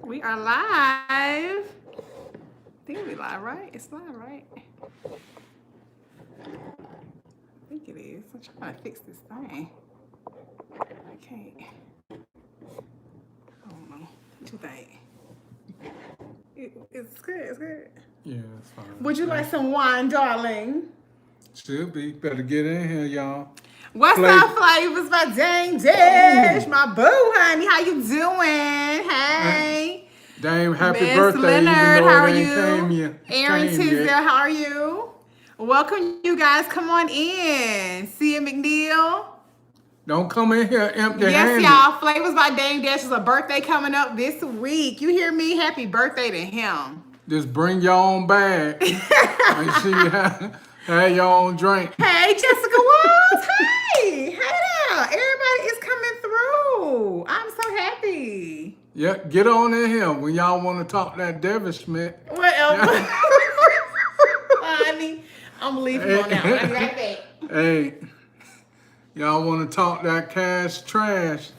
We are live. I think we live, right? It's live, right? I think it is. I'm trying to fix this thing. I can't. I don't know. What you think? It's good. It's good. Yeah, it's fine. Would you like some wine, darling? Should be. Better get in here, y'all. What's up, Flavors? My dang dish. My boo, honey. How you doing? Hey. Dame, happy Miss birthday. Leonard, even though how are it you? ain't came Aaron yet. Tisdale, how are you? Welcome, you guys. Come on in. Sia McNeil. Don't come in here empty-handed. Yes, y'all. Flavors by Dame Dash is a birthday coming up this week. You hear me? Happy birthday to him. Just bring your own bag. Make sure you have your own drink. Hey, Jessica Walls. Hey. Hey now. Everybody is coming through. I'm so happy. Yeah, get on in here when y'all want to talk that devishment. Whatever. Honey, I'm leaving on now. I'll be right back. Hey, y'all want to talk that cash trash.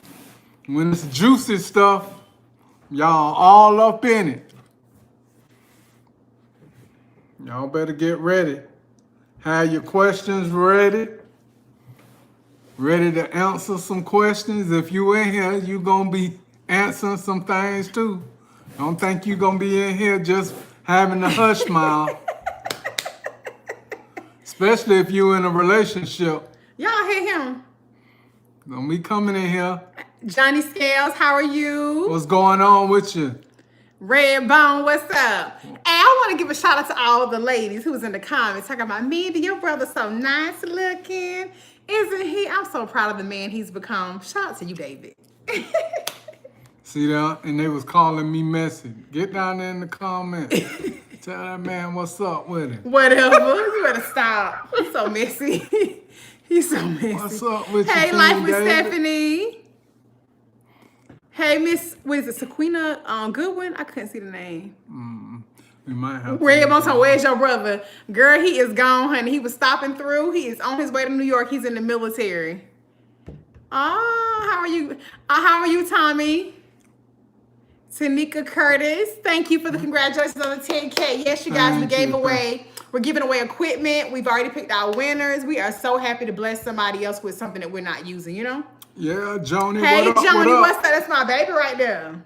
When it's juicy stuff, y'all all up in it. Y'all better get ready. Have your questions ready. Ready to answer some questions. If you in here, you gonna be answering some things too. Don't think you gonna be in here just having a hush mouth. Especially if you in a relationship. Y'all hear him? Don't be coming in here. Johnny Scales, how are you? What's going on with you? Redbone, what's up? Hey, I want to give a shout out to all the ladies who was in the comments talking about Mindy, your brother's so nice looking. Isn't he? I'm so proud of the man he's become. Shout out to you, David. See that? And they was calling me messy. Get down there in the comments. Tell that man what's up with him. Whatever. You better stop. He's so messy. He's so messy. What's up with you, Hey, King Life with David? Stephanie. Hey, Miss, what is it, Sequina Goodwin? I couldn't see the name. We might have Redbone, so where's your brother? Girl, he is gone, honey. He was stopping through. He is on his way to New York. He's in the military. Oh, how are you? How are you, Tommy? Tanika Curtis, thank you for the congratulations on the 10K. Yes, you guys, we're giving away equipment. We've already picked our winners. We are so happy to bless somebody else with something that we're not using, you know? Yeah, Joni, Hey, what up, Joni, what up? what's that? That's my baby right there.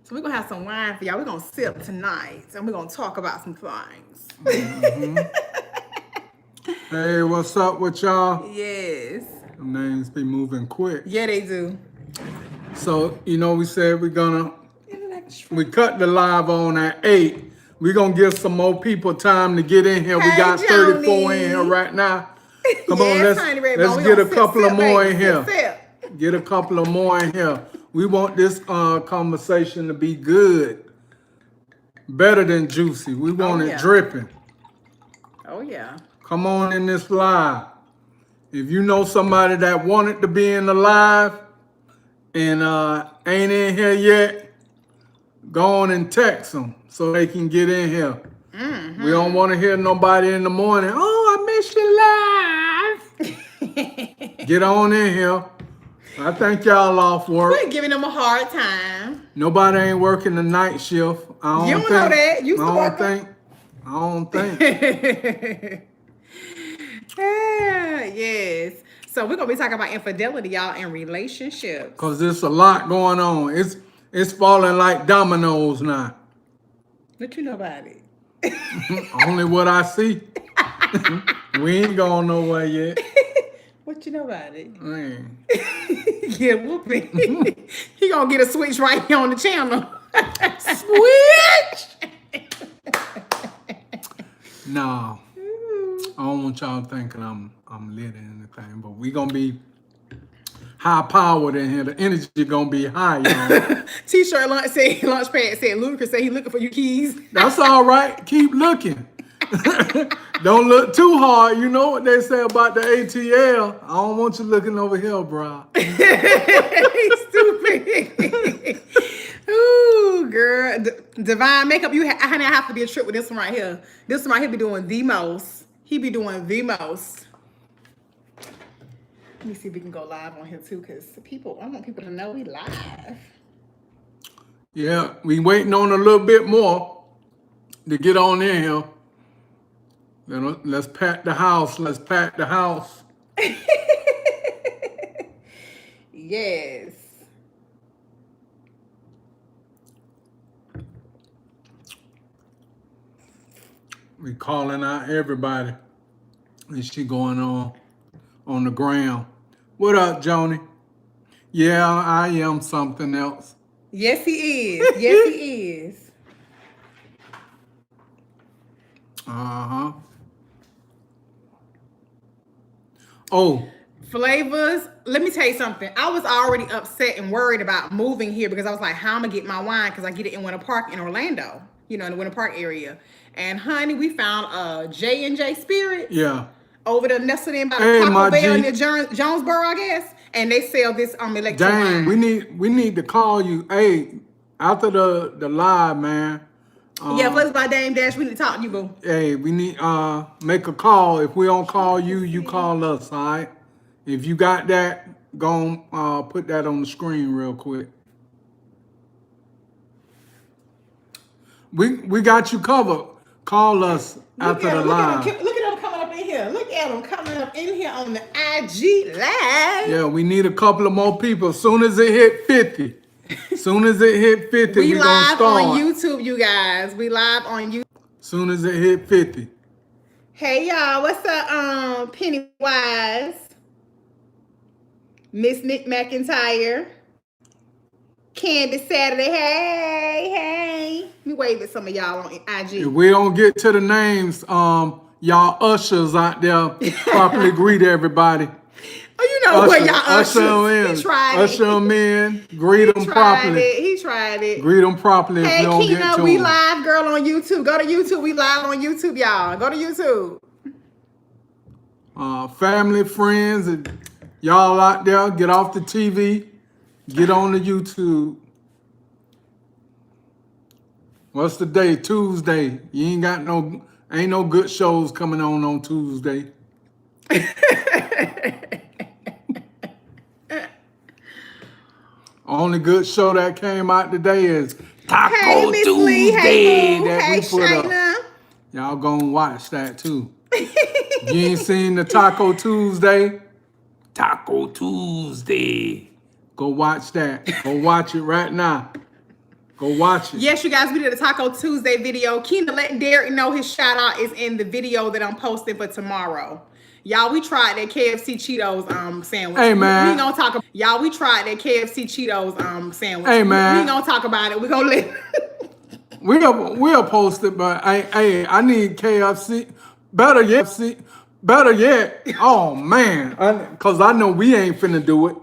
So we're going to have some wine for y'all. We're going to sip tonight, and we're going to talk about some things. Hey, what's up with y'all? Yes. Them names be moving quick. Yeah, they do. So, we said we cut the live on at 8. We're going to give some more people time to get in here. We Hey, got 34 Joni. in here right now. Come Yes, on, honey, Redbone. let's We get gonna a sip, couple sip, of more baby. in here. Sip. Get a couple of more in here. We want this conversation to be good. Better than juicy. We want it dripping. Oh, yeah. Come on in this live. If you know somebody that wanted to be in the live and ain't in here yet, go on and text them so they can get in here. Mm-hmm. We don't want to hear nobody in the morning. Oh, I miss you live. Get on in here. I think y'all off work. We're giving them a hard time. Nobody ain't working the night shift. You don't know that. You I don't think. Yes. So we're gonna be talking about infidelity, y'all, in relationships. Cause there's a lot going on. It's falling like dominoes now. What you know about it? Only what I see. We ain't going nowhere yet. What you know about it? Man. Yeah, whooping. He gonna get a switch right here on the channel. Switch! No. I don't want y'all thinking I'm lit or anything, but we gonna be high powered in here. The energy gonna be high, y'all. T-shirt launchpad said Ludacris said he looking for your keys. That's all right. Keep looking. Don't look too hard. You know what they say about the ATL. I don't want you looking over here, bro. He's stupid. Ooh, girl. Divine makeup. Honey, I have to be a trip with this one right here. This one right here be doing the most. He be doing the most. Let me see if we can go live on here too, because I want people to know we live. Yeah, we waiting on a little bit more to get on in here. Let's pack the house. Let's pack the house. Yes. We calling out everybody. And she going on the ground. What up, Joni? Yeah, I am something else. Yes, he is. Yes, he is. Uh-huh. Oh. Flavors. Let me tell you something. I was already upset and worried about moving here because I was like, how am I get my wine? Because I get it in Winter Park in Orlando, in the Winter Park area. And honey, we found a J&J Spirit. Yeah. Over there nestled in by the Taco Bell near Jonesboro, I guess. And they sell this electric Dang, wine. we need to call you. Hey, after the live, man. Yeah, Flavors by Dame Dash, we need to talk to you, boo. Hey, we need make a call. If we don't call you, you call us, all right? If you got that, go put that on the screen real quick. We got you covered. Call us after the live. Look at them coming up in here. Look at them coming up in here on the IG live. Yeah, we need a couple of more people. Soon as it hit 50. Soon as it hit 50, we gonna start. On YouTube, you guys. We live on YouTube. Soon as it hit 50. Hey y'all, what's up, Pennywise? Miss Nick McIntyre. Candace Saturday. Hey. Let me wave at some of y'all on IG. If we don't get to the names, y'all ushers out there properly greet everybody. Oh, you know what, y'all ushers. He tried it. Usher them in. Greet them properly. He tried it. Greet them properly if you don't get to them. We live, girl, on YouTube. Go to YouTube. We live on YouTube, y'all. Go to YouTube. Family, friends, and y'all out there, get off the TV. Get on the YouTube. What's the day? Tuesday. You ain't no good shows coming on Tuesday. Only good show that came out today is Taco Tuesday that we put up. Y'all gonna watch that too. You ain't seen the Taco Tuesday? Taco Tuesday. Go watch that. Go watch it right now. Go watch it. Yes, you guys, we did a Taco Tuesday video. Keena letting Derek know his shout out is in the video that I'm posting for tomorrow. Y'all, we tried that KFC Cheetos sandwich. Hey man, we gonna talk about y'all. We tried that KFC Cheetos sandwich. Hey man, we gonna talk about it. We gonna let we'll post it, but I need KFC. Better yet. Oh man, cause I know we ain't finna do it.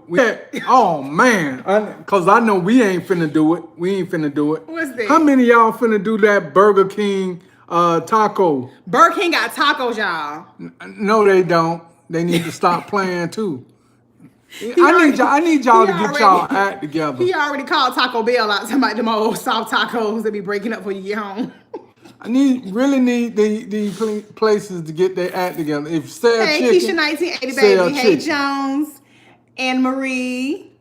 Oh man, cause I know we ain't finna do it. We ain't finna do it. What's that? How many of y'all finna do that Burger King taco? Burger King got tacos, y'all. No, they don't. They need to stop playing too. I need y'all to get y'all act together. He already called Taco Bell out, talking about them old soft tacos that be breaking up when you get home. I really need these places to get their act together. If sell chicken, Keisha 1980 baby. Hey Jones and Marie.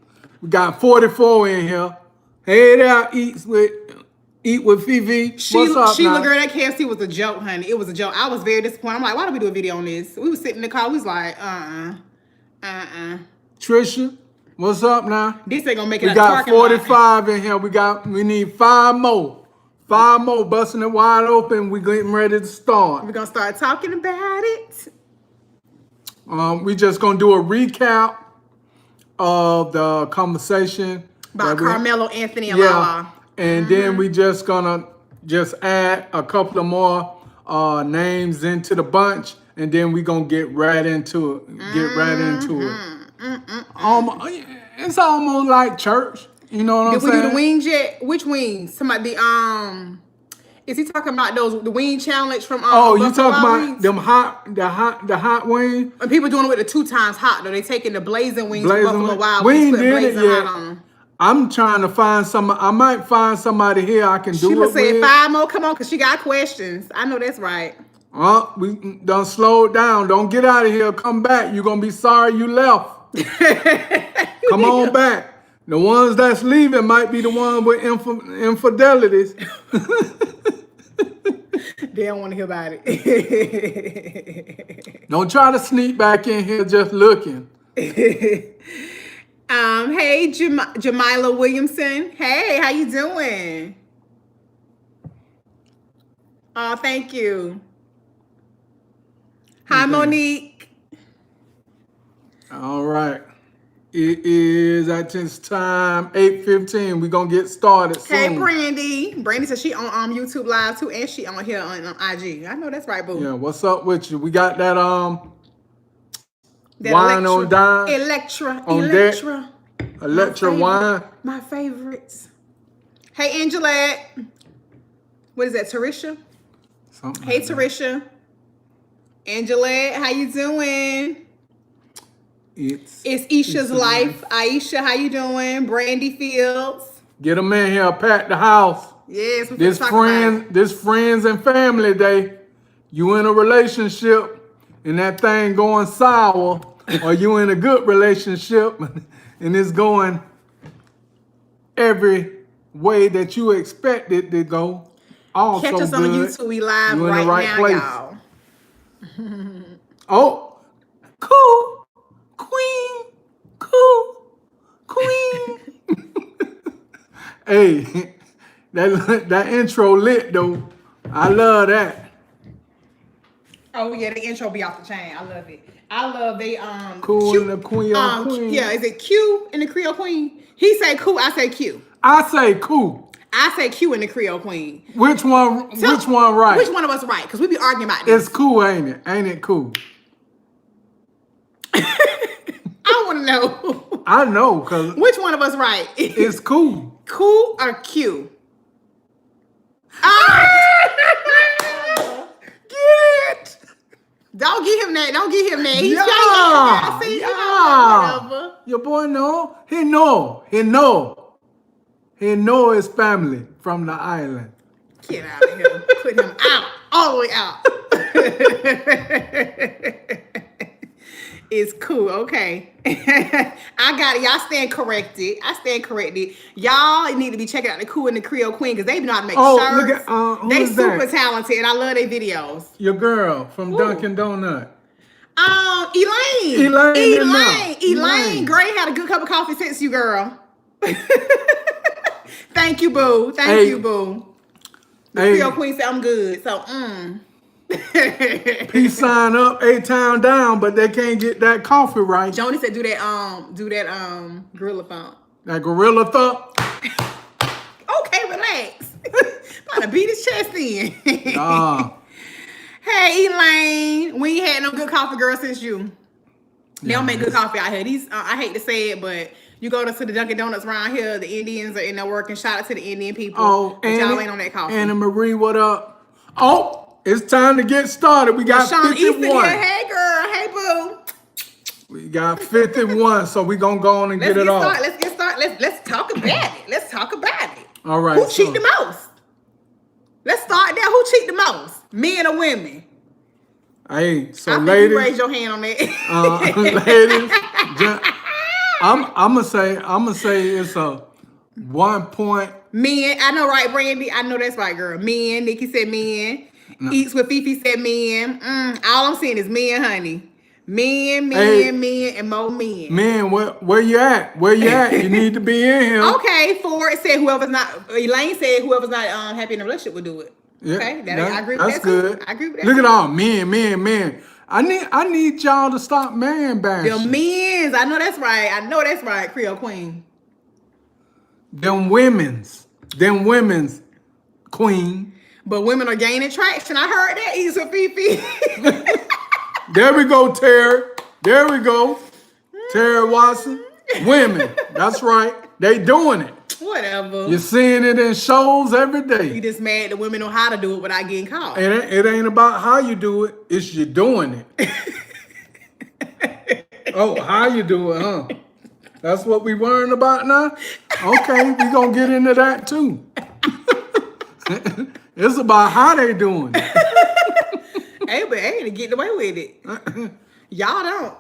We got 44 in here. Hey there, eat with Fifi. What's up, Sheila, girl, that KFC was a joke, honey. It was a joke. I was very disappointed. I'm like, why do we do a video on this? We was sitting in the car. We was like, Trisha, what's up now? This ain't gonna make it. We got 45 in here. We need 5 more. 5 more, busting it wide open. We getting ready to start. We're gonna start talking about it. We just gonna do a recap of the conversation about Carmelo Anthony and Lala. And then we just gonna add a couple of more names into the bunch, and then we gonna get right into it. It's almost like church. You know what I'm saying? Did we do the wings yet? Which wings? Somebody is he talking about the wing challenge from you talking about them the hot wings? And people doing it with the 2 times hot though. They taking the blazing wings from Buffalo Wild Wings, putting blazing hot on them. I'm trying to find I might find somebody here I can do it with. She said 5 more. Come on, because she got questions. I know that's right. We done slow it down. Don't get out of here. Come back. You're going to be sorry you left. Come on back. The ones that's leaving might be the one with infidelities. They don't want to hear about it. Don't try to sneak back in here just looking. Hey, Jamila Williamson. Hey, how you doing? Oh, thank you. Hi, Monique. All right. It is at this time 8:15. We're gonna get started soon. Hey, Brandy. Brandy says she on YouTube Live too, and she on here on IG. I know that's right, boo. Yeah, what's up with you? We got that That wine on dime. Electra Wine. My favorites. Hey, Angelette. What is that, Tarisha? Something Hey, like that. Tarisha. Angelette, how you doing? It's Isha's Life. Aisha, how you doing? Brandy Fields. Get them in here, pack the house. Yes, we This friends and family day. You in a relationship and that thing going sour, or you in a good relationship and it's going every way that you expect it to go. Also catch us on good. YouTube. We live You in the right right now, place. y'all. Oh, cool. Queen. Hey, that intro lit though. I love that. Oh yeah, the intro be off the chain. I love it. I love they Cool Q, and the Queen. Yeah, is it Q in the Creole Queen? He say cool, I say Q. I say cool. I say Q in the Creole Queen. Which one right? Which one of us right? Because we be arguing about this. It's cool, ain't it? Ain't it cool? I want to know. I know, cause Which one of us right? it's cool. Cool or Q? Get it? Don't give him that. Don't give him that. He's whatever. Your boy know. He know his family from the island. Get out of here. Put him out. All the way out. It's cool. Okay. I got it. Y'all stand corrected. I stand corrected. Y'all need to be checking out the Cool and the Creole Queen because they know how to make shirts. Look at who they is super that? talented and I love their videos. Your girl from Who? Dunkin' Donut. Elaine. Elaine. Gray had a good cup of coffee since you, girl. Thank you, boo. Thank you, boo. The Creole Queen said I'm good. So, Peace sign up, A-Town down, but they can't get that coffee right. Joni said do that gorilla thump. That gorilla thump. Okay, relax. About to beat his chest in. Hey, Elaine. We ain't had no good coffee girl since you. They don't make good coffee out here. These I hate to say it, but you go to the Dunkin' Donuts around here, the Indians are in there working. Shout out to the Indian people. But y'all ain't on that coffee. Anna Marie, what up? Oh, it's time to get started. We got Sean 51. Easton here. Hey, girl. Hey, boo. We got 51, so we gonna go on and get it off. Let's get started. Let's talk about it. Let's talk about it. All right. Who cheat the most? Let's start there. Who cheat the most? Men or women? Hey, so I think ladies, you raise your hand on that. ladies, I'ma say it's a 1 point. Men, I know, right, Brandy? I know that's right, girl. Men, Nikki said men. No. Eats with Fifi said men. All I'm seeing is men, honey. Men, and more men. Men, where you at? Where you at? You need to be in here. Okay, Ford said Elaine said whoever's not happy in a relationship would do it. Yeah, okay, I agree with that's that good. Too. I agree with that. Look at all men. I need y'all to stop man bashing. The men's. I know that's right. Creole Queen. Them women's queen. But women are gaining traction. I heard that. Eats with Fifi. There we go, Terry. There we go. Terry Watson. Women. That's right. They doing it. Whatever. You're seeing it in shows every day. You just mad that women know how to do it without getting caught. It ain't about how you do it. It's you doing it. Oh, how you do it, huh? That's what we worrying about now? Okay, we gonna get into that too. It's about how they doing it. Hey, but ain't getting away with it. Y'all don't.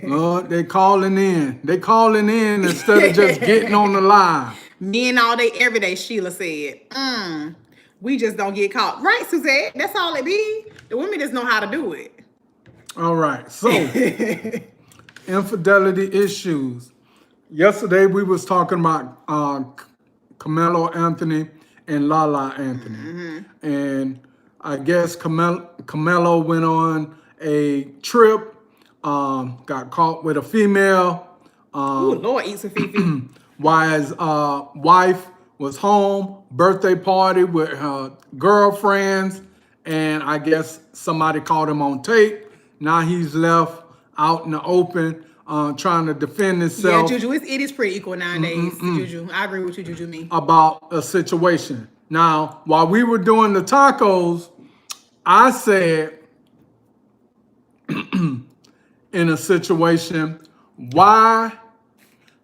Lord, they calling in. They calling in instead of just getting on the line. Men all day, every day, Sheila said. We just don't get caught. Right, Suzette? That's all it be. The women just know how to do it. All right, so infidelity issues. Yesterday we was talking about Carmelo Anthony and Lala Anthony, and I guess Carmelo went on a trip, got caught with a female. Ooh, Lord, eat some fifi. While his wife was home, birthday party with her girlfriends, and I guess somebody caught him on tape. Now he's left out in the open, trying to defend Yeah, himself Juju, it is pretty equal nowadays. Juju, I agree with you, Juju. Me. about a situation. Now, while we were doing the tacos, I said, in a situation, why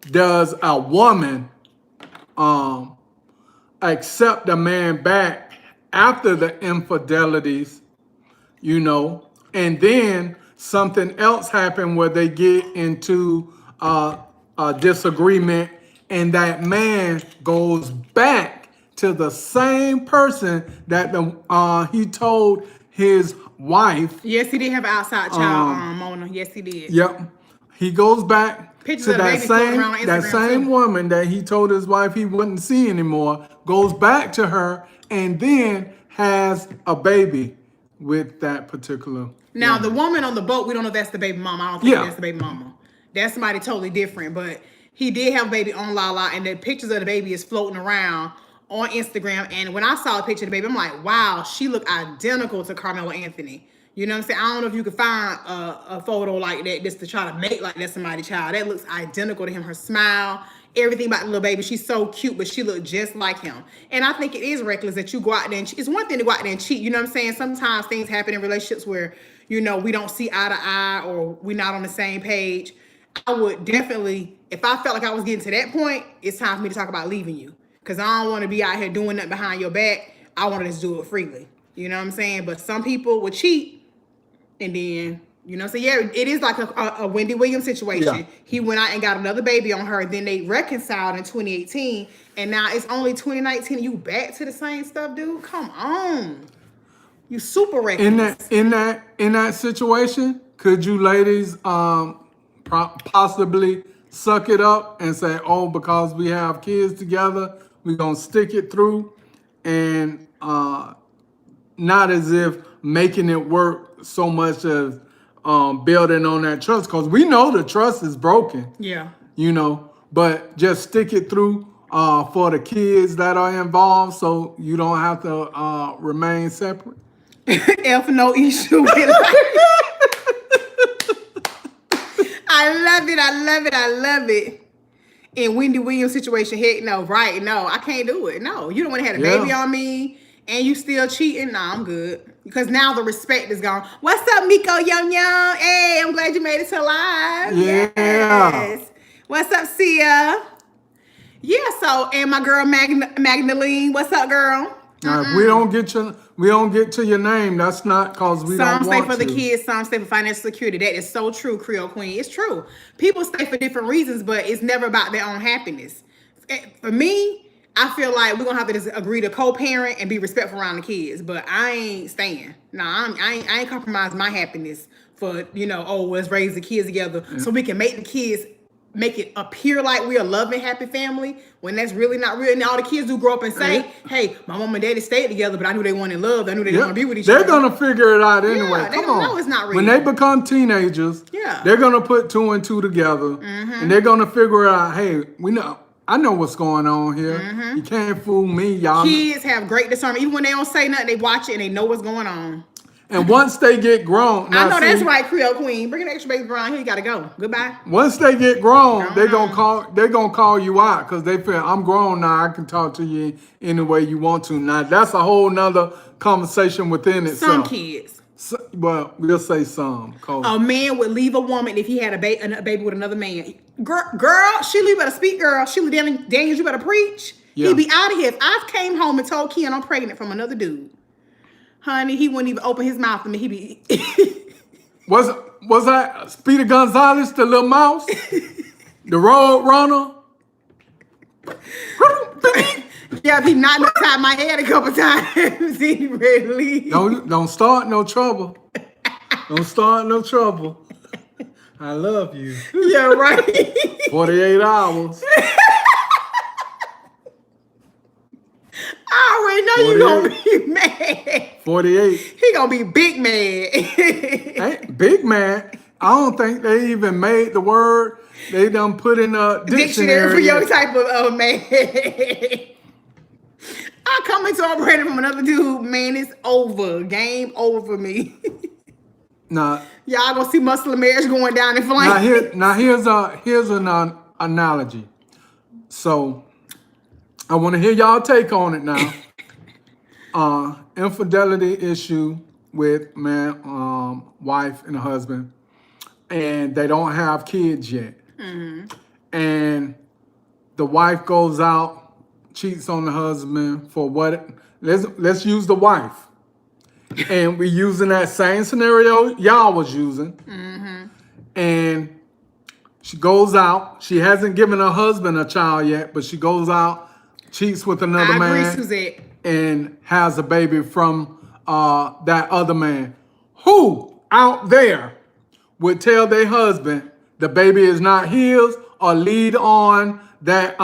does a woman accept a man back after the infidelities, and then something else happened where they get into a disagreement, and that man goes back to the same person that he told his wife. Yes, he did have an outside child, Mona. Yes, he did. Yep. He goes back Pictures to of the that baby floating around on that Instagram, same too. woman that he told his wife he wouldn't see anymore, goes back to her, and then has a baby with that particular Now, woman. the woman on the boat, we don't know if that's the baby mama. I don't think Yeah. that's the baby mama. That's somebody totally different. But he did have a baby on Lala, and the pictures of the baby is floating around on Instagram. And when I saw a picture of the baby, I'm like, wow, she looked identical to Carmelo Anthony. You know what I'm saying? I don't know if you could find a photo like that just to try to make like that's somebody's child. That looks identical to him. Her smile, everything about the little baby. She's so cute, but she looked just like him. And I think it is reckless that you go out there and cheat. It's one thing to go out there and cheat. You know what I'm saying? Sometimes things happen in relationships where, we don't see eye to eye or we're not on the same page. I would definitely, if I felt like I was getting to that point, it's time for me to talk about leaving you. Because I don't want to be out here doing nothing behind your back. I want to just do it freely. You know what I'm saying? But some people would cheat. And then, so yeah, it is like a Wendy Williams situation. Yeah. He went out and got another baby on her. Then they reconciled in 2018. And now it's only 2019. You back to the same stuff, dude? Come on. You super reckless. In that situation, could you ladies possibly suck it up and say, oh, because we have kids together, we're gonna stick it through, and not as if making it work so much as building on that trust, because we know the trust is broken. Yeah. But just stick it through for the kids that are involved, so you don't have to remain separate. F no issue with it. I love it. I love it. I love it. In Wendy Williams situation, heck no, right? No, I can't do it. No, you don't want to have a baby on me and you still cheating. Nah, I'm good. Because now the respect is gone. What's up, Miko Young Young? Hey, I'm glad you made it to live. Yeah. Yes. What's up, Sia? Yeah, so, and my girl Magdalene. What's up, girl? Now, if we don't get to your name, that's not because we don't want to. Some stay for the kids, some stay for financial security. That is so true, Creole Queen. It's true. People stay for different reasons, but it's never about their own happiness. For me, I feel like we're gonna have to just agree to co-parent and be respectful around the kids. But I ain't staying. Nah, I ain't compromise my happiness for let's raise the kids together so we can make the kids make it appear like we're a loving, happy family when that's really not real. And all the kids do grow up and say, hey, my mom and daddy stayed together, but I knew they wanted love. I knew they didn't want to be with each other. They're going to figure it out anyway. Yeah, they Come don't on. know it's not real. When they become teenagers, they're going to put two and two together, and they're going to figure out, hey, I know what's going on here. You can't fool me, y'all. Kids have great discernment. Even when they don't say nothing, they watch it and they know what's going on. And once they get grown, I know that's right, Creole Queen. Bring an extra baby around here. You gotta go. Goodbye. Once they get grown, they're gonna call you out because they feel I'm grown now. I can talk to you any way you want to. Now that's a whole nother conversation within itself. Some kids. Well, we'll say some. A man would leave a woman if he had a baby with another man. Girl, Sheila, you better speak, girl. Sheila Daniels, you better preach. Yeah. He'd be out of here. If I came home and told Ken I'm pregnant from another dude, honey, he wouldn't even open his mouth to me. He'd be... was that Speedy Gonzalez, the little mouse? The road runner? Yeah, he knocked upside my head a couple times. He ready to leave. Don't start no trouble. Don't start no trouble. I love you. Yeah, right. 48 hours. I already know you gonna be mad. 48. He gonna be big mad. Ain't big man. I don't think they even made the word. They done put in a dictionary for your type of man. I come into a brand from another dude, man, it's over. Game over for me. Nah. Y'all gonna see MuscleNMarriage going down in flames. Here's an analogy. So I want to hear y'all take on it now. Infidelity issue with wife and husband, and they don't have kids yet. And the wife goes out, cheats on the husband for what? Let's use the wife. And we're using that same scenario y'all was using. And she goes out. She hasn't given her husband a child yet, but she goes out, cheats with another man. I agree, Suzette. And has a baby from that other man. Who out there would tell their husband the baby is not his, or lead on that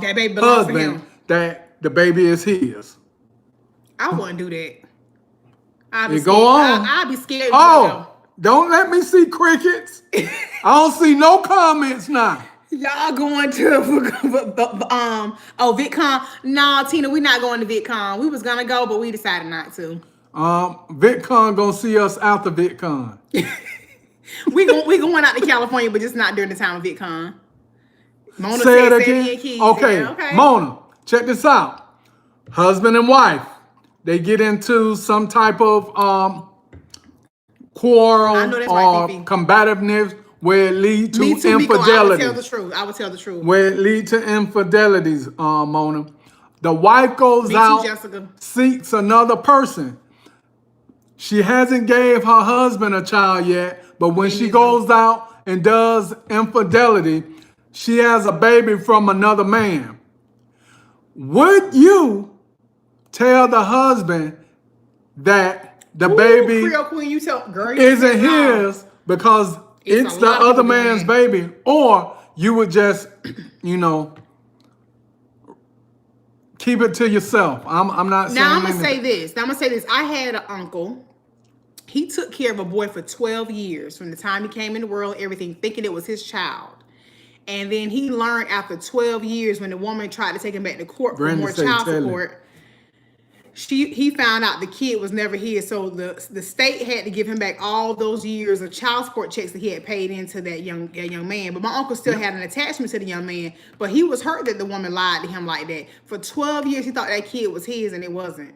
baby belongs to husband him. that the baby is his? I wouldn't do that. I'd be You scared. go on. I'd be scared. Oh, don't let me see crickets. I don't see no comments now. Y'all going to VidCon? No, Tina, we're not going to VidCon. We was gonna go, but we decided not to. VidCon gonna see us after VidCon. we going out to California, but just not during the time of VidCon. Mona Say said it again. Sadie and Keys. Okay. Yeah, okay. Mona, check this out. Husband and wife, they get into some type of quarrel I know that's right, or Fifi. combativeness where it lead to Me too, Miko. I would infidelity. tell the truth. I would tell the truth. Where it lead to infidelities, Mona. The wife goes Me too, out, Jessica. seeks another person. She hasn't gave her husband a child yet, but when she goes out and does infidelity, she has a baby from another man. Would you tell the husband that the baby Creole Queen, you tell girl, you isn't tell his because it's a the lot of other people doing man's that. baby? Or you would just, keep it to yourself. I'm not saying Now I'm gonna anything. say this. I had an uncle. He took care of a boy for 12 years from the time he came in the world, everything, thinking it was his child. And then he learned after 12 years when the woman tried to take him back to court for Brandon more said, child "Tell him." support. He found out the kid was never his, so the state had to give him back all those years of child support checks that he had paid into that young man. But my uncle still had an attachment to the young man, but he was hurt that the woman lied to him like that. For 12 years, he thought that kid was his, and it wasn't.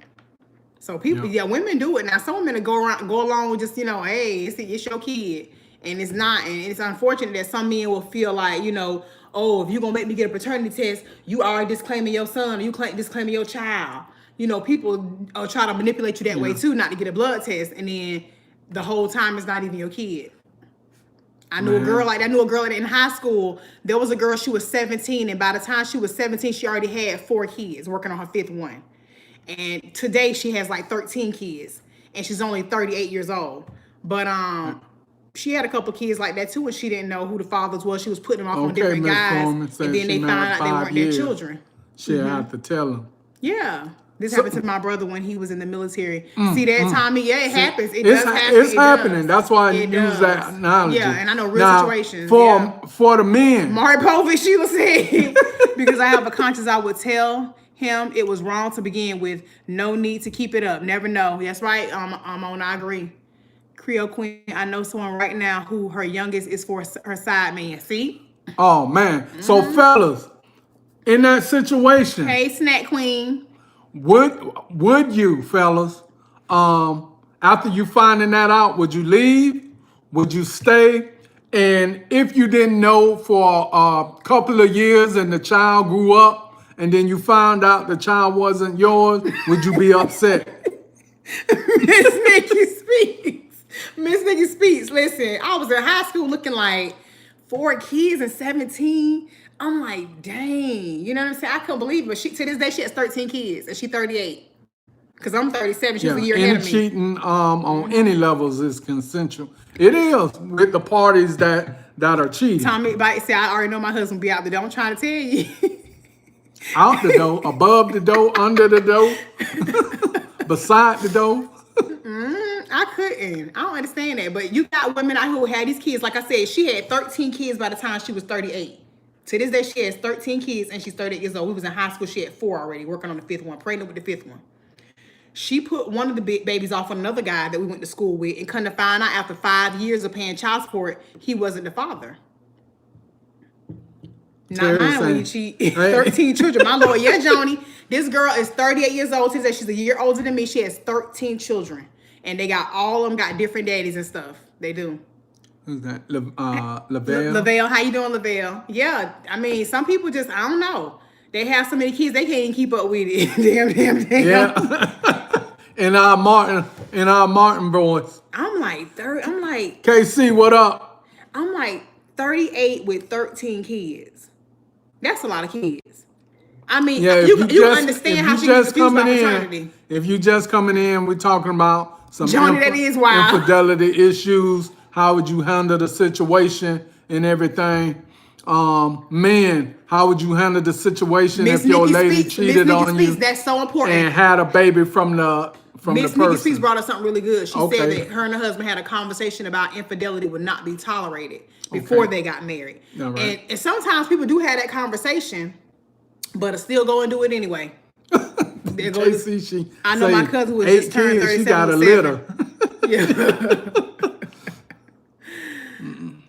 So people, women do it now. Some women go along with just hey, it's your kid, and it's not. And it's unfortunate that some men will feel like oh, if you're gonna make me get a paternity test, you already disclaiming your son, or you disclaiming your child. People try to manipulate you that way too, not to get a blood test, and then the whole time it's not even your kid. I knew a girl like that. I knew a girl in high school. There was a girl, she was 17, and by the time she was 17, she already had 4 kids, working on her 5th one. And today she has like 13 kids, and she's only 38 years old. But she had a couple kids like that too, and she didn't know who the fathers was. She was putting them off on different Miss guys, Foreman and said then she they found married out they 5 weren't years. their children. She have to tell him. Yeah. This happened to my brother when he was in the military. See that, Tommy? Yeah, it happens. It It's does happen. It's happening. That's why I It use does. that analogy. Yeah, and I know real Now, situations. For the men, Mari Povich, she was saying, because I have a conscience, I would tell him it was wrong to begin with. No need to keep it up. Never know. That's right. I agree. Creole Queen, I know someone right now who her youngest is for her side man. See? oh man. So fellas, in that situation, Hey, Snack Queen. would you fellas, after you finding that out, would you leave? Would you stay? And if you didn't know for a couple of years and the child grew up and then you found out the child wasn't yours, would you be upset? Miss Nikki speaks. Miss Nikki Speaks, listen, I was in high school looking like 4 kids and 17. I'm like, dang, you know what I'm saying? I couldn't believe it. But she, to this day, she has 13 kids and she's 38. Because I'm 37, she was a year ahead Any of me. cheating on any levels is consensual. It is with the parties that are cheating. Tommy Bite said, I already know my husband be out the door. I'm trying to tell you. Out the door, above the door, under the door, beside the door. I couldn't. I don't understand that. But you got women out who had these kids. Like I said, she had 13 kids by the time she was 38. To this day, she has 13 kids and she's 38 years old. We was in high school. She had 4 already, working on the 5th one, pregnant with the 5th one. She put one of the babies off on another guy that we went to school with, and come to find out after 5 years of paying child support, he wasn't the father. Not mine when you cheat. 13 children. My Lord, yeah, Joni. This girl is 38 years old. She said she's a year older than me. She has 13 children. And they got all of them got different daddies and stuff. They do. Who's that? Lavelle? Lavelle, how you doing, Lavelle? Yeah, I mean, some people just, I don't know. They have so many kids, they can't even keep up with it. Damn. Yeah. in our Martin voice. I'm like, KC, what up? I'm like 38 with 13 kids. That's a lot of kids. I mean, you understand how she gets confused about paternity. If you just coming in, we're talking about some Johnny, that is wild. Infidelity issues. How would you handle the situation and everything? Men, how would you handle the situation if your lady cheated on you? That's so important. And had a baby from the person. Miss Nikki Speaks brought us something really good. She said that her and her husband had a conversation about infidelity would not be tolerated before they got married. Right. And sometimes people do have that conversation, but still go and do it anyway. I know my cousin was just turned 37. She got a litter. Yeah.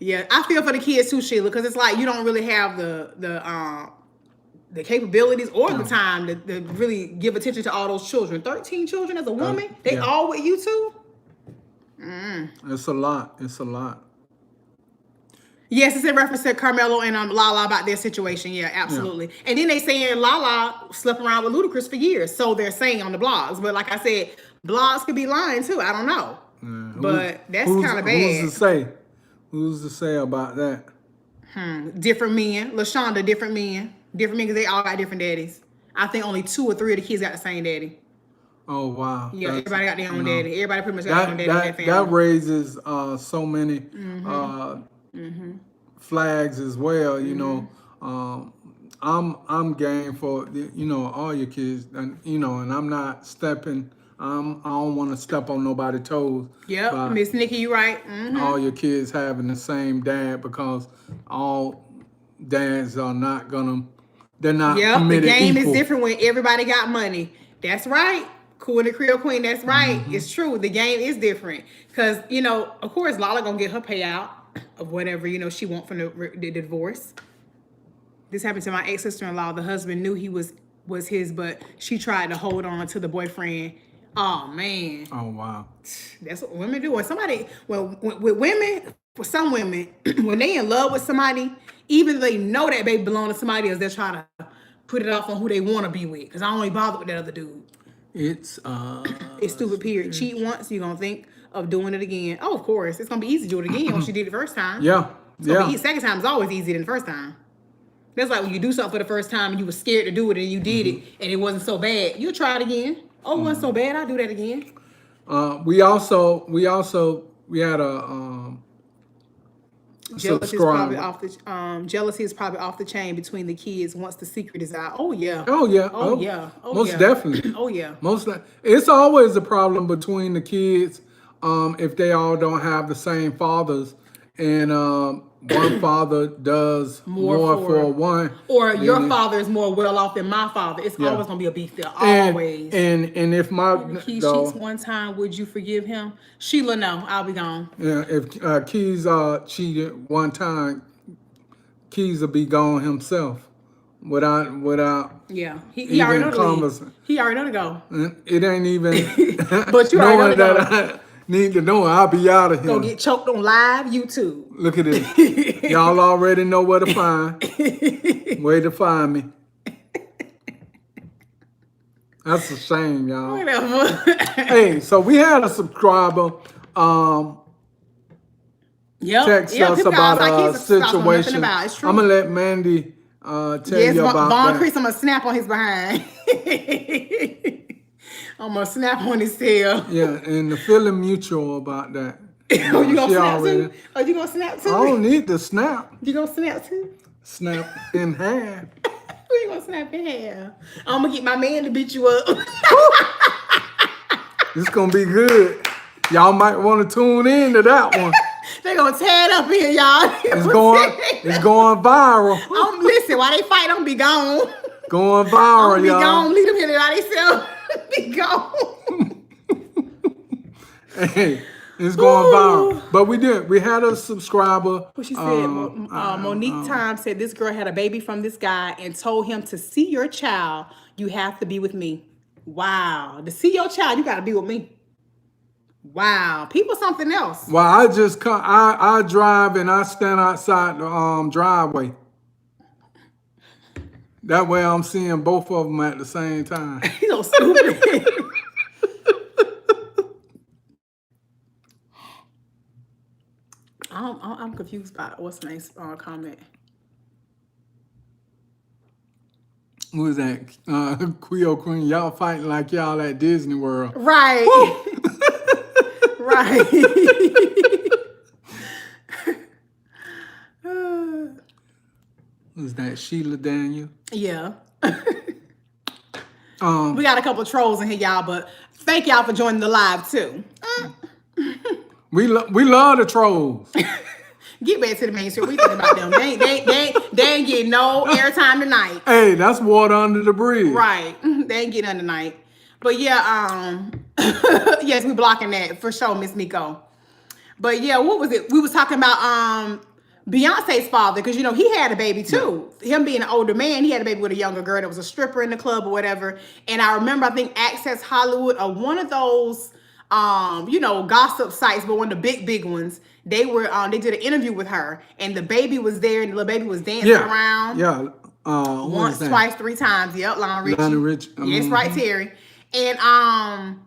Yeah, I feel for the kids too, Sheila, because it's like you don't really have the capabilities or the time to really give attention to all those children. 13 children as a woman, they all with you too? It's a lot. It's a lot. Yes, it's in reference to Carmelo and Lala about their situation. Yeah, absolutely. Yeah. And then they saying Lala slept around with Ludacris for years. So they're saying on the blogs. But like I said, blogs could be lying too. I don't know. Yeah. But that's kind of bad. Who's to say? Who's to say about that? Different men. LaShonda, different men. Different men because they all got different daddies. I think only 2 or 3 of the kids got the same daddy. Oh, wow. Yeah, everybody got their own daddy. Everybody pretty much got their own daddy in that family. That raises so many flags as well, you know. I'm game for, you know, all your kids, and, you know, and I'm not stepping... I don't want to step on nobody's toes. Yep, Miss Nikki, you right. All your kids having the same dad, because all dads are not gonna. They're not committed the game equal. is different when everybody got money. That's right. Cool and the Creole Queen. That's right. It's true. The game is different because, you know, of course, Lala gonna get her payout of whatever, you know, she want from the divorce. This happened to my ex-sister-in-law. The husband knew he was his, but she tried to hold on to the boyfriend. Oh man. Oh wow. That's what women do. When somebody, with some women, when they in love with somebody, even though they know that baby belong to somebody else, they're trying to put it off on who they want to be with. Because I don't even bother with that other dude. It's stupid, period. Cheat once, you're gonna think of doing it again. Oh, of course. It's gonna be easy to do it again once you did it the first time. Yeah. Second time is always easier than the first time. That's like when you do something for the first time and you were scared to do it and you did it and it wasn't so bad. You'll try it again. Oh, it wasn't so bad. I'll do that again. We had a jealousy is probably off the jealousy is probably off the chain between the kids once the secret is out. Oh yeah. Most definitely. Oh yeah. It's always a problem between the kids if they all don't have the same fathers, and one father does more for one, or your father is more well off than my father. It's always gonna be a beef there. Always. And if my Keys cheats one time, would you forgive him? Sheila, no, I'll be gone. Yeah, if Keys cheated one time, Keys will be gone himself without. Yeah, he already know to leave. He already know to go. It ain't even. But you already know to go. Need to know I'll be out of here. Go get choked on live YouTube. Look at it. Y'all already know where to find. Where to find me. That's a shame, y'all. Whatever. Hey, so we had a subscriber text Yep. us People about like a he's a spouse know nothing situation. about. It's true. I'm gonna let Mandy tell Yes, you about Von that. Chris, I'm gonna snap on his behind. I'm gonna snap on his tail. Yeah, and the feeling mutual about that. Oh, you gonna She snap already. too? Oh, you gonna snap I too? don't need to snap. You gonna snap too? Snap in half. Who you gonna snap in half? I'm gonna get my man to beat you up. It's gonna be good. Y'all might want to tune in to that one. They gonna tear it up here, y'all. It's going viral. Listen, while they fight, I'm gonna be gone. Going I'm viral, gonna be y'all. gone. Leave them here by themselves. Be gone. Hey, it's going viral. But we had a subscriber. What she said, Monique Time said this girl had a baby from this guy and told him to see your child, you have to be with me. Wow. To see your child, you gotta be with me. Wow. People something else. Well, I just come. I drive and I stand outside the driveway. That way, I'm seeing both of them at the same time. You so stupid. I'm confused by what's the next comment. Who is that? Queo Queen. Y'all fighting like y'all at Disney World. Right. Right. Who's that? Sheila Daniel. Yeah. We got a couple of trolls in here, y'all, but thank y'all for joining the live too. We love the trolls. Get back to the main street. We think about them. They ain't getting no airtime tonight. Hey, that's water under the bridge. Right. They ain't getting none tonight. But yeah, yes, we blocking that for sure, Miss Miko. But yeah, what was it? We was talking about Beyonce's father, because he had a baby too. Yeah. Him being an older man, he had a baby with a younger girl that was a stripper in the club or whatever. And I remember, I think Access Hollywood or one of those gossip sites, but one of the big ones, they did an interview with her, and the baby was there, and the little baby was dancing around. Yeah. Once, twice, 3 times. Yep, Lionel Richie. Yes, right, Terry. And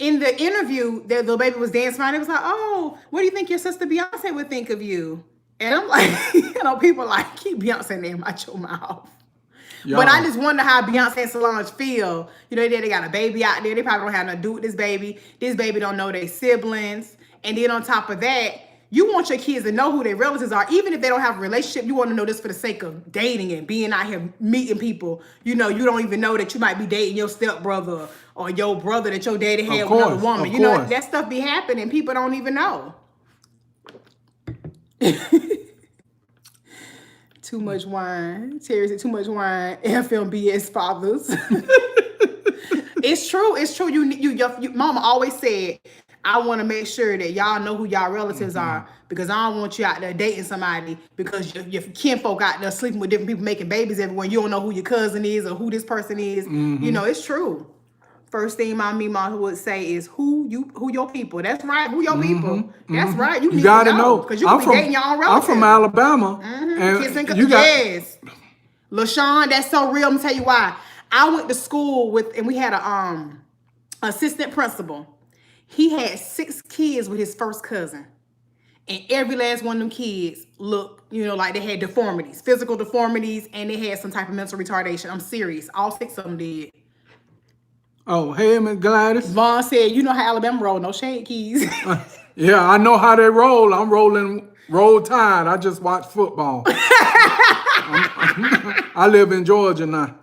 in the interview, the little baby was dancing around. It was like, oh, what do you think your sister Beyonce would think of you? And I'm like, people like, keep Beyonce name out your mouth. Yo. But I just wonder how Beyonce and Solange feel. They got a baby out there. They probably don't have nothing to do with this baby. This baby don't know their siblings. And then on top of that, you want your kids to know who their relatives are. Even if they don't have a relationship, you want to know this for the sake of dating and being out here meeting people. You don't even know that you might be dating your stepbrother or your brother that your daddy had with another woman. That stuff be happening. People don't even know. Too much wine. Terry said too much wine. FMBS fathers. It's true. It's true. Your mama always said, I want to make sure that y'all know who y'all relatives are, because I don't want you out there dating somebody because your kinfolk out there sleeping with different people, making babies everywhere. You don't know who your cousin is or who this person is. It's true. First thing my mama would say is who your people. That's right. Who your people. That's right. You need gotta to know because you can be dating your own relatives. I'm from Alabama. And yes. LaShawn, that's so real. I'm gonna tell you why. I went to school and we had a assistant principal. He had 6 kids with his first cousin. And every last one of them kids looked, like they had deformities, physical deformities, and they had some type of mental retardation. I'm serious. All 6 of them did. Oh, hey, Miss Gladys. Vaughn said, you know how Alabama roll, no shade keys. Yeah, I know how they roll. I'm rolling Roll Tide. I just watch football. I live in Georgia now.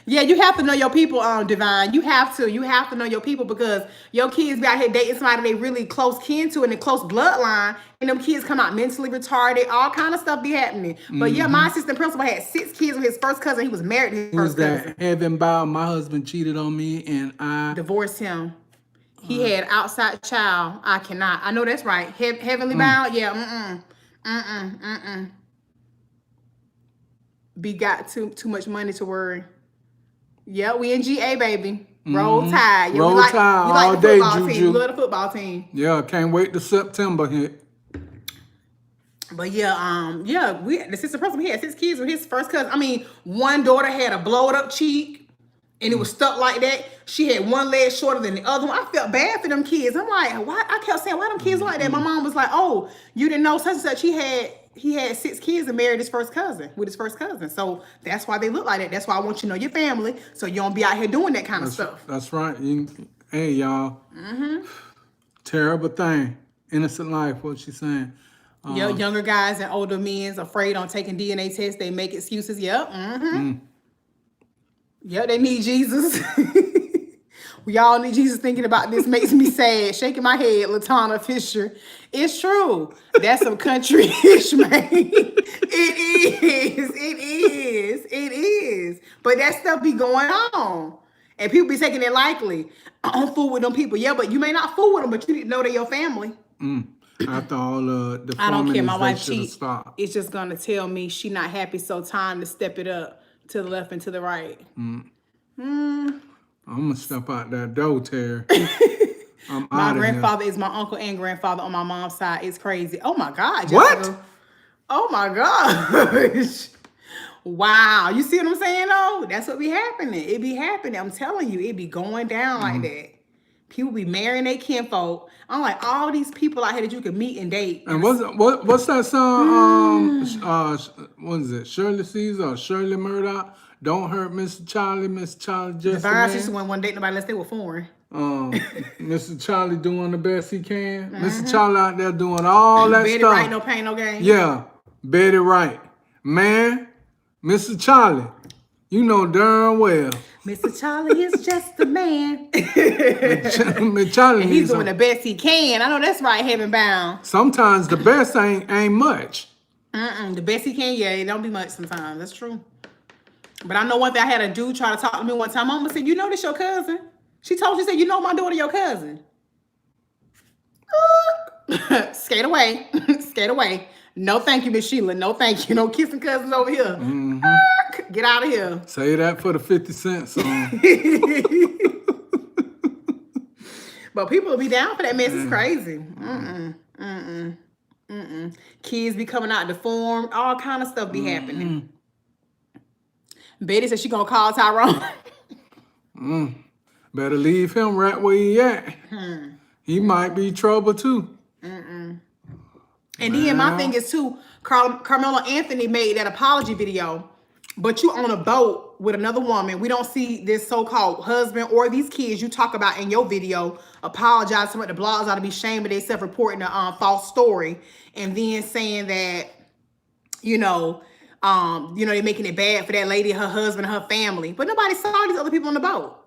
Yeah, you have to know your people, Divine. You have to know your people, because your kids be out here dating somebody they really close kin to and a close bloodline, and them kids come out mentally retarded. All kind of stuff be happening. But yeah, my assistant principal had 6 kids with his first cousin. He was married to his first cousin. Heaven bound, my husband cheated on me and I divorced him. He had outside child. I cannot. I know that's right. Heavenly bound. Yeah. Be got too much money to worry. Yeah, we in GA, baby. Roll Tide. Yeah, Roll Tide all day, Juju. We love the football team. Yeah, can't wait till September hit. But yeah, the assistant principal, he had 6 kids with his first cousin. I mean, one daughter had a blowed up cheek, and it was stuck like that. She had one leg shorter than the other one. I felt bad for them kids. I'm like, why? I kept saying, why them kids like that? My mom was like, oh, you didn't know such and such. He had 6 kids and married his first cousin. So that's why they look like that. That's why I want you to know your family, so you don't be out here doing that kind of stuff. That's right. Hey, y'all. Terrible thing. Innocent life, what she saying. Younger guys and older men's afraid on taking DNA tests. They make excuses. Yep. Yep, they need Jesus. We all need Jesus. Thinking about this makes me sad. Shaking my head, Latana Fisher. It's true. That's some country-ish, man. It is. But that stuff be going on. And people be taking it lightly. I don't fool with them people. Yeah, but you may not fool with them, but you need to know they're your family. After all the I don't care. My wife cheats. It's just going to tell me she not happy, so time to step it up to the left and to the right. I'm going to step out that door, Terry. My grandfather is my uncle and grandfather on my mom's side. It's crazy. Oh, my God. Jessica. What? Oh, my gosh. Wow. You see what I'm saying, though? That's what be happening. It be happening. I'm telling you, it be going down like that. People be marrying their kinfolk. I'm like, all these people out here that you can meet and date. And what's that song? What is it? Shirley Caesar or Shirley Murdoch? Don't hurt Mr. Charlie, Mr. Charlie just Divine sister wouldn't date nobody unless they were foreign. Mr. Charlie doing the best he can. Mr. Charlie out there doing all that Betty stuff. Right, no pain, no gain. Yeah, Betty Wright. Man, Mr. Charlie, you know darn well. Mr. Charlie is just a man. Charlie and he's doing the best he can. I know that's right, heaven bound. Sometimes the best ain't much. The best he can, yeah, it don't be much sometimes. That's true. But I know one thing, I had a dude try to talk to me one time. Mama said, you know this your cousin? She told you, said, you know my daughter your cousin. Skate away. Skate away. No thank you, Miss Sheila. No thank you. No kissing cousins over here. Get out of here. Say that for the 50 Cent song. But people will be down for that mess. It's crazy. Kids be coming out deformed. All kind of stuff be happening. Betty said she gonna call Tyrone. Better leave him right where he at. He might be trouble too. And then my thing is too, Carmelo Anthony made that apology video, but you on a boat with another woman. We don't see this so-called husband or these kids you talk about in your video apologize to what the blogs ought to be ashamed of themselves reporting a false story and then saying that, they're making it bad for that lady, her husband, her family. But nobody saw these other people on the boat.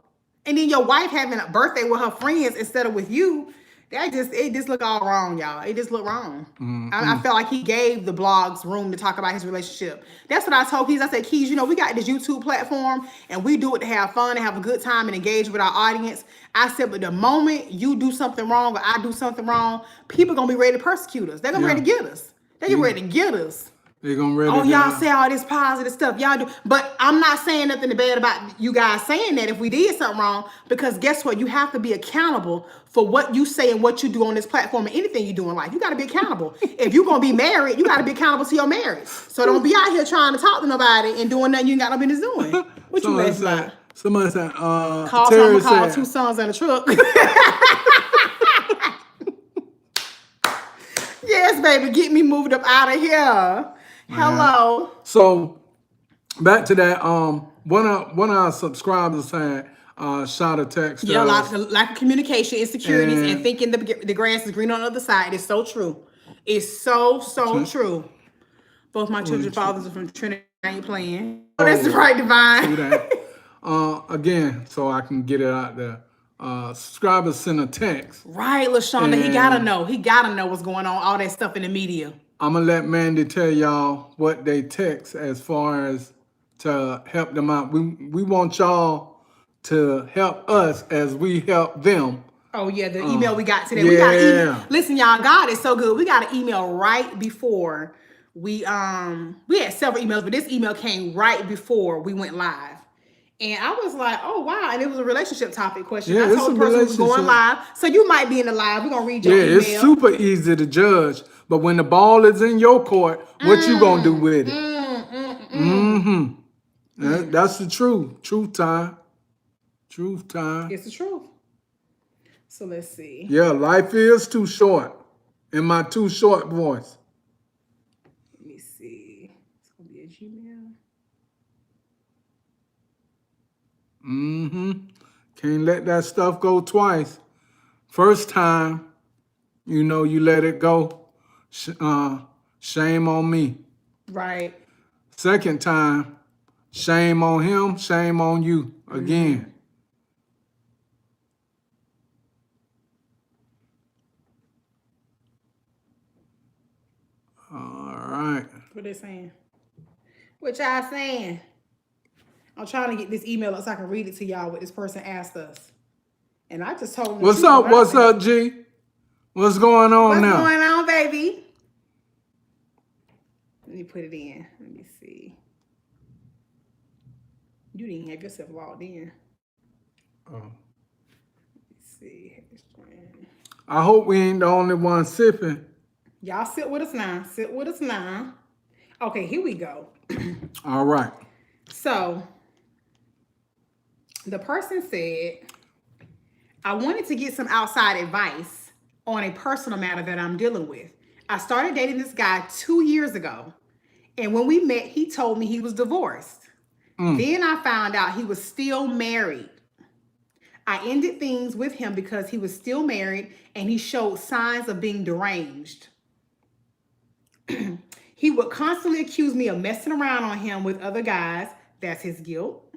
And then your wife having a birthday with her friends instead of with you. It just look all wrong, y'all. It just look wrong. I felt like he gave the blogs room to talk about his relationship. That's what I told Keys. I said, Keys, we got this YouTube platform and we do it to have fun and have a good time and engage with our audience. I said, but the moment you do something wrong or I do something wrong, people going to be ready to persecute us. They're going to be ready to get us. They're ready to get us. They're going to ready to y'all say all this positive stuff. Y'all do. But I'm not saying nothing bad about you guys saying that if we did something wrong, because guess what? You have to be accountable for what you say and what you do on this platform and anything you do in life. You got to be accountable. If you're going to be married, you got to be accountable to your marriage. So don't be out here trying to talk to nobody and doing nothing you ain't got no business doing. What you laughing about? Somebody said, call 2 sons in a truck. Yes, baby. Get me moved up out of here. Hello. So back to that. One of our subscribers had shot a text. Yeah, lack of communication, insecurities, and thinking the grass is green on the other side. It's so true. It's so true. Both my children's fathers are from Trinity. I ain't playing. Oh, that's right, Divine. Again, so I can get it out there. Subscribers sent a text. Right, LaShonda. He gotta know. He gotta know what's going on. All that stuff in the media. I'm going to let Mandy tell y'all what they text as far as to help them out. We want y'all to help us as we help them. Oh, yeah, the email we got today. Yeah. We got email. Listen, y'all, God is so good. We got an email right before we had several emails, but this email came right before we went live. And I was like, oh, wow. And it was a relationship topic question. Yeah, I told the person who was going live. So you might be in the live. We're going to read your email. Yeah, it's super easy to judge. But when the ball is in your court, what you going to do with it? That's the truth time. Truth time. It's the truth. So let's see. Yeah, life is too short. In my too short voice. Let me see. It's gonna be a Gmail. Mm-hmm. Can't let that stuff go twice. First time, you know, you let it go. Shame on me. Right. Second time, shame on him, shame on you again. All right. What they saying? What y'all saying? I'm trying to get this email up so I can read it to y'all what this person asked us. And I just told them the What's truth up? about it. What's up, G? What's going on What's now? going on, baby? Let me put it in. Let me see. You didn't have yourself logged in. Oh. Let's see. I hope we ain't the only one sipping. Y'all sit with us now. Sit with us now. Okay, here we go. All right. So, the person said, I wanted to get some outside advice on a personal matter that I'm dealing with. I started dating this guy 2 years ago. And when we met, he told me he was divorced. Then I found out he was still married. I ended things with him because he was still married and he showed signs of being deranged. He would constantly accuse me of messing around on him with other guys. That's his guilt.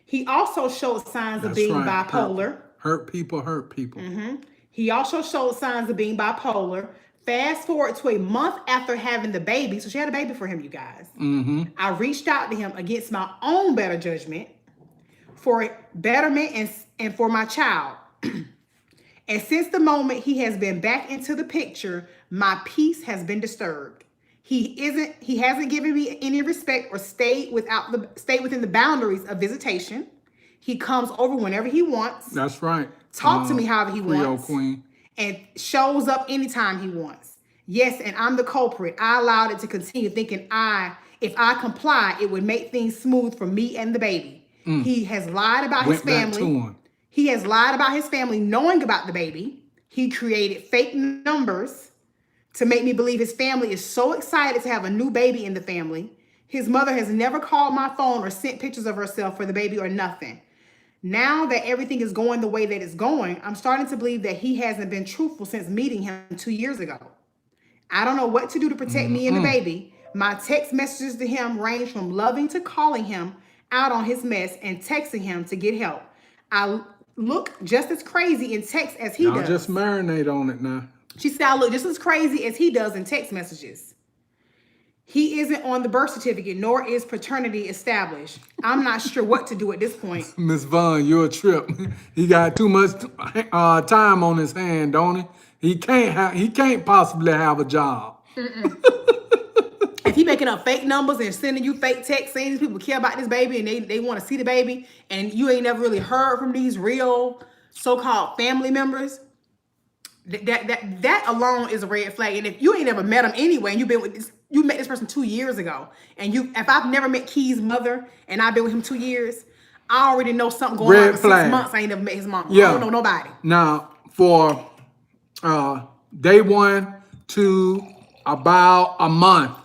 He also showed signs of being bipolar. Hurt people hurt people. He also showed signs of being bipolar. Fast forward to a month after having the baby. So she had a baby for him, you guys. I reached out to him against my own better judgment for betterment and for my child. And since the moment he has been back into the picture, my peace has been disturbed. He hasn't given me any respect or stayed within the boundaries of visitation. He comes over whenever he wants. That's right. Talk to me however he wants. Queen. And shows up anytime he wants. Yes, and I'm the culprit. I allowed it to continue thinking if I comply, it would make things smooth for me and the baby. He has lied about his family. He has lied about his family knowing about the baby. He created fake numbers to make me believe his family is so excited to have a new baby in the family. His mother has never called my phone or sent pictures of herself for the baby or nothing. Now that everything is going the way that it's going, I'm starting to believe that he hasn't been truthful since meeting him 2 years ago. I don't know what to do to protect me and the baby. My text messages to him range from loving to calling him out on his mess and texting him to get help. I look just as crazy in text as he does. Just marinate on it now. She said, I look just as crazy as he does in text messages. He isn't on the birth certificate, nor is paternity established. I'm not sure what to do at this point. Miss Vaughn, you're a trip. He got too much time on his hand, don't he? He can't possibly have a job. If he making up fake numbers and sending you fake texts saying these people care about this baby and they want to see the baby, and you ain't never really heard from these real so-called family members, that alone is a red flag. And if you ain't never met him anyway, and you met this person 2 years ago, and if I've never met Key's mother and I've been with him 2 years, I already know something going on for 6 months. I ain't never met his mom. Yeah. I don't know nobody. Now, for day 1 to about a month,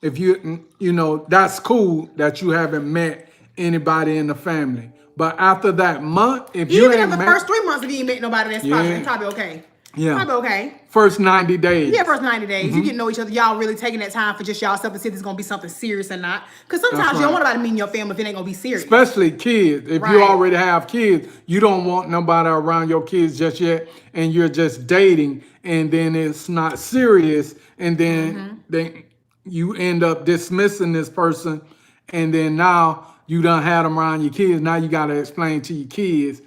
if you know, that's cool that you haven't met anybody in the family. But after that month, if you ain't the first 3 months, if you ain't met nobody, that's probably okay. Yeah. Probably okay. First 90 days. Yeah, first 90 days. You get to know each other. Y'all really taking that time for just y'all self to see if it's going to be something serious or not. Because sometimes you don't want nobody meeting your family if it ain't going to be serious. Especially kids. If you already have kids, you don't want nobody around your kids just yet. And you're just dating. And then it's not serious. And then you end up dismissing this person. And then now you done had them around your kids. Now you got to explain to your kids,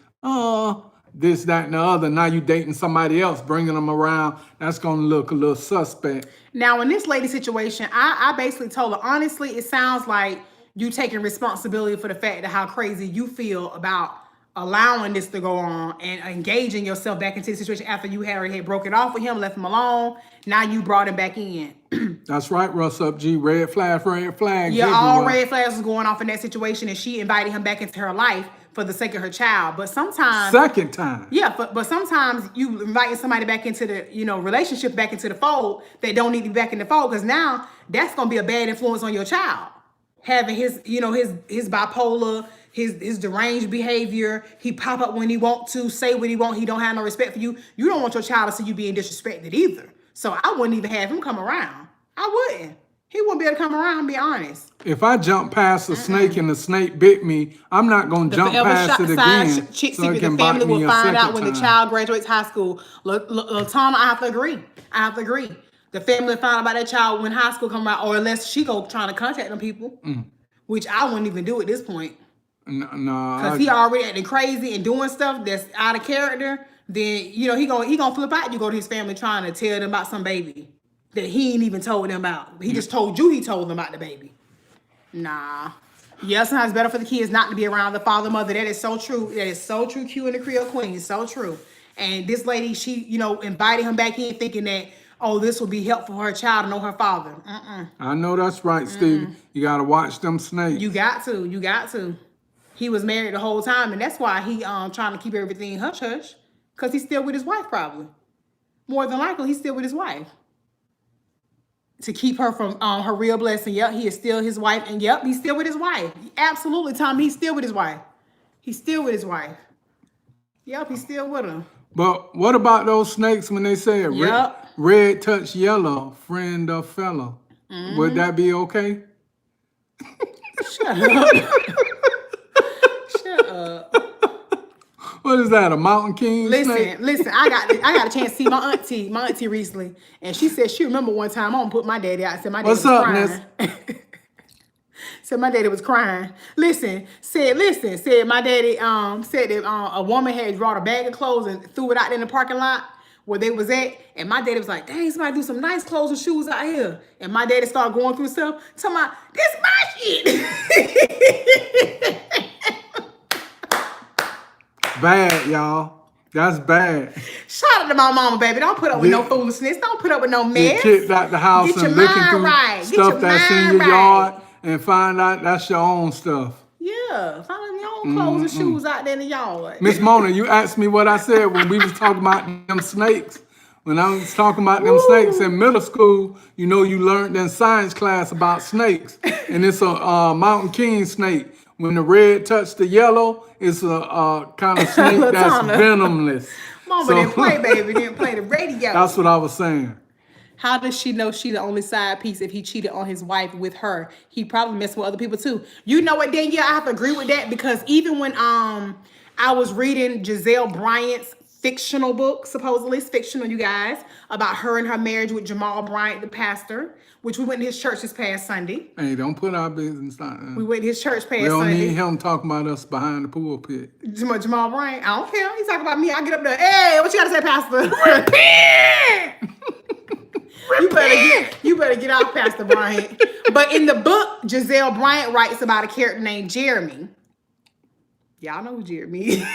this, that, and the other. Now you dating somebody else, bringing them around. That's going to look a little suspect. Now, in this lady situation, I basically told her, honestly, it sounds like you taking responsibility for the fact that how crazy you feel about allowing this to go on and engaging yourself back into the situation after you had already broken off with him, left him alone. Now you brought him back in. That's right, Russ Up G. Red flags. Yeah, all red flags was going off in that situation, and she invited him back into her life for the sake of her child. But sometimes, second time. yeah, but sometimes you inviting somebody back into the relationship back into the fold that don't need to be back in the fold, because now that's gonna be a bad influence on your child. Having his his bipolar, his deranged behavior, he pop up when he want to, say what he want, he don't have no respect for you. You don't want your child to see you being disrespected either. So I wouldn't even have him come around. I wouldn't. He wouldn't be able to come around, be honest. If I jump past a snake and the snake bit me, I'm not going to jump past it again. So it can the family bite me will a find out second when the time. child graduates high school. Tom, I have to agree. The family find out about that child when high school come out, or unless she go trying to contact them people, which I wouldn't even do at this point. No, Because he already acting crazy and doing stuff that's out of character. Then he gonna flip out. You go to his family trying to tell them about some baby that he ain't even told them about. He just told you he told them about the baby. Nah. Yeah, sometimes it's better for the kids not to be around the father, mother. That is so true. That is so true. Q and the Creole Queen is so true. And this lady, she invited him back in thinking that, oh, this will be helpful for her child to know her father. I know that's right, Steve. You got to watch them snakes. You got to. He was married the whole time, and that's why he trying to keep everything hush hush, because he's still with his wife probably. More than likely, he's still with his wife. To keep her from her real blessing. Yep, he is still his wife, and yep, he's still with his wife. Absolutely, Tom, he's still with his wife. He's still with his wife. Yep, he's still with her. But what about those snakes when they say Yep. red touch yellow, friend or fellow? Would that be okay? Shut up. Shut up. What is that, a mountain king snake? Listen, I got a chance to see my auntie recently, and she said she remember one time I gonna put my daddy out. Said my daddy What's was up, crying. Said my daddy was crying. Said my daddy said that a woman had brought a bag of clothes and threw it out in the parking lot where they was at, and my daddy was like, dang, somebody do some nice clothes and shoes out here. And my daddy started going through stuff, talking about, this my shit. Bad, y'all. That's bad. Shout out to my mama, baby. Don't put up with no foolishness. Don't put up with no mess. Get kicked out the house Get your and looking mind through right. stuff that's in your yard and find out that's your own stuff. Yeah, find your own clothes and shoes out there in the yard. Miss Mona, you asked me what I said when we was talking about them snakes. When I was talking about them snakes in middle school, you learned in science class about snakes. And it's a mountain king snake. When the red touch the yellow, it's a kind of snake that's venomless. Mama didn't play, baby. Didn't play the radio. That's what I was saying. How does she know she the only side piece if he cheated on his wife with her? He probably messed with other people too. You know what, Danielle? I have to agree with that, because even when I was reading Giselle Bryant's fictional book, supposedly it's fictional, you guys, about her and her marriage with Jamal Bryant, the pastor, which we went to his church this past Sunday. Hey, don't put our business on. We went to his church past Sunday. We don't need him talking about us behind the pulpit. Jamal Bryant, I don't care. He talking about me. I get up there. Hey, what you got to say, Pastor? Repent. You better get off, Pastor Bryant. But in the book, Giselle Bryant writes about a character named Jeremy. Y'all know who Jeremy is.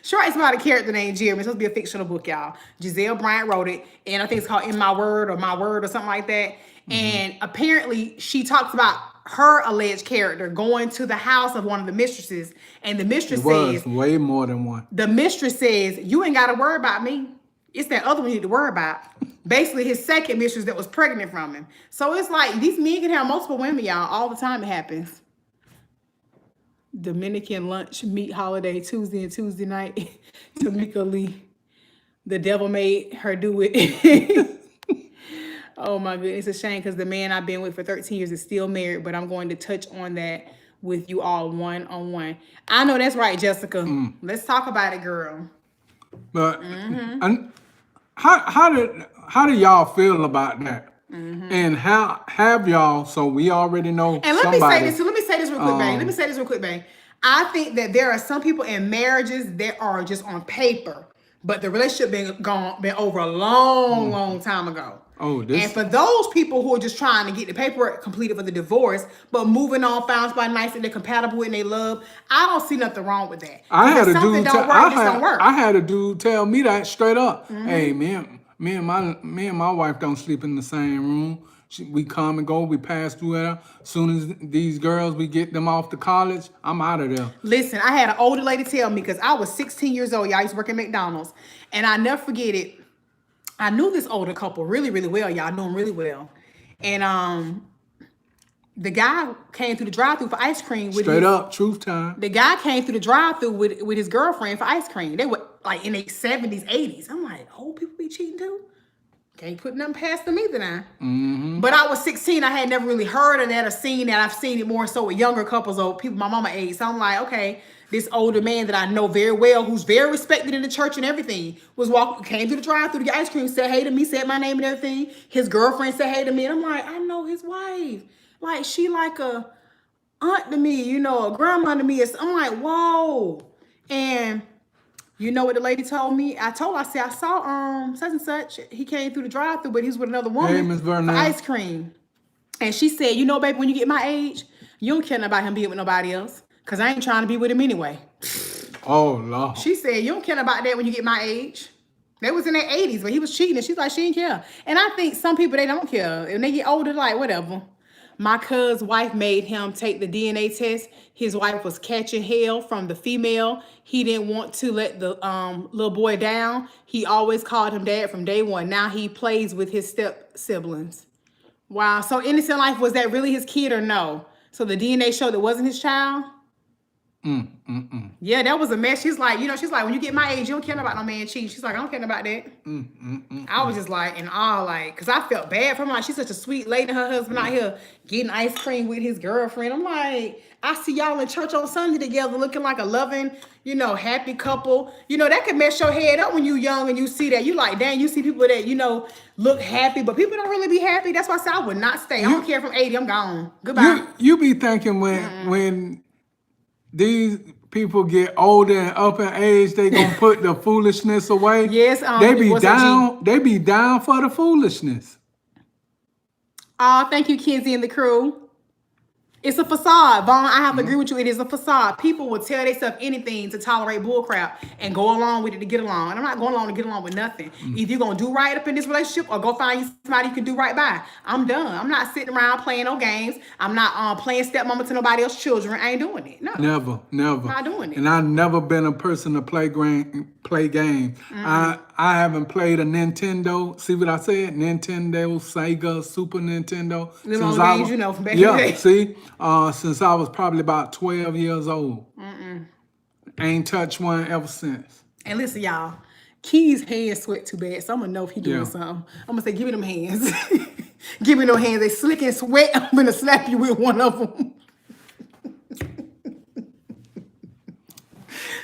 She writes about a character named Jeremy. It's supposed to be a fictional book, y'all. Giselle Bryant wrote it, and I think it's called In My Word or My Word or something like that. And apparently, she talks about her alleged character going to the house of one of the mistresses, and the mistress says, way more than one. The mistress says, you ain't got to worry about me. It's that other one you need to worry about. Basically, his second mistress that was pregnant from him. So it's like these men can have multiple women, y'all. All the time it happens. Dominican lunch meat holiday Tuesday and Tuesday night. Tamika Lee. The devil made her do it. Oh my goodness, it's a shame because the man I've been with for 13 years is still married, but I'm going to touch on that with you all one-on-one. I know that's right, Jessica. Let's talk about it, girl. But how do y'all feel about that? And how have y'all? So we already know. And let me say this real quick, bang. I think that there are some people in marriages that are just on paper, but the relationship been over a long time ago. Oh, And this. for those people who are just trying to get the paperwork completed for the divorce, but moving on, found somebody nice that they're compatible with and they love, I don't see nothing wrong with that. I had If a something dude. don't work, just don't work. I had a dude tell me that straight up. Hey, me and my wife don't sleep in the same room. We come and go. We pass through there. As soon as these girls, we get them off to college, I'm out of there. Listen, I had an older lady tell me, because I was 16 years old. Y'all used to work at McDonald's. And I never forget it. I knew this older couple really, really well. Y'all knew them really well. And the guy came through the drive-thru for ice cream with Straight up, truth time. The guy came through the drive-thru with his girlfriend for ice cream. They were like in their 70s, 80s. I'm like, old people be cheating too? Can't put nothing past them either now. But I was 16. I had never really heard of that or seen that. I've seen it more so with younger couples or people my mama age. So I'm like, okay, this older man that I know very well, who's very respected in the church and everything, came through the drive-thru to get ice cream, said hey to me, said my name and everything. His girlfriend said hey to me. And I'm like, I know his wife. Like, she like a aunt to me, you know, a grandma to me. I'm like, whoa. And you know what the lady told me? I said, I saw such and such. He came through the drive-thru, but he was with another woman Hey, Miss for Burnett. ice cream. And she said, you know, baby, when you get my age, you don't care about him being with nobody else. Because I ain't trying to be with him anyway. Oh, Lord. She said, you don't care about that when you get my age. They was in their 80s, but he was cheating. And she's like, she didn't care. And I think some people, they don't care. When they get older, like, whatever. My cousin's wife made him take the DNA test. His wife was catching hell from the female. He didn't want to let the little boy down. He always called him dad from day one. Now he plays with his step siblings. Wow. So Innocent Life, was that really his kid or no? So the DNA showed it wasn't his child? Yeah, that was a mess. She's like, when you get my age, you don't care about no man cheating. She's like, I don't care about that. I was just like, in awe, like, because I felt bad for her. Like, she's such a sweet lady. Her husband out here getting ice cream with his girlfriend. I'm like, I see y'all in church on Sunday together looking like a loving, happy couple. That could mess your head up when you young and you see that. You like, dang, you see people that, look happy, but people don't really be happy. That's why I said I would not stay. I don't care from 80. I'm gone. Goodbye. You be thinking when these people get older and up in age, they gonna put the foolishness away. Yes, they be down. They be down for the foolishness. Oh, thank you, Kenzie and the crew. It's a facade, Vaughn. I have to agree with you. It is a facade. People will tell themselves anything to tolerate bullcrap and go along with it to get along. And I'm not going along to get along with nothing. Either you're going to do right up in this relationship or go find you somebody you can do right by. I'm done. I'm not sitting around playing no games. I'm not playing stepmama to nobody else's children. I ain't doing it. No. Never. Not doing it. And I've never been a person to play games. I haven't played a Nintendo. See what I said? Nintendo, Sega, Super Nintendo. Them old games from back in the day. See? Since I was probably about 12 years old. Ain't touched one ever since. And listen, y'all, Key's hands sweat too bad, so I'm gonna know if he doing something. I'm gonna say, give me them hands. Give me them hands. They slick and sweat. I'm gonna slap you with one of them.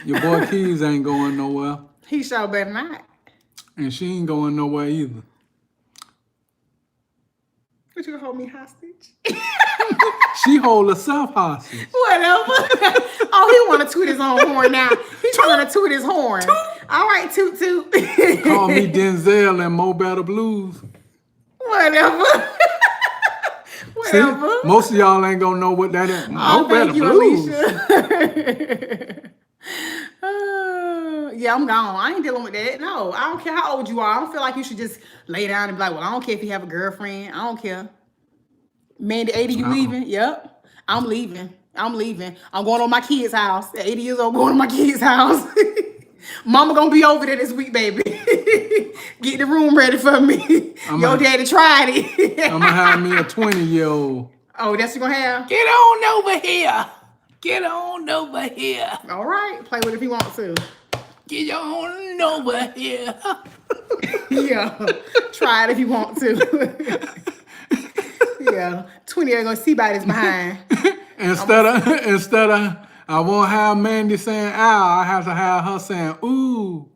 Your boy Keys ain't going nowhere. He sure better not. And she ain't going nowhere either. What, you gonna hold me hostage? She hold herself hostage. Whatever. Oh, he want to toot his own horn now. He trying to toot his horn. All right, toot toot. Call me Denzel and Mo Better Blues. Whatever. Whatever. See, most of y'all ain't gonna know what that is. Mo Better Blues. Alicia. Yeah, I'm gone. I ain't dealing with that. No, I don't care how old you are. I don't feel like you should just lay down and be like, well, I don't care if you have a girlfriend. I don't care. Mandy, 80, you leaving? Yep. I'm leaving. I'm going to my kid's house. At 80 years old, going to my kid's house. Mama gonna be over there this week, baby. Get the room ready for me. Your daddy tried it. I'm gonna have me a 20-year-old. Oh, that's what you gonna have? Get on over here. Get on over here. All right. Play with it if you want to. Get on over here. Yeah. Try it if you want to. Yeah. 20 ain't gonna see by this behind. Instead of I won't have Mandy saying ow, I have to have her saying ooh.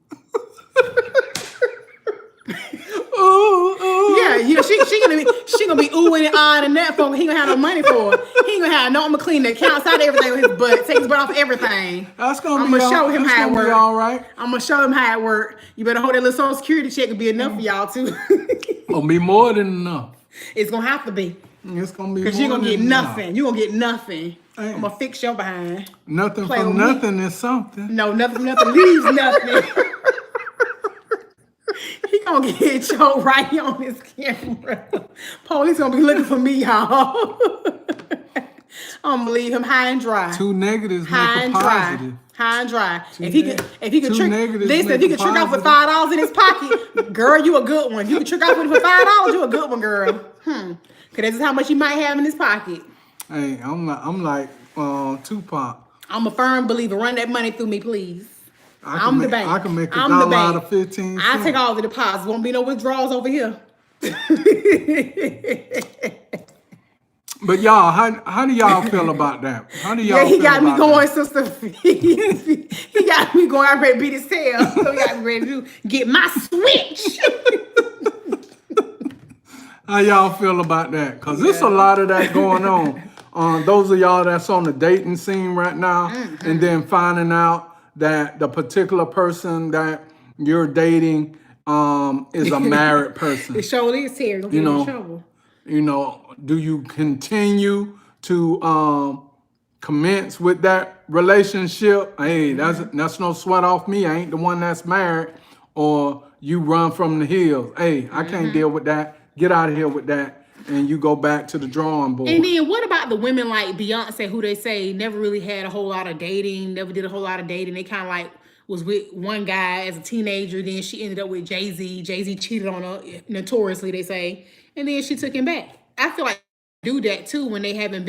Ooh. Yeah, she gonna be oohing and ahhing and that for he gonna have no money for it. He ain't gonna have no. I'm gonna clean the accounts out of everything with his butt, take his butt off everything. I'm gonna show him how it works. All right. I'm gonna show him how it works. You better hold that little Social Security check and be enough for y'all too. Gonna be more than enough. It's gonna have to be. It's gonna be Because more you're gonna than get enough. nothing. You're gonna get nothing. Hey. I'm gonna fix your behind. Nothing Play from with me. nothing is something. No, nothing from nothing leaves nothing. He gonna get your right on his camera. Police gonna be looking for me, y'all. I'm gonna leave him high and dry. Two negatives High make and a dry. positive. High and dry. Two If he neg- could two trick, negatives listen, if make he a could trick off with positive. $5 in his pocket, girl, you a good one. If you could trick off with it for $5, you a good one, girl. Cause this is how much you might have in his pocket. Hey, I'm like Tupac. I'm a firm believer. Run that money through me, please. I'm the bank. I can make I'm the $1 bank. out of 15 I cents. take all the deposits. Won't be no withdrawals over here. But y'all, how do y'all feel about that? How do y'all Yeah, he feel got me about going, that? sister. He got me going. I ready to beat his tail. So he got me ready to get my switch. How y'all feel about that? Because there's a lot of that going on. Those of y'all that's on the dating scene right now, and then finding out that the particular person that you're dating is a married person. It surely is here. Don't get in trouble. You know, do you continue to commence with that relationship? Hey, that's no sweat off me. I ain't the one that's married. Or you run from the hills. Hey, I can't deal with that. Get out of here with that. And you go back to the drawing board. And then what about the women like Beyonce, who they say never really had a whole lot of dating, never did a whole lot of dating. They kind of like was with one guy as a teenager. Then she ended up with Jay-Z. Jay-Z cheated on her notoriously, they say. And then she took him back. I feel like they do that too when they haven't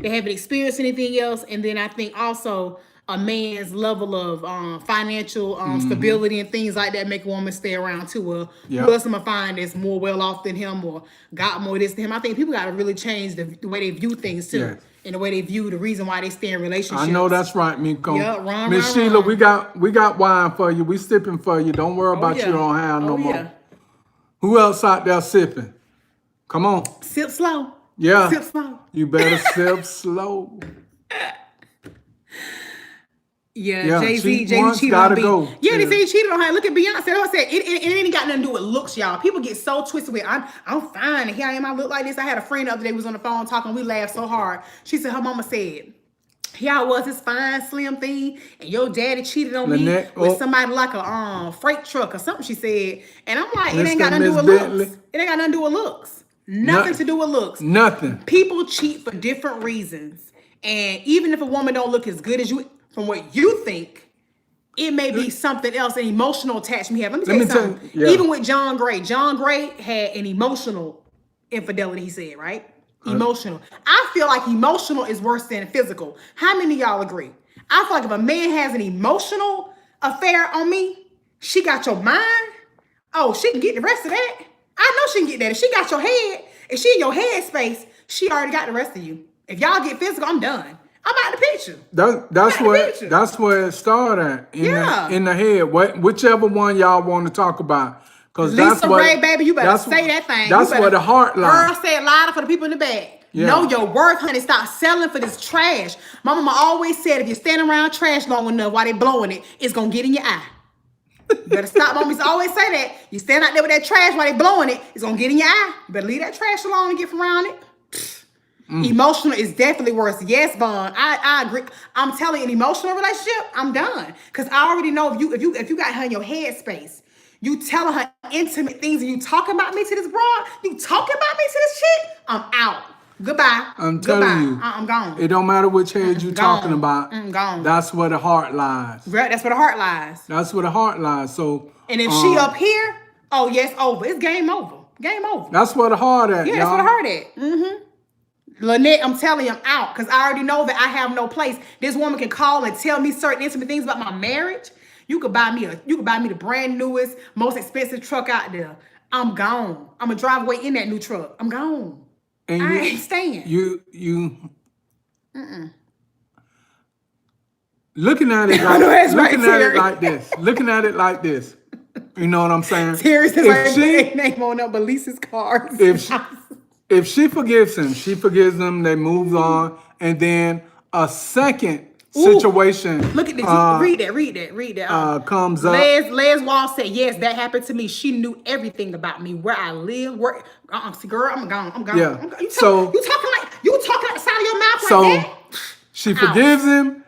experienced anything else. And then I think also a man's level of financial stability and things like that make a woman stay around too. Well, who else am I find that's more well off than him or got more of this than him? I think people got to really change the way they view things too. Yes. And the way they view the reason why they stay in relationships. I know that's right, Miko. Yeah, wrong, Miss wrong, Sheila, wrong. we got wine for you. We sipping for you. Don't worry about yeah. you don't have no Oh, more. yeah. Who else out there sipping? Come on. Sip slow. Yeah. Sip slow. You better sip slow. Yeah, Jay-Z one's cheated gotta on B. go. Yeah, they say he cheated on her. Look at Beyonce. I said it ain't got nothing to do with looks, y'all. People get so twisted with I'm fine and here I am. I look like this. I had a friend the other day was on the phone talking. We laughed so hard. She said her mama said, here I was, this fine slim thing, and your daddy cheated on Lynette, me with somebody like a freight truck or something. She said, and I'm like, it ain't Mr. got nothing to do with Miss looks. Bentley. It ain't got nothing to do with looks. Nothing to do with looks. Nothing. People cheat for different reasons, and even if a woman don't look as good as you, from what you think. It may be something else, an emotional attachment you have. Let me tell you something. Even with John Gray had an emotional infidelity, he said, right? Emotional. I feel like emotional is worse than physical. How many of y'all agree? I feel like if a man has an emotional affair on me, she got your mind. Oh, she can get the rest of that. I know she can get that. If she got your head, if she in your head space, she already got the rest of you. If y'all get physical, I'm done. I'm out of the picture. That's where it started at in the head. Whichever one y'all want to talk about, because that's Lisa what Ray, baby, you better say that thing. That's where the heart lies. Girl, say it louder for the people in the back. Yeah. Know your worth, honey. Stop selling for this trash. My mama always said if you stand around trash long enough while they blowing it, it's gonna get in your eye. You better stop. Mamas always say that. You stand out there with that trash while they blowing it, it's gonna get in your eye. You better leave that trash alone and get from around it. Emotional is definitely worse. Yes, Vaughn. I agree. I'm telling you, an emotional relationship, I'm done. Because I already know if you got her in your head space, you telling her intimate things and you talking about me to this broad, you talking about me to this chick, I'm out. Goodbye. I'm telling you. I'm gone. It don't matter which head you talking about. I'm gone. That's where the heart lies. That's where the heart lies. That's where the heart lies. So and if she up here, oh yes, over. It's game over. Game over. That's where the heart at. Yeah, y'all. that's where the heart at. Mm-hmm. Lynette, I'm telling you, I'm out because I already know that I have no place. This woman can call and tell me certain intimate things about my marriage. You could buy me the brand newest, most expensive truck out there. I'm gone. I'm gonna drive away in that new truck. I'm gone. And I ain't staying. Looking at it like this. Looking at it like this. You know what I'm saying? Seriously, if name on up Elise's cars. If she forgives him, she forgives them, they move on, and then a second situation Look at this. Read that. comes up. Les Wall said, yes, that happened to me. She knew everything about me, where I live, where. See, girl, I'm gone. Yeah. You talking like the side of your mouth So like that? she forgives him,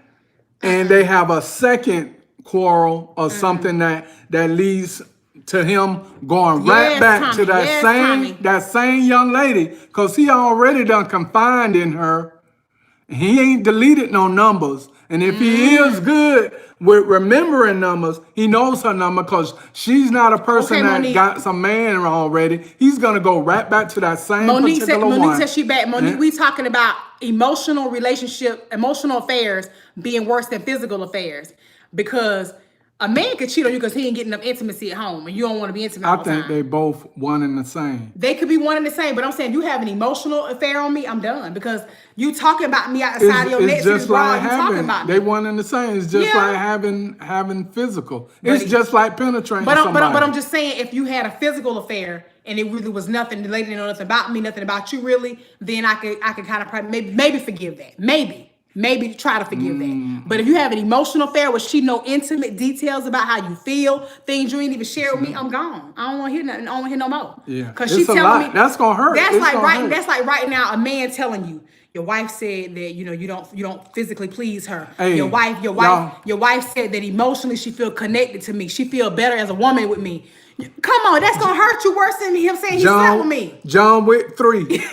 and they have a second quarrel or something that leads to him going right Yes, back Tommy. to that Yes, same Tommy. that same young lady, because he already done confined in her. He ain't deleted no numbers. And if he is good with remembering numbers, he knows her number, because she's not a person Okay, that Monique. got some man already. He's going to go right back to that same particular one. Monique said she back. Monique, we talking about emotional affairs being worse than physical affairs. Because a man could cheat on you because he ain't getting enough intimacy at home, and you don't want to be intimate all I the time. think they both one and the same. They could be one and the same, but I'm saying you have an emotional affair on me, I'm done, because you talking about me outside of your next It's just like you talking about me. they one and the same. It's just Yeah. like having physical. It's just like penetrating somebody. But I'm just saying, if you had a physical affair and it really was nothing, the lady didn't know nothing about me, nothing about you really, then I could kind of maybe forgive that. Maybe try to forgive that. But if you have an emotional affair where she know intimate details about how you feel, things you ain't even share with me, I'm gone. I don't want to hear nothing. I don't want to hear no more. Yeah, because it's she's a telling lot. me That's gonna hurt. That's It's like gonna right. hurt. That's like right now a man telling you your wife said that you don't physically please her. Hey, your wife said that emotionally she feel connected to me. She feel better as a woman with me. Come on, that's gonna hurt you worse than him saying he slept with me. John Wick 3,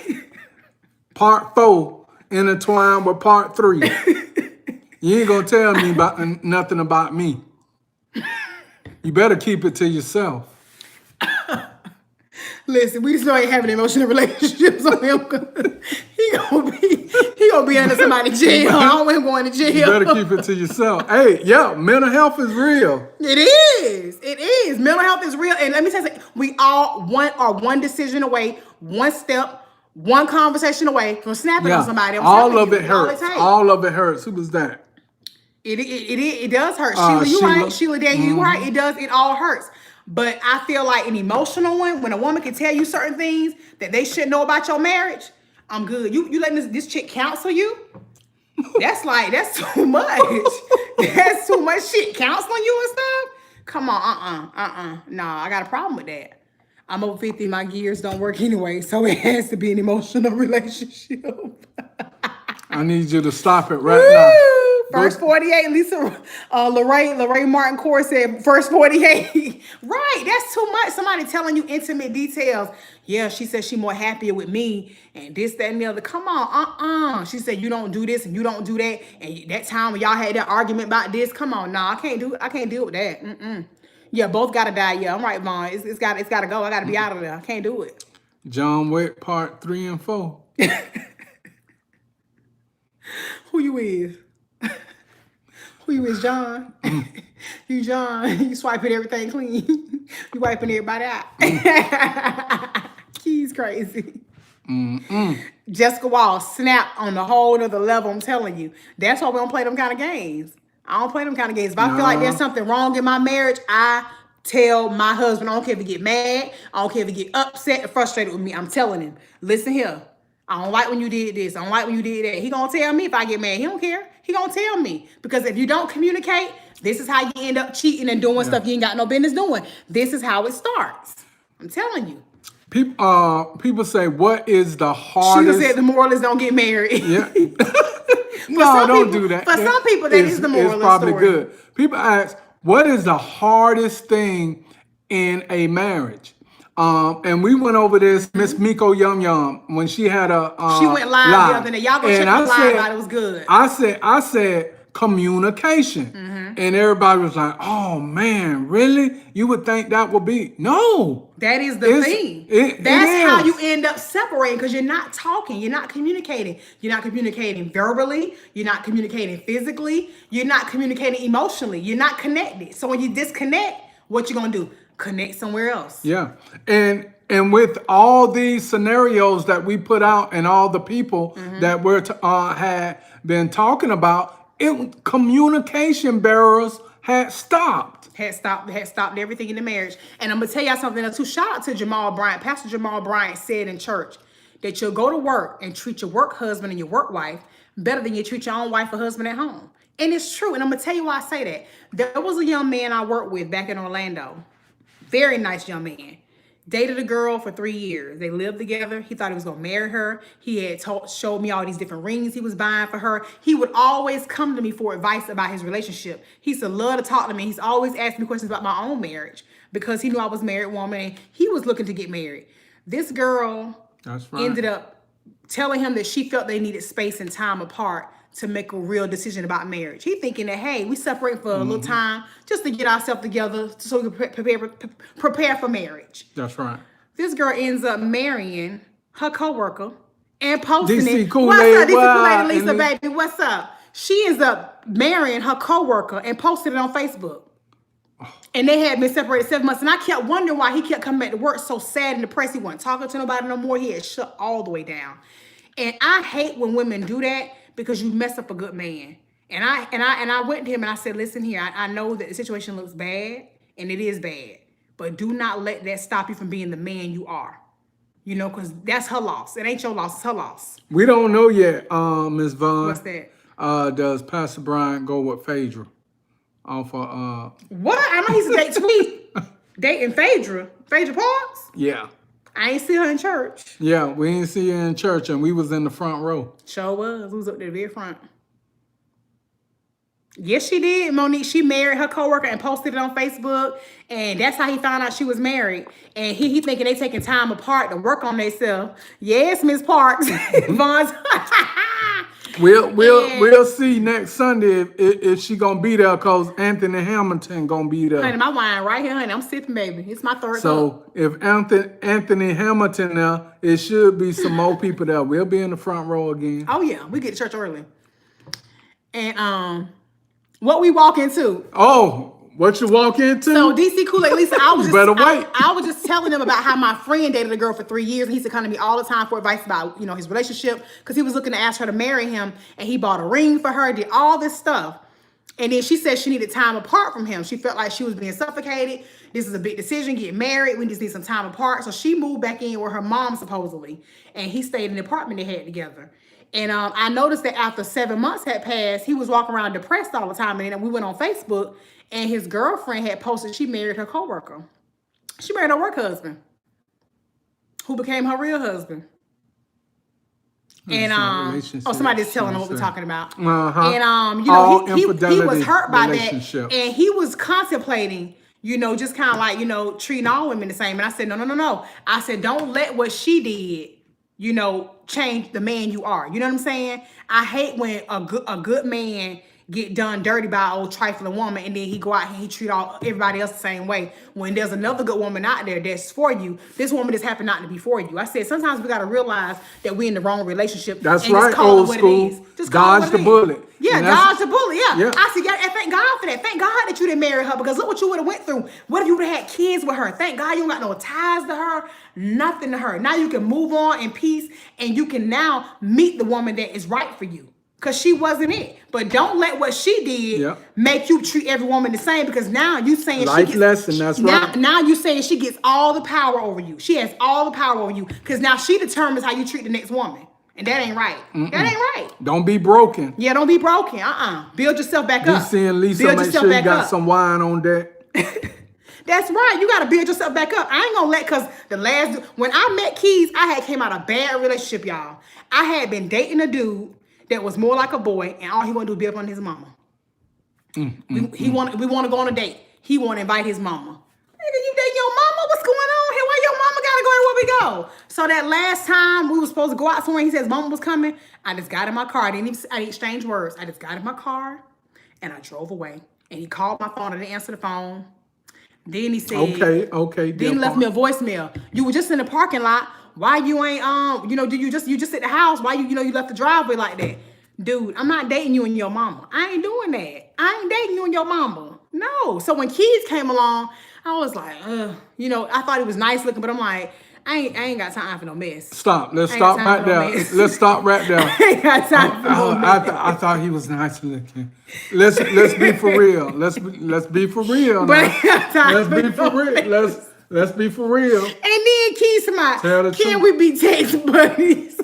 part 4, intertwined with part 3. You ain't gonna tell me about nothing about me. You better keep it to yourself. Listen, we just know ain't having emotional relationships on him. He gonna be under somebody's jail. I don't want him going to jail. You better keep it to yourself. Hey, yeah, mental health is real. It is. Mental health is real. And let me tell you something. We all one decision away, one step, one conversation away from snapping on somebody. All of it hurts. All of it hurts. Who was that? It does hurt. Sheila, you right. Sheila Daniel, you right. It all hurts. But I feel like an emotional one, when a woman can tell you certain things that they shouldn't know about your marriage, I'm good. You letting this chick counsel you? That's too much. That's too much shit counseling you and stuff. Come on, Nah, I got a problem with that. I'm over 50, my gears don't work anyway, so it has to be an emotional relationship. I need you to stop it right now. First 48, Lisa, Lorraine Martin Core said, first 48. Right, that's too much. Somebody telling you intimate details. Yeah, she said she more happier with me and this, that, and the other. Come on, She said you don't do this and you don't do that. And that time when y'all had that argument about this, come on, I can't deal with that. Yeah, both gotta die. Yeah, I'm right, Vaughn. It's gotta go. I gotta be out of there. I can't do it. John Wick part 3 and 4. Who you is? Who you is, John? You John. You swiping everything clean. You wiping everybody out. He's crazy. Jessica Wall snapped on a whole other level. I'm telling you. That's why we don't play them kind of games. I don't play them kind of games. If I feel like there's something wrong in my marriage, I tell my husband. I don't care if he get mad. I don't care if he get upset or frustrated with me. I'm telling him, listen here. I don't like when you did this. I don't like when you did that. He gonna tell me if I get mad. He don't care. He gonna tell me. Because if you don't communicate, this is how you end up cheating and doing stuff you ain't got no business doing. This is how it starts. I'm telling you. People say, what is the hardest? She said the moral is don't get married. Yeah. No, don't do that. For some people, that is the moral It's probably story. good. People ask, what is the hardest thing in a marriage? And we went over this, Miss Miko Yum Yum, when she had a she went live the other day. Y'all go check her live out. It was good. I said communication. And everybody was like, oh man, really? You would think that would be no. That is the thing. That's how you end up separating, because you're not talking, you're not communicating. You're not communicating verbally, you're not communicating physically, you're not communicating emotionally, you're not connected. So when you disconnect, what you gonna do? Connect somewhere else. Yeah. And with all these scenarios that we put out and all the people that we're had been talking about, communication barriers had stopped. Had stopped everything in the marriage. And I'm gonna tell y'all something else too. Shout out to Jamal Bryant. Pastor Jamal Bryant said in church that you'll go to work and treat your work husband and your work wife better than you treat your own wife or husband at home. And it's true. And I'm going to tell you why I say that. There was a young man I worked with back in Orlando. Very nice young man. Dated a girl for 3 years. They lived together. He thought he was going to marry her. He had showed me all these different rings he was buying for her. He would always come to me for advice about his relationship. He used to love to talk to me. He's always asked me questions about my own marriage because he knew I was a married woman and he was looking to get married. This girl ended up telling him that she felt they needed space and time apart to make a real decision about marriage. He thinking that, hey, we separate for a little time just to get ourselves together so we can prepare for marriage. That's right. This girl ends up marrying her coworker and posting DC it. Kool-Aid, What's up, DC wow. Kool-Aid, Lisa, baby? What's up? She ends up marrying her coworker and posted it on Facebook. And they had been separated 7 months. And I kept wondering why he kept coming back to work so sad and depressed. He wasn't talking to nobody no more. He had shut all the way down. And I hate when women do that because you mess up a good man. And I went to him and I said, listen here, I know that the situation looks bad and it is bad, but do not let that stop you from being the man you are. You know, because that's her loss. It ain't your loss, it's her loss. We don't know yet, Ms. Vaughn. What's that? Does Pastor Bryant go with Phaedra? What? I know he's a date tweet. Dating Phaedra. Phaedra Parks? Yeah. I ain't see her in church. Yeah, we didn't see her in church and we was in the front row. Sure was. We was up there very front. Yes, she did, Monique. She married her coworker and posted it on Facebook. And that's how he found out she was married. And he thinking they taking time apart to work on themselves. Yes, Miss Parks. Vaughn's. We'll see next Sunday if she gonna be there because Anthony Hamilton gonna be there. Honey, my wine right here, honey. I'm sipping, baby. It's my third So cup. if Anthony Hamilton there, it should be some more people there. We'll be in the front row again. Oh yeah, we get to church early. And what we walk into. Oh, what you walk into? So DC Kool-Aid, Lisa, I was You just better wait. I was just telling him about how my friend dated a girl for 3 years, and he used to come to me all the time for advice about, you know, his relationship, because he was looking to ask her to marry him, and he bought a ring for her, did all this stuff. And then she said she needed time apart from him. She felt like she was being suffocated. This is a big decision, get married. We just need some time apart. So she moved back in with her mom, supposedly, and he stayed in the apartment they had together. And I noticed that after 7 months had passed, he was walking around depressed all the time. And then we went on Facebook, and his girlfriend had posted she married her coworker. She married her work husband, who became her real husband. And somebody is telling them what we're talking about. And you know, he was hurt by that, and he was contemplating, you know, just kind of like, you know, treating all women the same. And I said, no. I said, don't let what she did, you know, change the man you are. You know what I'm saying? I hate when a good man get done dirty by an old trifling woman, and then he go out and he treat everybody else the same way. When there's another good woman out there that's for you, this woman just happened not to be for you. I said sometimes we got to realize that we're in the wrong relationship. That's right, old school. Just dodge the bullet. Yeah, dodge the bullet. Yeah. I said, yeah, and thank God for that. Thank God that you didn't marry her, because look what you would have went through. What if you would have had kids with her? Thank God you don't got no ties to her, nothing to her. Now you can move on in peace, and you can now meet the woman that is right for you. Because she wasn't it. But don't let what she did make you treat every woman the same, because now you saying life lesson, that's right. Now you saying she gets all the power over you. She has all the power over you, because now she determines how you treat the next woman. And that ain't right. That ain't right. Don't be broken. Yeah, don't be broken. Build yourself back up. DC and Lisa, make sure you got some wine on deck. That's right. You got to build yourself back up. I ain't going to let, because when I met Keys, I had came out of a bad relationship, y'all. I had been dating a dude that was more like a boy, and all he want to do is be up on his mama. We want to go on a date. He want to invite his mama. Nigga, you dating your mama? What's going on here? Why your mama got to go everywhere we go? So that last time we were supposed to go out somewhere, he says mama was coming. I just got in my car. I didn't exchange words. I just got in my car, and I drove away. And he called my phone. I didn't answer the phone. Then he said, okay. Then he left me a voicemail. You were just in the parking lot. Why you ain't do you just at the house? Why you left the driveway like that? Dude, I'm not dating you and your mama. I ain't doing that. I ain't dating you and your mama. No. So when Keys came along, I was like, I thought he was nice looking, but I'm like, I ain't got time for no mess. Stop. Let's stop right there. Let's stop right there. I ain't got time for no mess. I thought he was nice looking. Let's be for real. Let's be for real. Let's be for real. Let's be for real. And then Keys smiled. Can we be text buddies?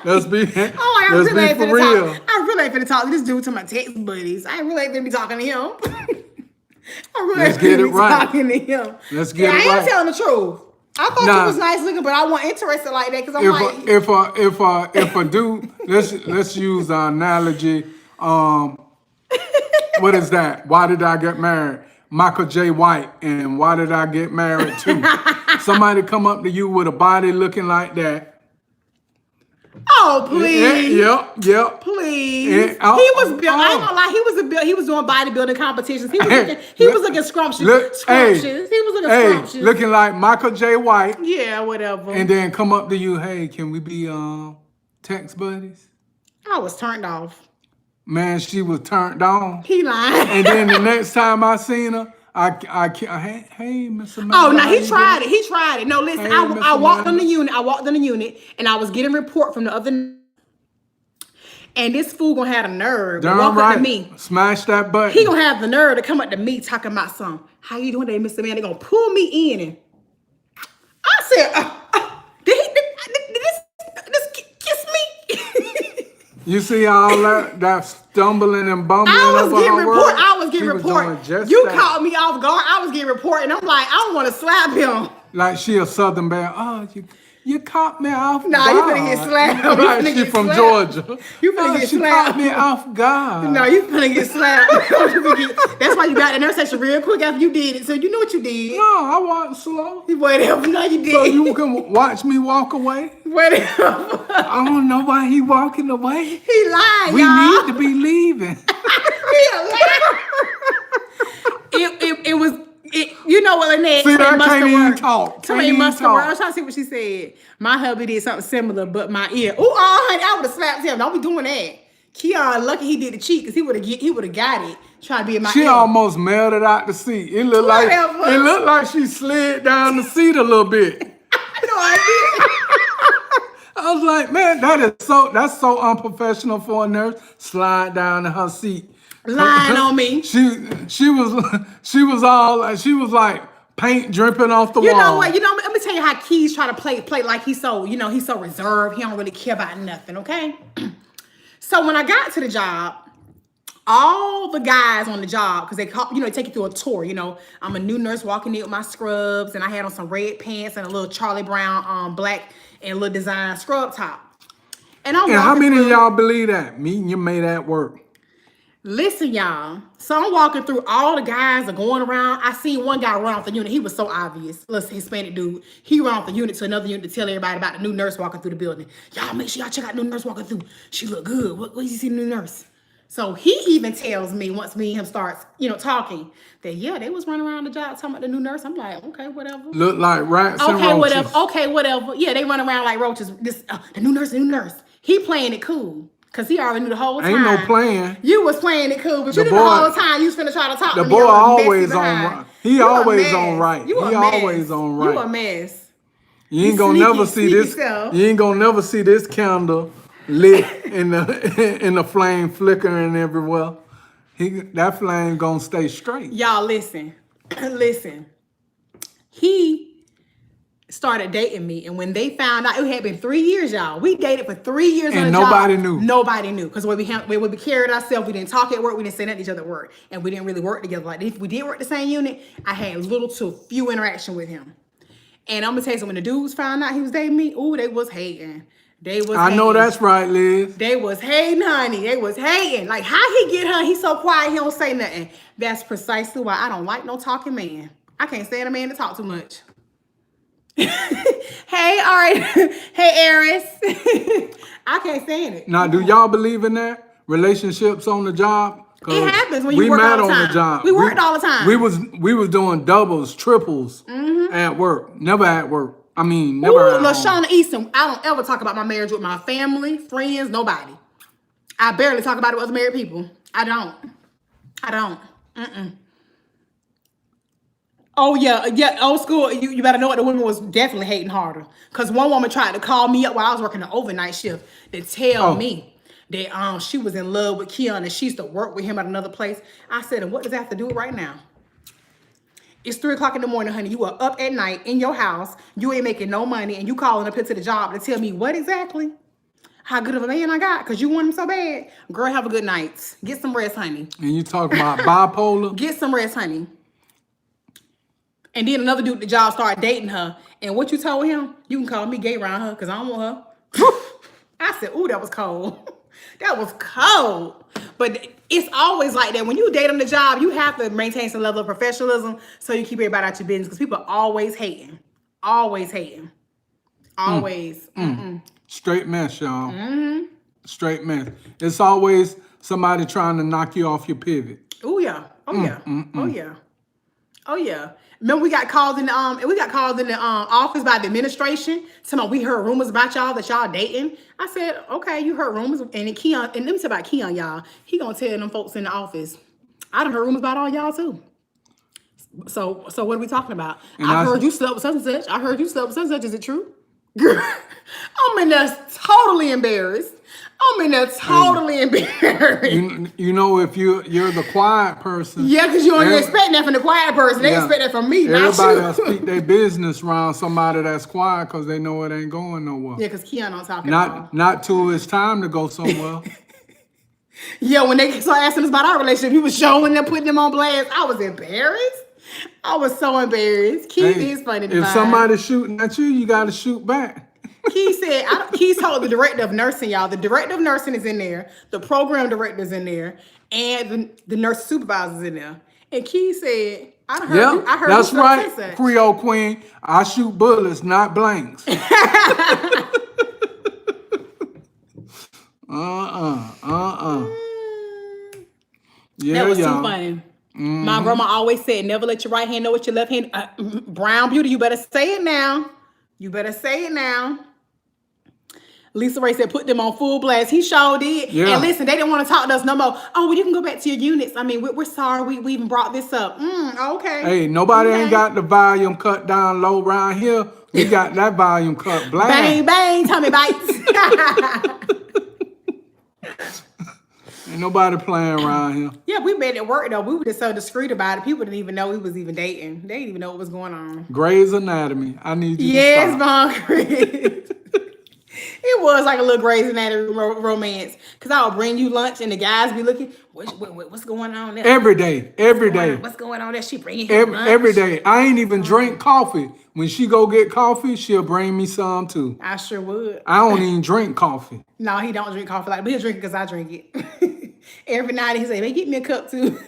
Let's be for real. I really ain't finna talk to this dude to my text buddies. I really ain't finna be talking to him. I really Let's ain't get finna it be right. talking to him. Let's get it I ain't right. telling the truth. I thought Nah. you was nice looking, but I wasn't interested like that because I'm like, If a dude, let's use an analogy. What is that? Why did I get married? Michael J. White, and why did I get married too? Somebody come up to you with a body looking like that. oh please, Yep. please. And, He was built. I ain't gonna lie. He was doing bodybuilding competitions. He was looking scrumptious. Scrumptious. He was looking scrumptious. looking like Michael J. White, Yeah, whatever. and then come up to you, hey, can we be text buddies? I was turned off. Man, she was turned on. He lying. And then the next time I seen her, hey, Mr. Amanda, Oh no, how he you tried doing? it. He tried it. No, listen, Hey, I Mr. walked in Amanda. the unit. I walked in the unit, and I was getting a report from the other. And this fool gonna have a nerve to Darn walk up right. to me. Smash that button. He gonna have the nerve to come up to me talking about something. How you doing today, Mr. Man? They gonna pull me in, and I said, did this kiss me? You see all that stumbling and bumbling I was over getting her report. words? I was She getting report. doing just You that. caught me off guard. I was getting report, and I'm like, I don't want to slap him. Like she a Southern belle. Oh, you caught me off Nah, guard. you finna get slapped. You Right, finna she get from slapped. Georgia. You finna Oh, get she slapped. caught me off guard. No, you finna get slapped. That's why you got the nurse session real quick after you did it. So you know what you did. No, I walked slow. Whatever. No, you did. So you can watch me walk away. Whatever. I don't know why he walking away. He lied, We y'all. need to be leaving. He a liar. It was. You know what, Lynette? See, that must can't have even worked. talk. Tell me it must have worked. I was trying to see what she said. My hubby did something similar, but my ear. Ooh, oh, honey, I would have slapped him. Don't be doing that. Keon, lucky he did the cheat because he would have got it. Trying to be in my She ear. almost melted out the seat. It looked Whatever. like she slid down the seat a little bit. No, I I was like, man, that's so unprofessional for a nurse. Slide down in her seat. did. Lying on me. She was like paint dripping off the wall. You know what? Let me tell you how Keys try to play like he's so reserved. He don't really care about nothing, okay? So when I got to the job, all the guys on the job, because they take you through a tour, I'm a new nurse walking in with my scrubs, and I had on some red pants and a little Charlie Brown black and little design scrub top. And how many of y'all believe that? Me and you made that work. Listen, y'all. So I'm walking through, all the guys are going around. I seen one guy run off the unit. He was so obvious. Listen, Hispanic dude. He ran off the unit to another unit to tell everybody about the new nurse walking through the building. Y'all make sure y'all check out the new nurse walking through. She look good. What you see the new nurse? So he even tells me, once me and him starts, talking, that yeah, they was running around the job talking about the new nurse. I'm like, okay, whatever. Look like rats and Okay, roaches. whatever. Yeah, they run around like roaches. The new nurse. He playing it cool. Cause he already knew the whole time. Ain't no playing. You was playing it cool, but you knew the whole time you was finna try to talk to The me. boy I was always messy on behind. right. He You a always mess. on right. You a He mess. always on right. You a mess. You ain't You gonna sneaky, never see sneaky this. self. You ain't gonna never see this candle lit in the flame flickering everywhere. That flame gonna stay straight. Y'all listen. Listen. He started dating me, and when they found out, it had been 3 years, y'all. We dated for 3 years on the job. nobody knew. Nobody knew. Because when we carried ourselves, we didn't talk at work, we didn't say nothing to each other at work. And we didn't really work together. Like, if we did work the same unit, I had little to few interaction with him. And I'm gonna tell you something, when the dudes found out he was dating me, ooh, they was hating. I know that's right, Liz. They was hating, honey. They was hating. Like, how he get her? He's so quiet, he don't say nothing. That's precisely why I don't like no talking man. I can't stand a man to talk too much. Hey, all right. Hey, Aris. I can't stand it. Now, do y'all believe in that? Relationships on the job? It happens when you work all the time. On the job. We worked all the time. We was doing doubles, triples at work. Never at work. I mean, never Ooh, at home. LaShawn Easton. I don't ever talk about my marriage with my family, friends, nobody. I barely talk about it with other married people. I don't. Oh, yeah, old school. You better know what the woman was definitely hating harder. Because one woman tried to call me up while I was working the overnight shift to tell me that she was in love with Keon and she used to work with him at another place. I said, and what does that have to do with right now? It's 3 o'clock in the morning, honey. You are up at night in your house. You ain't making no money and you calling up here to the job to tell me what exactly? how good of a man I got because you want him so bad. Girl, have a good night. Get some rest, honey. And you talk about bipolar? Get some rest, honey. And then another dude at the job started dating her. And what you told him? You can call me gay around her because I don't want her. I said, ooh, that was cold. That was cold. But it's always like that. When you date on the job, you have to maintain some level of professionalism so you keep everybody out your business because people are always hating. Always hating. Always. Straight mess, y'all. Straight mess. It's always somebody trying to knock you off your pivot. Oh yeah. Oh yeah. Oh yeah. Oh yeah. Remember we got called in the office by the administration. Somehow we heard rumors about y'all that y'all dating. I said, okay, you heard rumors. And then Keon, and let me tell about Keon, y'all. He gonna tell them folks in the office. I done heard rumors about all y'all too. So what are we talking about? And I heard you slept with such and such. I heard you slept with such and such. Is it true? Girl, I'm in there totally embarrassed. Embarrassed. You know, if you're the quiet person. Yeah, because you don't expect that from the quiet person. They expect that from me, not everybody you. will speak their business around somebody that's quiet because they know it ain't going nowhere. Yeah, because Keon don't talk at all. Not till it's time to go somewhere. Yeah, when they started asking us about our relationship, he was showing them, putting them on blast. I was embarrassed. I was so embarrassed. Keith is funny to If find. somebody's shooting at you, you got to shoot back. Keith said, Keith told the director of nursing, y'all. The director of nursing is in there. The program director's in there. And the nurse supervisor's in there. And Keith said, I heard that's you right, such. Creole Queen. I shoot bullets, not blanks. Yeah, That was y'all. too funny. My grandma always said, never let your right hand know what your left hand. Brown beauty, you better say it now. You better say it now. Lisa Ray said, put them on full blast. He sure did. Yeah. And listen, they didn't want to talk to us no more. Oh, well, you can go back to your units. I mean, we're sorry we even brought this up. Okay. Hey, nobody ain't got the volume cut down low around here. We got that volume cut black. Bang, bang, tummy bites. Ain't nobody playing around here. Yeah, we made it work, though. We were just so discreet about it. People didn't even know we was even dating. They didn't even know what was going on. Grey's Anatomy. I need you to Yes, stop. Margaret. It was like a little Grey's Anatomy romance. Because I would bring you lunch and the guys be looking, what's going on there? Every day. What's going on there? She bringing him lunch. Every day. I ain't even drink coffee. When she go get coffee, she'll bring me some too. I sure would. I don't even drink coffee. No, he don't drink coffee but he'll drink it because I drink it. Every night he say, "Hey, get me a cup too."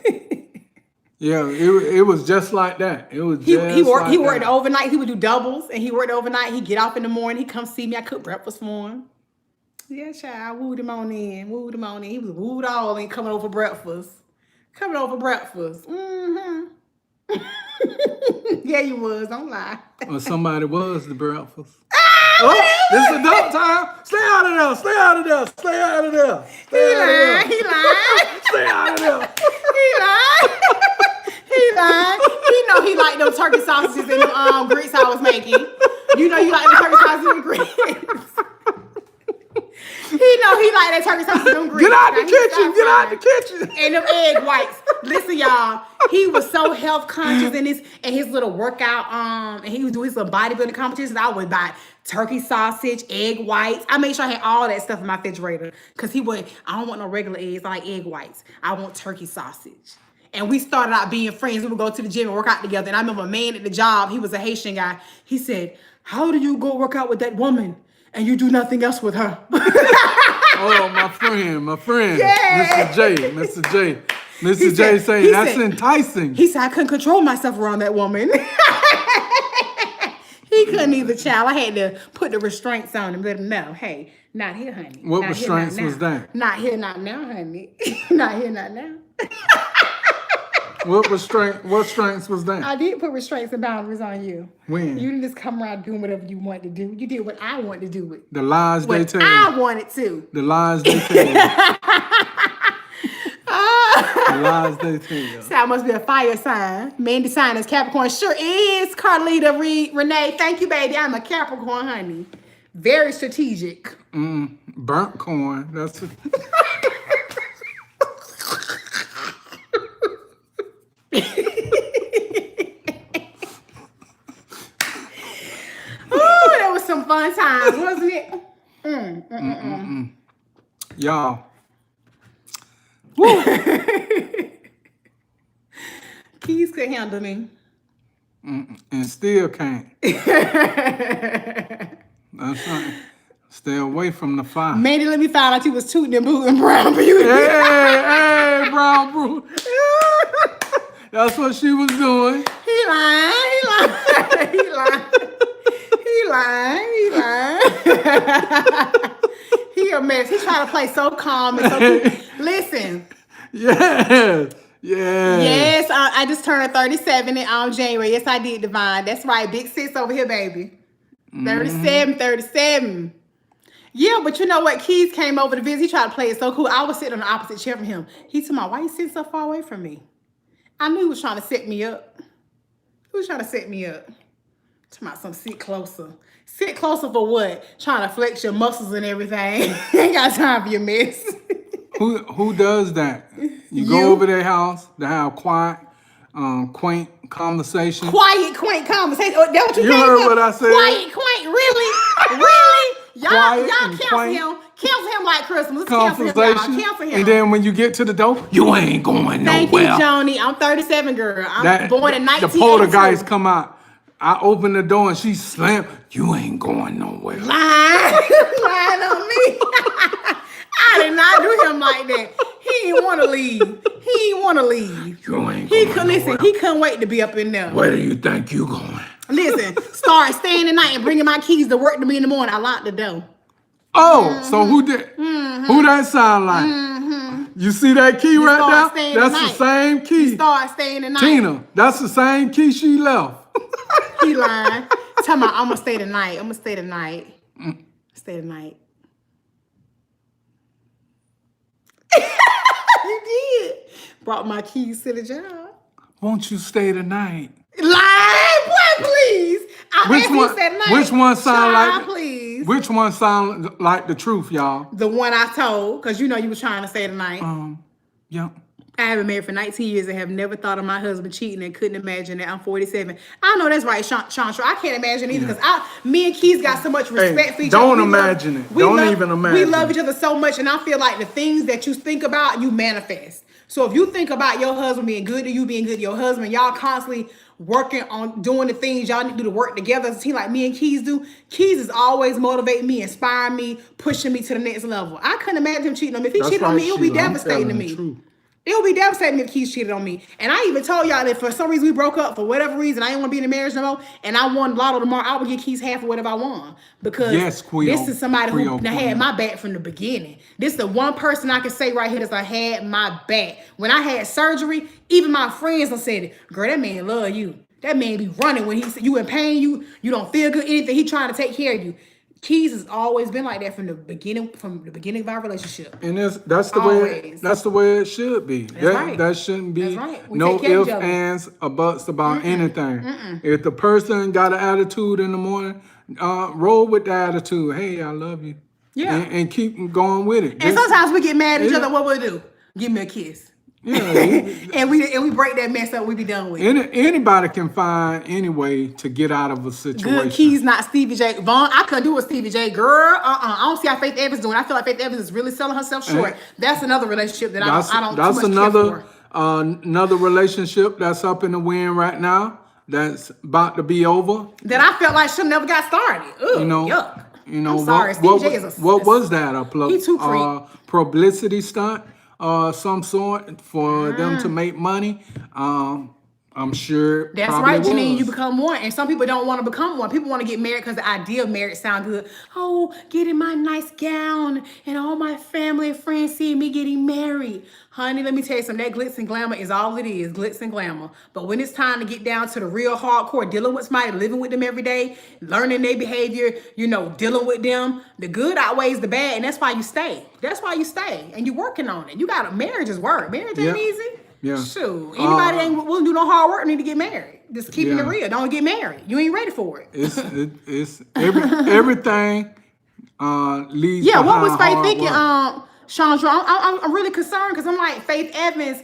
Yeah, it was just like that. It was he just worked. like He worked that. overnight. He would do doubles, and he worked overnight. He get off in the morning. He come see me. I cook breakfast for him. Yeah, child. I wooed him on in. He was wooed all in coming over for breakfast. Mm-hmm. Yeah, you was. Don't lie. Or somebody was the breakfast. Oh, this is adult time. Stay out of there. Stay out of there. Stay out of there. Stay out of there. He lied. Stay out of there. He lied. He know he liked those turkey sausages and them grits I was making. You know you like the turkey sausages and grits. He know he like that turkey sausage and grits. Get out the kitchen. Get out the kitchen. And them egg whites. Listen, y'all. He was so health conscious in his little workout. And he was doing his little bodybuilding competitions. I would buy turkey sausage, egg whites. I made sure I had all that stuff in my refrigerator. Because I don't want no regular eggs. I like egg whites. I want turkey sausage. And we started out being friends. We would go to the gym and work out together. And I remember a man at the job, he was a Haitian guy. He said, how do you go work out with that woman and you do nothing else with her? Oh, my friend. Yeah. Mr. J saying that's enticing. He said, I couldn't control myself around that woman. He couldn't either, child. I had to put the restraints on him, let him know, hey, not here, honey. What Not restraints here, not was now. that? Not here, not now, honey. Not here, not now. What strengths was that? I did put restraints and boundaries on you. When? You didn't just come around doing whatever you wanted to do. You did what I wanted to do it. The lies they What tell I you. wanted to. The lies they tell you. The lies they tell you. So I must be a fire sign. Mandy sign is Capricorn. Sure is. Carlita Reed. Renee, thank you, baby. I'm a Capricorn, honey. Very strategic. Burnt corn. That's it. Ooh, that was some fun times, wasn't it? Y'all. Woo. Keys could handle me. And still can't. That's right. Stay away from the fire. Mandy, let me find out you was tooting and booting brown beauty. Hey, brown brew. That's what she was doing. He lying. He a mess. He trying to play so calm and so cool. Listen. Yes. Yes, I just turned 37 in January. Yes, I did, Divine. That's right. Big 6 over here, baby. 37. Yeah, but you know what? Keys came over to visit. He tried to play it so cool. I was sitting on the opposite chair from him. He told me, why you sitting so far away from me? I knew he was trying to set me up. Talking about some sit closer. Sit closer for what? Trying to flex your muscles and everything. Ain't got time for your mess. Who does that? You go over their house to have quiet, quaint conversation. Quiet, quaint conversation. Oh, that what you heard what I said? Quiet, quaint. Really? Y'all cancel quaint. him. Cancel him like Christmas. Cancel him, y'all. Cancel him. And then when you get to the door, you ain't going Thank nowhere. you, Joni. I'm 37, girl. I'm born in 1982. The poltergeist come out. I open the door and she slammed. You ain't going nowhere. Lying on me. I did not do him like that. He didn't want to leave. You ain't going nowhere. He couldn't wait to be up in there. Where do you think you going? Listen, start staying the night and bringing my keys to work to me in the morning. I locked the door. Oh, so who did? Who that sound like? You see that key right there? That's the same key. Start staying the night. Tina, that's the same key she left. He lying. Tell me, I'm gonna stay the night. Stay the night. You did. Brought my keys to the job. Won't you stay the night? Lie, boy, please. Which one sound like? Please. Which one sound like the truth, y'all? The one I told, because you know you was trying to stay the night. Yeah. I have been married for 19 years and have never thought of my husband cheating and couldn't imagine that. I'm 47. I know that's right, Chandra. I can't imagine either because me and Keys got so much respect for each other. Don't imagine it. Don't even imagine. We love each other so much, and I feel like the things that you think about, you manifest. So if you think about your husband being good to you, being good to your husband, y'all constantly working on doing the things y'all need to do to work together as a team like me and Keys do. Keys is always motivating me, inspiring me, pushing me to the next level. I couldn't imagine him cheating on me. If he cheated on me, it would be devastating to me. It would be devastating if Keys cheated on me. And I even told y'all that for some reason we broke up, for whatever reason, I didn't want to be in a marriage no more, and I won Lotto tomorrow, I would give Keys half of whatever I won. Because this is somebody who had my back from the beginning. This is the one person I can say right here that had my back. When I had surgery, even my friends have said it. Girl, that man love you. That man be running when he said you in pain, you don't feel good, anything. He trying to take care of you. Keys has always been like that from the beginning of our relationship. And that's the way it should be. That shouldn't be no ifs, ands, or buts about anything. If the person got an attitude in the morning, roll with the attitude. Hey, I love you. Yeah. And keep going with it. And sometimes we get mad at each other. What we do? Give me a kiss. Yeah, and we break that mess up. We be done with it. Anybody can find any way to get out of a situation. Good Keys, not Stevie J. Vaughn, I couldn't do with Stevie J. Girl, I don't see how Faith Evans doing. I feel like Faith Evans is really selling herself short. That's another relationship that I don't. That's too much care for. Another relationship that's up in the wind right now. That's about to be over. That I felt like should never got started. Ugh, yuck. I'm sorry, Stevie J is what was that? He too creep. Publicity stunt? Some sort for them to make money. I'm sure that's right, Janine. You become one, and some people don't want to become one. People want to get married because the idea of marriage sounds good. Oh, getting my nice gown and all my family and friends seeing me getting married. Honey, let me tell you something. That glitz and glamour is all it is, glitz and glamour. But when it's time to get down to the real hardcore, dealing with somebody, living with them every day, learning their behavior, dealing with them, the good outweighs the bad, and that's why you stay. That's why you stay, and you're working on it. Marriage is work. Marriage ain't easy. Yeah. Shoot. Anybody ain't willing to do no hard work need to get married. Just keeping it real. Don't get married. You ain't ready for it. It's everything leads. Yeah, what was Faith thinking? Chandra, I'm really concerned because I'm like Faith Evans.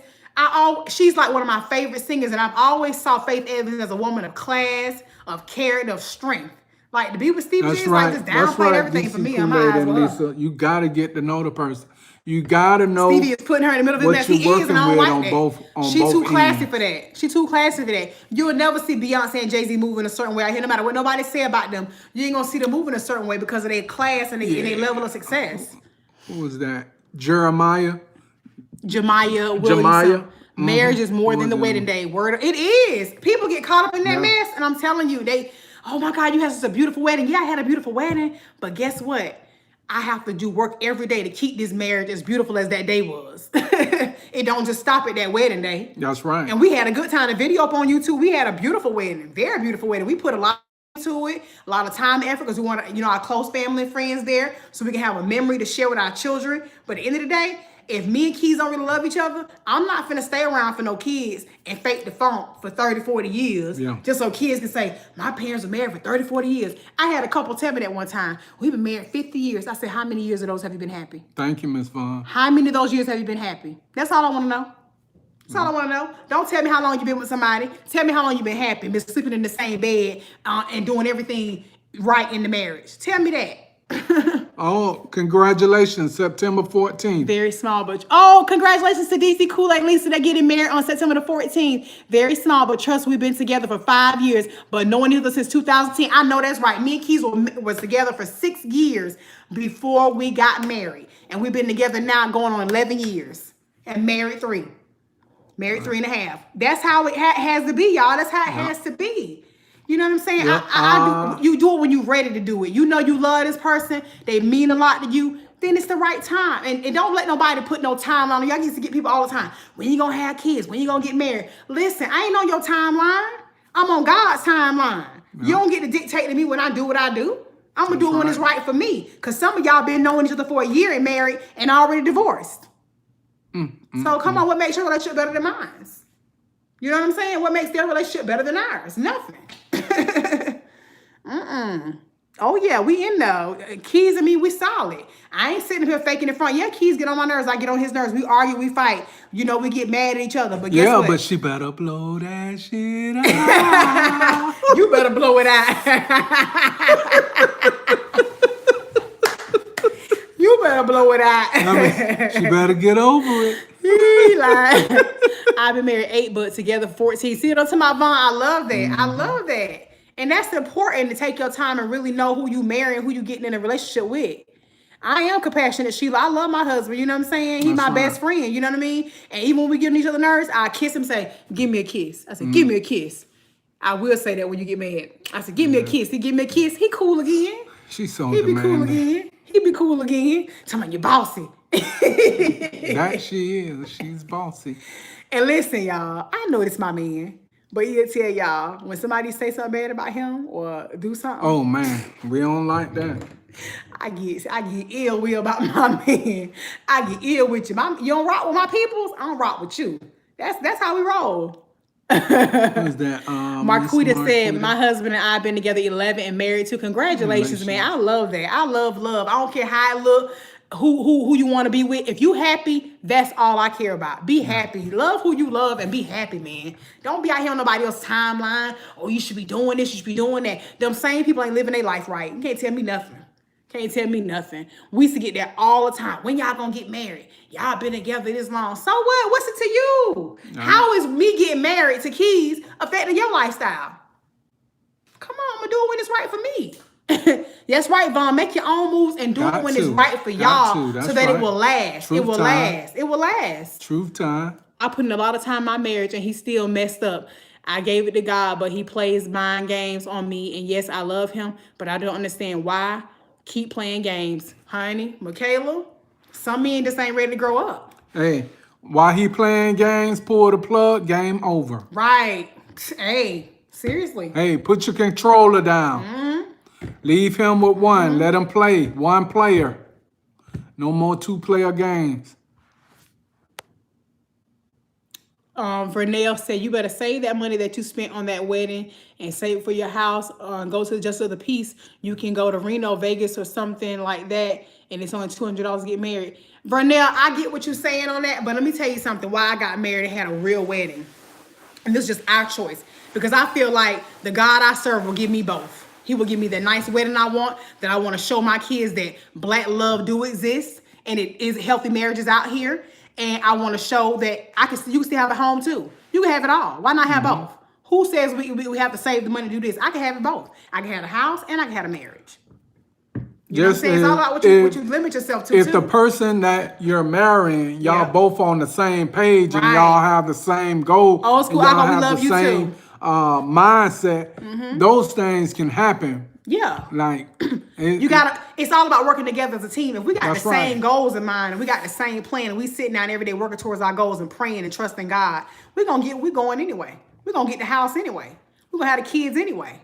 She's like one of my favorite singers, and I've always saw Faith Evans as a woman of class, of character, of strength. Like to be with Stevie That's is like right. just That's downplayed right. everything for DC me. I'm my Kool-Aid eyes and with her. Lisa. You got to get to know the person. You got to know Stevie is putting her in the middle of his what mess. you're He is, and working I don't with like on that. both She too classy ends. for that. She too classy for that. You will never see Beyonce and Jay-Z moving a certain way out here, no matter what nobody say about them. You ain't gonna see them moving a certain way because of their class and their level of success. Who was that? Jeremiah. Jemiah Jemiah. Williamson. Marriage is more than the wedding day. Word, it is. People get caught up in that mess, and I'm telling you, oh my God, you had such a beautiful wedding. Yeah, I had a beautiful wedding, but guess what? I have to do work every day to keep this marriage as beautiful as that day was. It don't just stop at that wedding day. That's right. And we had a good time. The video up on YouTube, we had a beautiful wedding, very beautiful wedding. We put a lot into it, a lot of time and effort because we want our close family and friends there so we can have a memory to share with our children. But at the end of the day, if me and Keys don't really love each other, I'm not finna stay around for no kids and fake the funk for 30, 40 years. Yeah. Just so kids can say, my parents were married for 30, 40 years. I had a couple tell me that one time. We've been married 50 years. I said, how many years of those have you been happy? Thank you, Miss Vaughn. How many of those years have you been happy? That's all I want to know. That's all I want to know. Don't tell me how long you've been with somebody. Tell me how long you've been happy, been sleeping in the same bed and doing everything right in the marriage. Tell me that. Oh, congratulations, September 14th. Very small, but congratulations to DC Kool-Aid Lisa. They're getting married on September the 14th. Very small, but trust we've been together for 5 years, but knowing each other since 2010. I know that's right. Me and Keys was together for 6 years before we got married, and we've been together now going on 11 years and married 3. Married 3.5. That's how it has to be, y'all. That's how it has to be. You know what I'm saying? Yep. You do it when you're ready to do it. You know you love this person. They mean a lot to you. Then it's the right time. And don't let nobody put no timeline on you. I used to get people all the time. When you gonna have kids? When you gonna get married? Listen, I ain't on your timeline. I'm on God's timeline. Yep. You don't get to dictate to me when I do what I do. I'm gonna do it when it's right for me. Because some of y'all been knowing each other for a year and married and already divorced. So come on, what makes your relationship better than mine? You know what I'm saying? What makes their relationship better than ours? Nothing. Oh yeah, we in though. Keys and me, we solid. I ain't sitting here faking in front. Yeah, Keys get on my nerves. I get on his nerves. We argue, we fight. You know, we get mad at each other. But guess what? But she better blow that shit out. You better blow it out. You better blow it out. She better get over it. I've been married 8, but together 14. See what I'm talking about, Vaughn? I love that. I love that. And that's important to take your time and really know who you marry and who you getting in a relationship with. I am compassionate, Sheila. I love my husband. You know what I'm saying? He's my best friend. You know what I mean? And even when we get on each other nerves, I kiss him, say, give me a kiss. I said, give me a kiss. I will say that when you get mad. I said, give me a kiss. He give me a kiss. He cool again. She's so He be demanding. cool again. He be cool again. Talking about you bossy. That she is. She's bossy. And listen, y'all, I know it's my man, but he'll tell y'all when somebody say something bad about him or do something. Oh man, we don't like that. I get ill will about my man. I get ill with you. You don't rock with my peoples. I don't rock with you. That's how we roll. Who's that? Marquita said, my husband and I have been together 11 and married too. Congratulations, man. I love that. I love love. I don't care how it look, who you want to be with. If you happy, that's all I care about. Be happy. Love who you love and be happy, man. Don't be out here on nobody else's timeline. Oh, you should be doing this, you should be doing that. Them same people ain't living their life right. You can't tell me nothing. Can't tell me nothing. We used to get that all the time. When y'all gonna get married? Y'all been together this long. So what? What's it to you? How is me getting married to Keys affecting your lifestyle? Come on, I'm gonna do it when it's right for me. That's right, Vaughn. Make your own moves and do it when it's right for y'all so that it will last. It will last. It will last. Truth time. I put in a lot of time in my marriage and he still messed up. I gave it to God, but he plays mind games on me. And yes, I love him, but I don't understand why. Keep playing games. Honey, Michaela, some men just ain't ready to grow up. Hey, while he playing games, pull the plug, game over. Right. Hey, seriously. Hey, put your controller down. Leave him with one. Let him play. One player. No more 2-player games. Vernell said, you better save that money that you spent on that wedding and save it for your house and go to the Justice of the Peace. You can go to Reno, Vegas or something like that. And it's only $200 to get married. Vernell, I get what you're saying on that. But let me tell you something. Why I got married and had a real wedding. And this is just our choice. Because I feel like the God I serve will give me both. He will give me the nice wedding I want, that I want to show my kids that black love do exist and it is healthy marriages out here. And I want to show that you can still have a home too. You can have it all. Why not have both? Who says we have to save the money to do this? I can have it both. I can have a house and I can have a marriage. You know what I'm saying? It's all about what you limit yourself to. If the person that you're marrying, y'all both on the same page and y'all have the same goal, old school, and y'all we have love the you same too. Mindset, those things can happen. Yeah. Like it's all about working together as a team. If we got the same right. goals in mind and we got the same plan and we sitting down every day working towards our goals and praying and trusting God, we're going anyway. We're gonna get the house anyway. We're gonna have the kids anyway.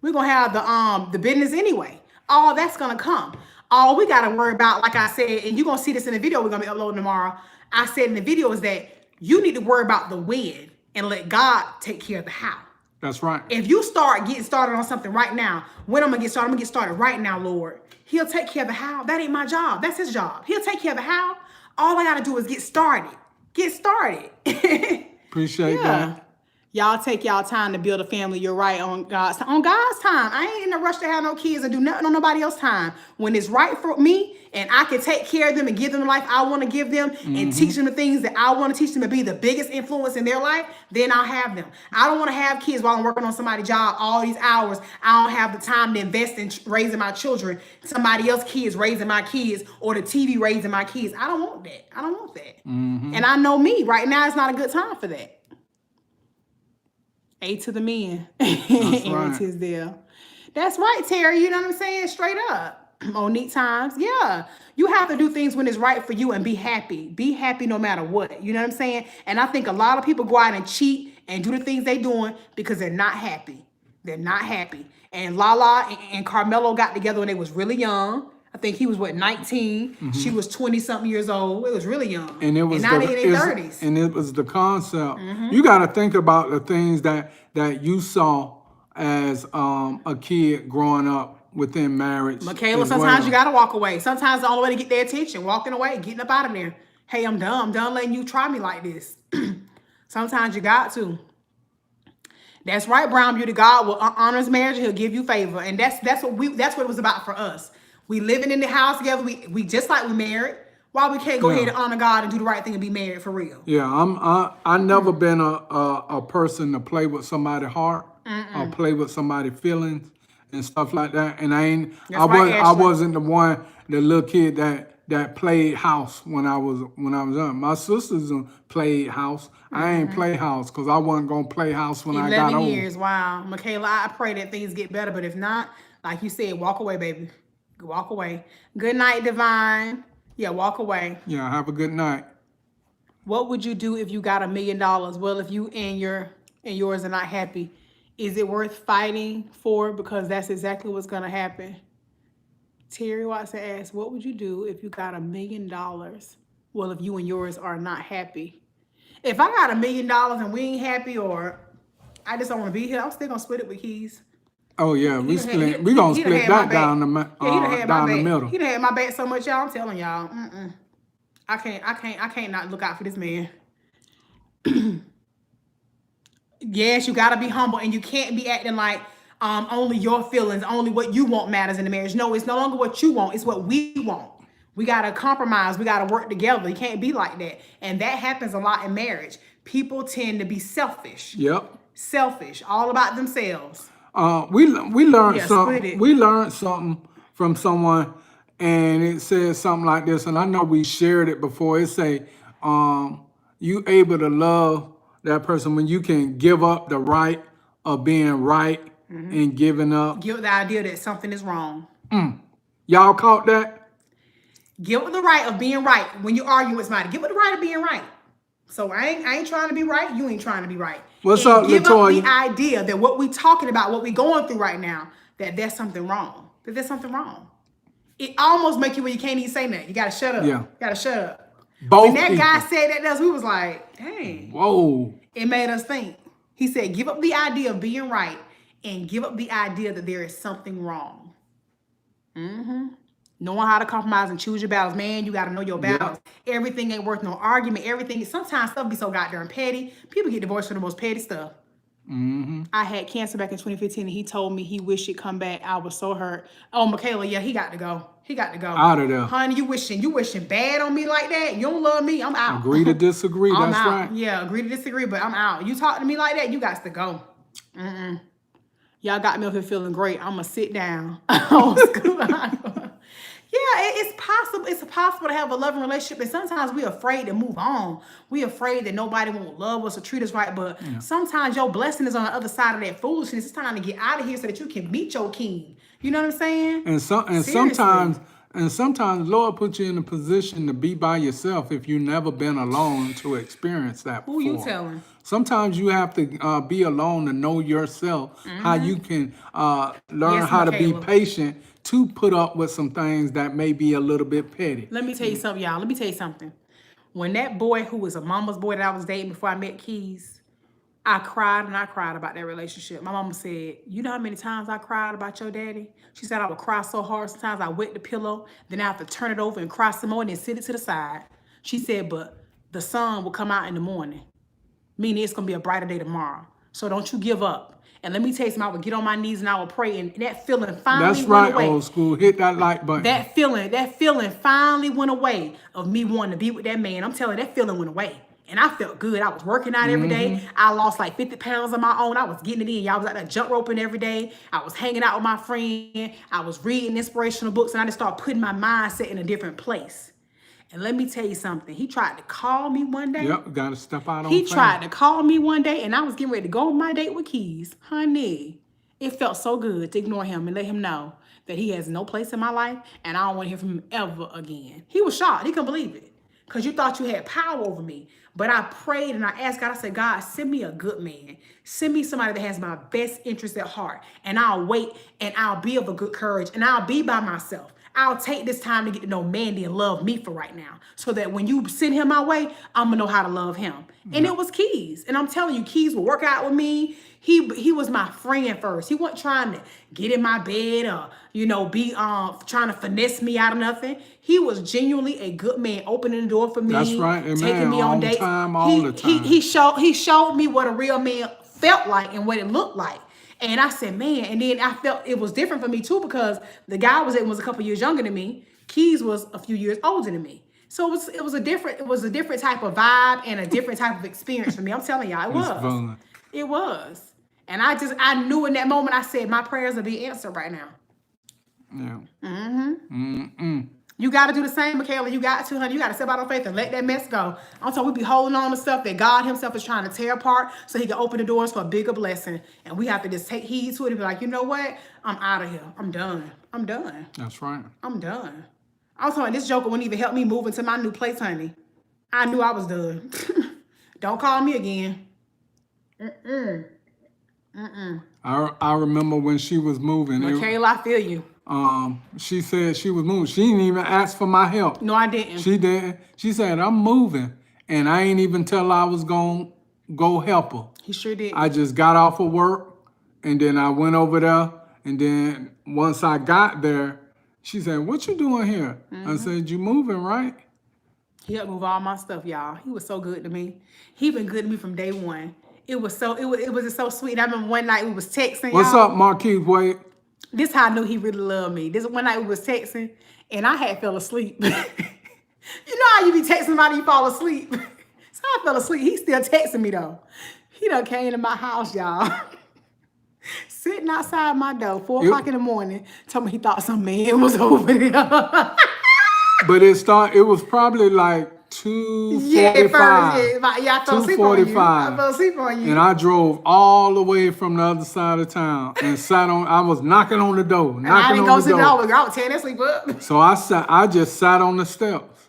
We're gonna have the business anyway. All that's gonna come. All we gotta worry about, like I said, and you're gonna see this in the video we're gonna be uploading tomorrow. I said in the video is that you need to worry about the when and let God take care of the how. That's right. If you start getting started on something right now, when I'm gonna get started, I'm gonna get started right now, Lord. He'll take care of the how. That ain't my job. That's his job. He'll take care of the how. All I gotta do is get started. Get started. Appreciate that. Y'all take y'all time to build a family. You're right, on God's time. On God's time. I ain't in a rush to have no kids and do nothing on nobody else's time. When it's right for me and I can take care of them and give them the life I want to give them and teach them the things that I want to teach them to be the biggest influence in their life, then I'll have them. I don't want to have kids while I'm working on somebody's job all these hours. I don't have the time to invest in raising my children, somebody else's kids raising my kids, or the TV raising my kids. I don't want that. I don't want that. And I know me. Right now, it's not a good time for that. A to the men. Aaron Tisdale. That's right, Terry. You know what I'm saying? Straight up. On neat times. Yeah. You have to do things when it's right for you and be happy. Be happy no matter what. You know what I'm saying? And I think a lot of people go out and cheat and do the things they're doing because they're not happy. They're not happy. And Lala and Carmelo got together when they was really young. I think he was 19. She was 20-something years old. It was really young. And now they in their 30s. And it was the concept. You got to think about the things that you saw as a kid growing up within marriage. Michaela, sometimes you got to walk away. Sometimes the only way to get their attention, walking away, getting up out of there. Hey, I'm done. I'm done letting you try me like this. Sometimes you got to. That's right, Brown Beauty. God will honor his marriage. He'll give you favor. And that's what it was about for us. We living in the house together. We just like we married. Why we can't go ahead and honor God and do the right thing and be married for real? Yeah, I never been a person to play with somebody's heart or play with somebody's feelings and stuff like that. And I wasn't the one, the little kid that played house when I was young. My sisters played house. I ain't play house because I wasn't gonna play house when I got old. 11 years, wow, Michaela. I pray that things get better, but if not, like you said, walk away, baby. Walk away. Good night, Divine. Yeah, walk away. Yeah, have a good night. What would you do if you got $1 million? Well, if you and yours are not happy, is it worth fighting for? Because that's exactly what's gonna happen. Terry Watson asked, what would you do if you got $1 million? Well, if you and yours are not happy. If I got $1 million and we ain't happy, or I just don't want to be here, I'm still gonna split it with Keys. Oh yeah, we gonna split that down the middle. He done had my back so much, y'all. I'm telling y'all, I can't not look out for this man. Yes, you gotta be humble, and you can't be acting like only your feelings, only what you want matters in the marriage. No, it's no longer what you want; it's what we want. We gotta compromise. We gotta work together. You can't be like that, and that happens a lot in marriage. People tend to be selfish. Yep. Selfish, all about themselves. We learned something. We learned something from someone, and it says something like this. And I know we shared it before. It say, "You able to love that person when you can give up the right of being right and giving up." Give the idea that something is wrong. Y'all caught that? Give up the right of being right when you argue with somebody. Give up the right of being right. So I ain't trying to be right. You ain't trying to be right. What's up, give Latoya? Up the idea that what we talking about, what we going through right now, that there's something wrong. That there's something wrong. It almost make you where you can't even say nothing. You gotta shut up. Yeah. You gotta shut up. Both when that guy said that to us, we was like, dang. Whoa. It made us think. He said, give up the idea of being right and give up the idea that there is something wrong. Knowing how to compromise and choose your battles. Man, you got to know your battles. Yep. Everything ain't worth no argument. Everything, sometimes stuff be so goddamn petty. People get divorced for the most petty stuff. I had cancer back in 2015, and he told me he wished he'd come back. I was so hurt. Oh, Michaela, yeah, he got to go. He got to go. Out of there. Honey, you wishing bad on me like that? You don't love me? I'm out. Agree to disagree. I'm That's out. right. Yeah, agree to disagree, but I'm out. You talk to me like that, you got to go. Y'all got me up here feeling great. I'm going to sit down. Old school. Yeah, it's possible. It's possible to have a loving relationship, and sometimes we're afraid to move on. We're afraid that nobody won't love us or treat us right. But sometimes your blessing is on the other side of that foolishness. It's time to get out of here so that you can meet your king. You know what I'm saying? And sometimes the Lord puts you in a position to be by yourself if you've never been alone to experience that before. Who you telling? Sometimes you have to be alone to know yourself, how you can learn how to be Michaela. patient to put up with some things that may be a little bit petty. Let me tell you something, y'all. Let me tell you something. When that boy who was a mama's boy that I was dating before I met Keys, I cried and I cried about that relationship. My mama said, you know how many times I cried about your daddy? She said I would cry so hard. Sometimes I wet the pillow, then I have to turn it over and cry some more and then sit it to the side. She said, but the sun will come out in the morning, meaning it's going to be a brighter day tomorrow. So don't you give up. And let me tell you something, I would get on my knees and I would pray, and that feeling finally That's went right, away. old school. Hit that like button. That feeling finally went away of me wanting to be with that man. I'm telling you, that feeling went away. And I felt good. I was working out every day. I lost like 50 pounds on my own. I was getting it in. Y'all was out there jump roping every day. I was hanging out with my friend. I was reading inspirational books, and I just started putting my mindset in a different place. And let me tell you something. He tried to call me one day. Yep, got to step out on He faith. tried to call me one day, and I was getting ready to go on my date with Keys. Honey, it felt so good to ignore him and let him know that he has no place in my life, and I don't want to hear from him ever again. He was shocked. He couldn't believe it because you thought you had power over me. But I prayed and I asked God, I said, God, send me a good man. Send me somebody that has my best interest at heart, and I'll wait, and I'll be of a good courage, and I'll be by myself. I'll take this time to get to know Mandy and love me for right now, so that when you send him my way, I'm going to know how to love him. And it was Keys. And I'm telling you, Keys will work out with me. He was my friend first. He wasn't trying to get in my bed or, be trying to finesse me out of nothing. He was genuinely a good man, opening the door for me. That's right. Amen. Taking me on dates. All the time. He showed me what a real man felt like and what it looked like. And I said, man, and then I felt it was different for me too, because the guy was a couple years younger than me. Keys was a few years older than me. So it was a different type of vibe and a different type of experience for me. I'm telling y'all, it was. Fun. It was. And I knew in that moment, I said, my prayers will be answered right now. Yeah. You got to do the same, Michaela. You got to, honey. You got to step out on faith and let that mess go. I'm talking, we be holding on to stuff that God himself is trying to tear apart so he can open the doors for a bigger blessing. And we have to just take heed to it and be like, you know what? I'm out of here. I'm done. That's right. I'm done. I was talking, this joker wouldn't even help me move into my new place, honey. I knew I was done. Don't call me again. I remember when she was moving. Michaela, I feel you. She said she was moving. She didn't even ask for my help. No, I didn't. She didn't. She said, I'm moving. And I ain't even tell her I was going to go help her. He sure did. I just got off of work, and then I went over there. And then once I got there, she said, what you doing here? I said, you moving, right? He helped move all my stuff, y'all. He was so good to me. He been good to me from day one. It was just so sweet. I remember one night we was texting. What's y'all. up, Marquise Wade? This how I knew he really loved me. This one night we was texting, and I had fell asleep. You know how you be texting somebody, you fall asleep. So I fell asleep. He still texting me though. He done came to my house, y'all. Sitting outside my door, 4 o'clock in the morning, told me he thought some man was over there. But it was probably like 2:45. Yeah, I fell asleep on you. I fell asleep on you. And I drove all the way from the other side of town and I was knocking on the door. And I didn't go sit down. I was tearing that sleep up. So I just sat on the steps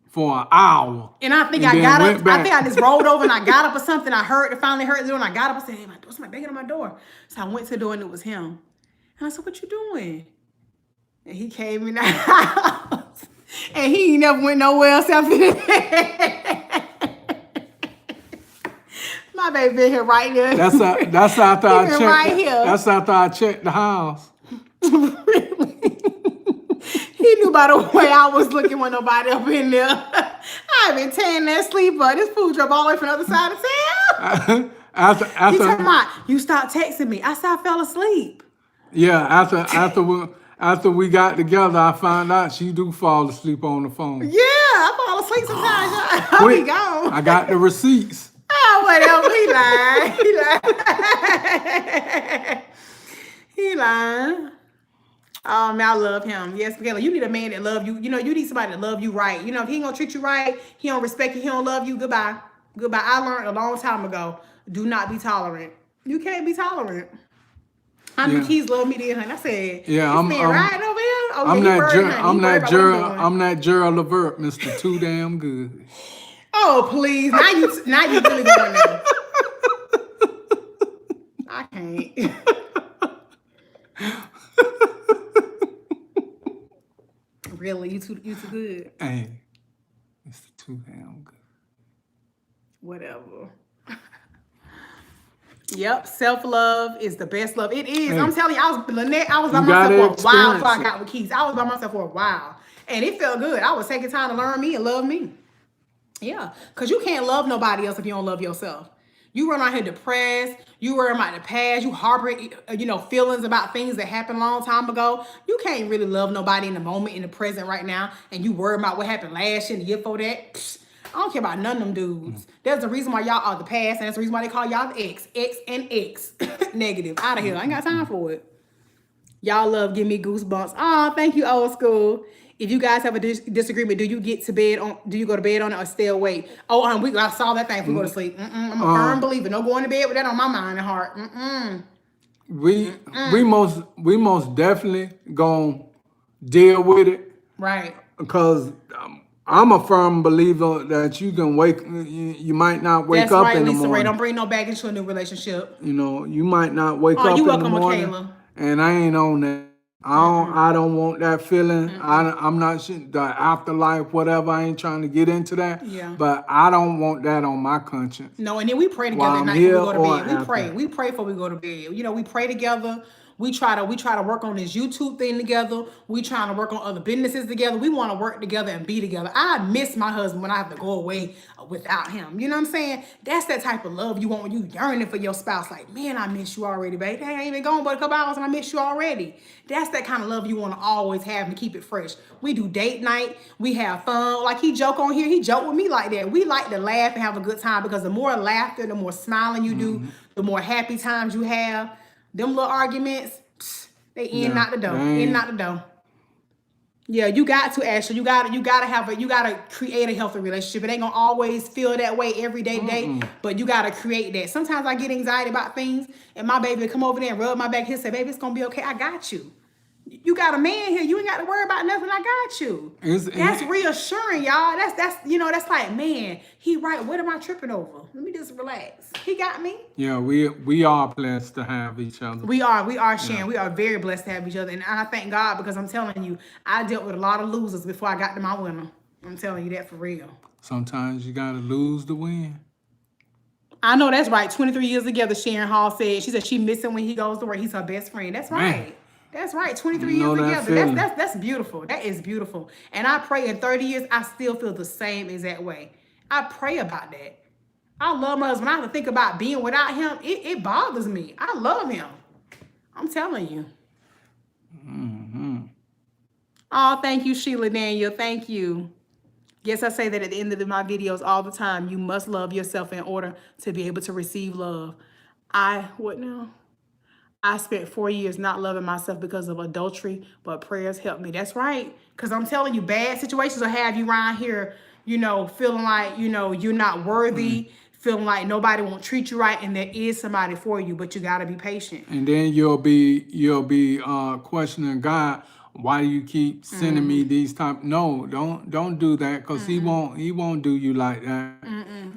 for an hour. And I think I got up. I think I just rolled over and I got up or something. Finally heard the door and I got up and said, hey, somebody banging on my door. So I went to the door and it was him. And I said, what you doing? And he came in the house. And he ain't never went nowhere else after that. My baby been here right there. That's after I checked. Right here. That's after I checked the house. Really? He knew by the way I was looking when nobody up in there. I've been tearing that sleep up. This food drove all the way from the other side of town. After He talking after about, you stopped texting me. I said I fell asleep. yeah, after we got together, I found out she do fall asleep on the phone. Yeah, I fall asleep sometimes. Y'all. I'll be Quick, gone. I got the receipts. Oh, whatever. He lied. He lied. Oh man, I love him. Yes, Michaela, you need a man that love you. You know, you need somebody that love you right. You know, if he ain't gonna treat you right, he don't respect you, he don't love you, goodbye. Goodbye. I learned a long time ago, do not be tolerant. You can't be tolerant. How many Yeah, kids love me then, honey? I said, yeah. this man riding over here? Oh yeah, I'm he that worried, honey. He worried about what I'm doing. I'm that Gerald Levert, Mr. Too Damn Good. Oh please. Now you really going there. I can't. Really, you too good. Hey, Mr. Too Damn Good. Whatever. Yep, self-love is the best love. It is. Hey, I'm telling you, Lynette, I was by you myself gotta for a while experience before I it. got with Keith. I was by myself for a while. And it felt good. I was taking time to learn me and love me. Yeah. Because you can't love nobody else if you don't love yourself. You run out here depressed. You worry about the past. You harbor, feelings about things that happened a long time ago. You can't really love nobody in the moment, in the present right now. And you worry about what happened last year and the year before that. Psh, I don't care about none of them dudes. There's a reason why y'all are the past. And there's a reason why they call y'all the X. X and X. Negative. Out of here. I ain't got time for it. Y'all love give me goosebumps. Oh, thank you, old school. If you guys have a disagreement, do you go to bed on it or stay awake? Oh, I saw that thing if we go to sleep. I'm a firm believer. No going to bed with that on my mind and heart. We most definitely gonna deal with it Right. because I'm a firm believer that you can you might not wake That's up right, in the Lisa Ray. morning. Don't bring no baggage into a new relationship. You know, you might not wake Oh, up you in the welcome, morning, Michaela. and I ain't on that. I don't want that feeling. I'm not sure the afterlife, whatever. I ain't trying to get into that. Yeah. But I don't want that on my conscience. No, and then we pray While together at I'm night here before we go or to bed. after. We pray before we go to bed. You know, we pray together. We try to work on this YouTube thing together. We trying to work on other businesses together. We want to work together and be together. I miss my husband when I have to go away without him. You know what I'm saying? That's that type of love you want when you yearning for your spouse. Like, man, I miss you already, babe. Hey, I ain't been gone but a couple hours and I miss you already. That's that kind of love you want to always have and keep it fresh. We do date night. We have fun. Like he joke on here. He joke with me like that. We like to laugh and have a good time because the more laughter, the more smiling you do, the more happy times you have. Them little arguments, they end out the door. In out the door. Yeah, you got to Ashley. You gotta create a healthy relationship. It ain't gonna always feel that way every day, but you gotta create that. Sometimes I get anxiety about things, and my baby come over there and rub my back. He'll say, "Baby, it's gonna be okay. I got you. You got a man here. You ain't got to worry about nothing. I got you." That's reassuring, y'all. That's like, man, he right. What am I tripping over? Let me just relax. He got me. Yeah, we are blessed to have each other. We are sharing. Yeah. We are very blessed to have each other. And I thank God because I'm telling you, I dealt with a lot of losers before I got to my winner. I'm telling you that for real. Sometimes you gotta lose to win. I know that's right. 23 years together, Sharon Hall said. She said she miss him when he goes to work. He's her best friend. That's right. Man. That's right. 23 years together. That's beautiful. That is beautiful. And I pray in 30 years, I still feel the same exact way. I pray about that. I love my husband. I have to think about being without him. It bothers me. I love him. I'm telling you. Oh, thank you, Sheila Daniel. Thank you. Yes, I say that at the end of my videos all the time. You must love yourself in order to be able to receive love. What now? I spent 4 years not loving myself because of adultery, but prayers helped me. That's right. Because I'm telling you, bad situations will have you around here, feeling like, you're not worthy, feeling like nobody won't treat you right, and there is somebody for you, but you got to be patient. And then you'll be questioning God, why do you keep sending me these type? No, don't do that, because he won't do you like that.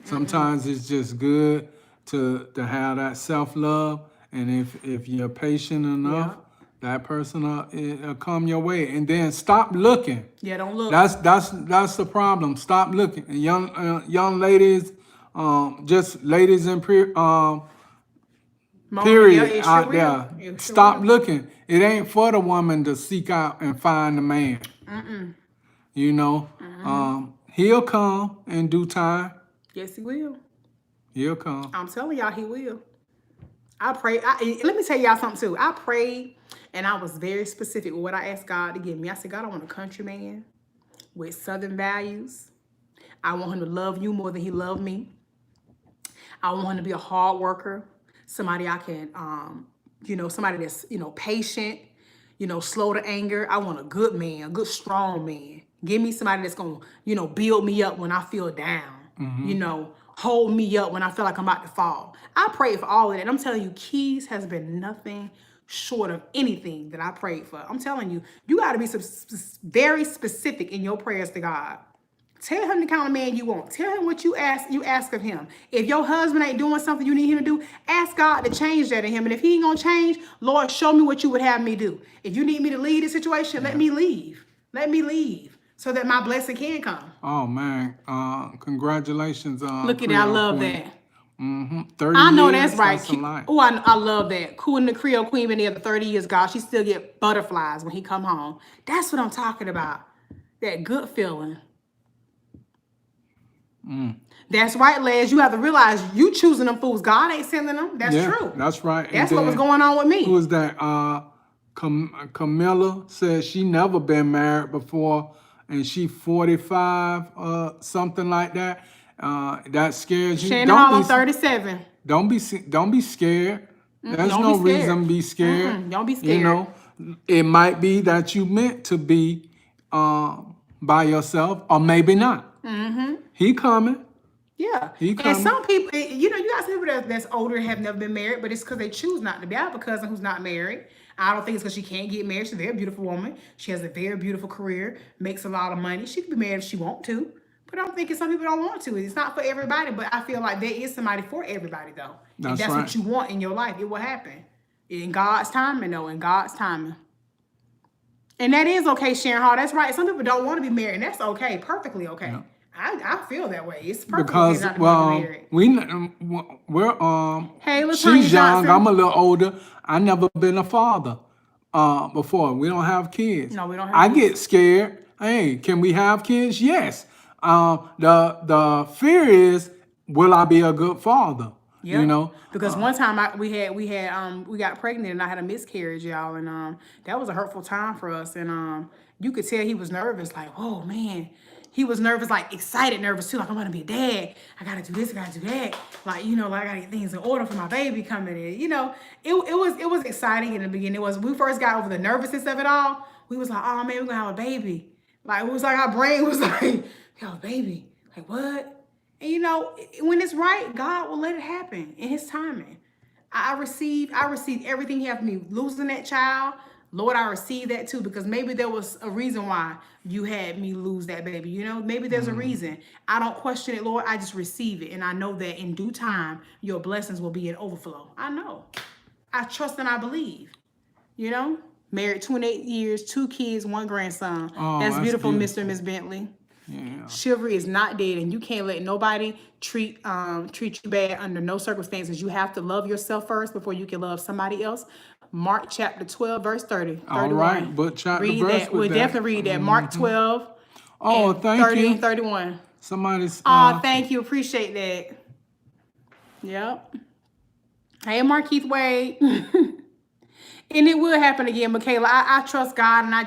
Sometimes it's just good to have that self-love. And if you're patient enough, that person will come your way. And then stop looking. Yeah, don't look. That's the problem. Stop looking. And young ladies, just ladies in period out there, stop looking. It ain't for the woman to seek out and find the man. He'll come in due time. Yes, he will. He'll come. I'm telling y'all, he will. I pray. Let me tell y'all something too. I prayed and I was very specific with what I asked God to give me. I said, God, I want a country man with Southern values. I want him to love you more than he loved me. I want him to be a hard worker, somebody I can, somebody that's, patient, slow to anger. I want a good man, a good, strong man. Give me somebody that's going to, build me up when I feel down, hold me up when I feel like I'm about to fall. I prayed for all of that. And I'm telling you, Keys has been nothing short of anything that I prayed for. I'm telling you, you got to be very specific in your prayers to God. Tell him the kind of man you want. Tell him what you ask of him. If your husband ain't doing something you need him to do, ask God to change that in him. And if he ain't gonna change, Lord, show me what you would have me do. If you need me to leave the situation, let me leave. Let me leave so that my blessing can come. Oh man, congratulations on Look at that, I love that. 30 I know years, that's right. Oh, I love that. Cool, the Creole Queen been there for 30 years, God. She still get butterflies when he come home. That's what I'm talking about. That good feeling. That's right, Les. You have to realize you choosing them fools. God ain't sending them. That's true. That's right. That's what was going on with me. Who was that? Camilla said she never been married before, and she 45, something like that. That scares you. Shannon Hall, I'm 37. Don't be scared. There's no reason to be scared. Don't be scared. It might be that you meant to be by yourself, or maybe not. He coming. Yeah. He coming. And some people, you got some people that's older and have never been married, but it's because they choose not to be. I have a cousin who's not married. I don't think it's because she can't get married. She's a very beautiful woman. She has a very beautiful career, makes a lot of money. She can be married if she wants to. But I'm thinking some people don't want to. It's not for everybody, but I feel like there is somebody for everybody, though. If that's what you want in your life, it will happen. In God's timing, though, in God's timing. And that is okay, Sharon Hall. That's right. Some people don't want to be married, and that's okay. Perfectly okay. Yeah. I feel that way. It's perfectly okay not to be married. Hey, she's young. Johnson. I'm a little older. I never been a father before. We don't have kids. No, we don't have kids. I get scared. Hey, can we have kids? Yes. The fear is, will I be a good father? Yeah. Because one time we got pregnant and I had a miscarriage, y'all, and that was a hurtful time for us. And you could tell he was nervous, like, whoa, man. He was nervous, like excited, nervous too. Like, I'm gonna be a dad. I gotta do this, I gotta do that. Like, I gotta get things in order for my baby coming in. It was exciting in the beginning. When we first got over the nervousness of it all, we was like, oh man, we're gonna have a baby. Like, it was like our brain was like, we have a baby. Like, what? And when it's right, God will let it happen in his timing. I received everything he had for me. Losing that child, Lord, I received that too, because maybe there was a reason why you had me lose that baby. Maybe there's a reason. I don't question it, Lord. I just receive it. And I know that in due time, your blessings will be in overflow. I know. I trust and I believe. Married 28 years, 2 kids, 1 grandson. That's beautiful, Mr. and Miss Bentley. Yeah. Chivalry is not dead, and you can't let nobody treat you bad under no circumstances. You have to love yourself first before you can love somebody else. Mark chapter 12, verse 30. 31. All right, but chapter read verse that. We'll definitely read that. Mark 12. Thank 30 you. And 31. Somebody's. Thank you. Appreciate that. Yep. Hey, Markeith Wade. And it will happen again, Michaela. I trust God, and I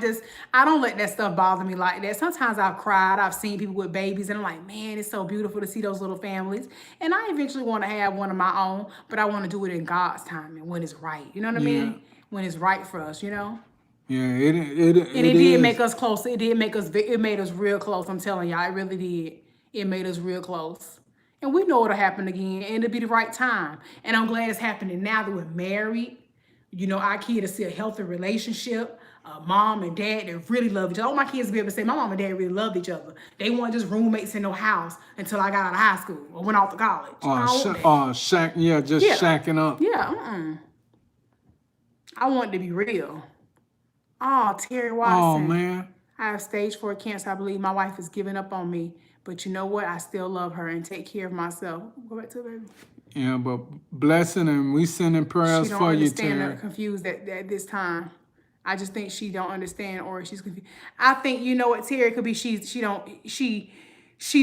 don't let that stuff bother me like that. Sometimes I've cried. I've seen people with babies, and I'm like, man, it's so beautiful to see those little families. And I eventually want to have one of my own, but I want to do it in God's time and when it's right. You know what I mean? When it's right for us, Yeah, it did make us close. It made us real close. I'm telling y'all, it really did. It made us real close. And we know it'll happen again, and it'll be the right time. And I'm glad it's happening now that we're married. Our kid to see a healthy relationship, mom and dad that really love each other. I want my kids to be able to say, my mom and dad really loved each other. They weren't just roommates in no house until I got out of high school or went off to college. Shacking up. Yeah, I want it to be real. Oh, Terry Watson. Oh, man. I have stage 4 cancer. I believe my wife is giving up on me. But you know what? I still love her and take care of myself. Go back to it, baby. Yeah, but blessing, and we sending prayers for you, Terry. She don't understand, confused at this time. I just think she don't understand, or she's confused. I think, what Terry could be, she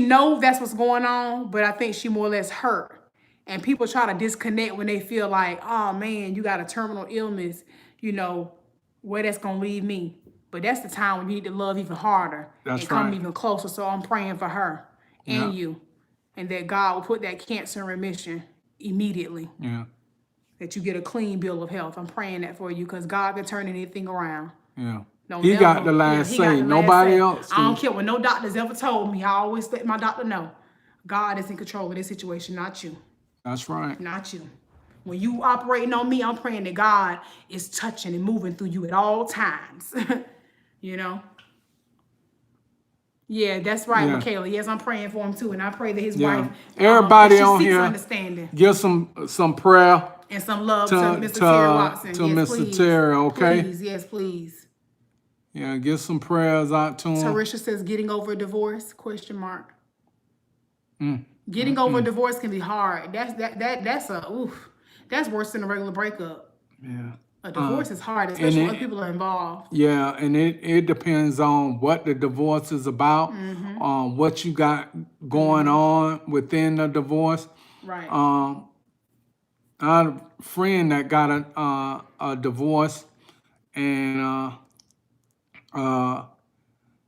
know that's what's going on, but I think she more or less hurt. And people try to disconnect when they feel like, oh man, you got a terminal illness, you know, where that's going to leave me. But that's the time when you need to love even harder That's and come right. even closer. So I'm praying for her Yeah. and you, and that God will put that cancer in remission immediately, Yeah. that you get a clean bill of health. I'm praying that for you because God can turn anything around. Yeah. Don't He never, got the last he got say. the last Nobody say. else. I don't care what no doctors ever told me. I always let my doctor know. God is in control of this situation, not you. That's right. Not you. When you operating on me, I'm praying that God is touching and moving through you at all times. You know? Yeah, that's right, Yeah. Michaela. Yes, I'm praying for him too. And I pray that his Yeah. wife, Everybody she on seeks here, understanding give some prayer and some love to to Mr. Terry Watson. to Yes, Mr. please. Terry, okay? Please, yes, please. Yeah, give some prayers out to him. Tarisha says, getting over a divorce, question mark. Getting over a divorce can be hard. That's worse than a regular breakup. Yeah. A divorce is hard, especially when other people are involved. Yeah, and it depends on what the divorce is about, what you got going on within the divorce. Right. I had a friend that got a divorce, and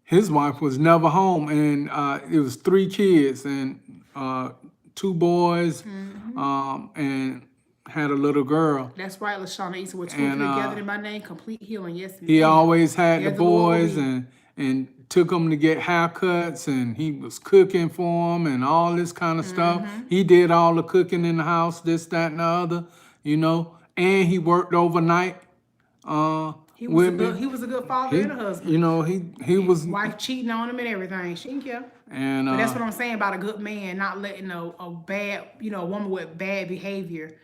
his wife was never home, and it was 3 kids and 2 boys, and had a little girl. That's right, LaShawn Easter. We're two together in my name, complete healing. Yes, ma'am. He always had There's the the Lord boys with me. and took them to get haircuts, and he was cooking for them and all this kind of stuff. He did all the cooking in the house, this, that, and the other, you know. And he worked overnight He with me. was a good father and a husband. You know, he was, Wife cheating on him and everything. She didn't care. and But that's what I'm saying about a good man, not letting a bad, a woman with bad behavior,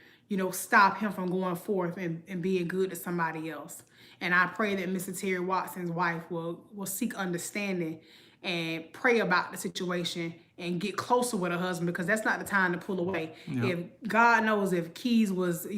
stop him from going forth and being good to somebody else. And I pray that Mr. Terry Watson's wife will seek understanding and pray about the situation and get closer with her husband, because that's not the time to pull away. If God knows if Keys was,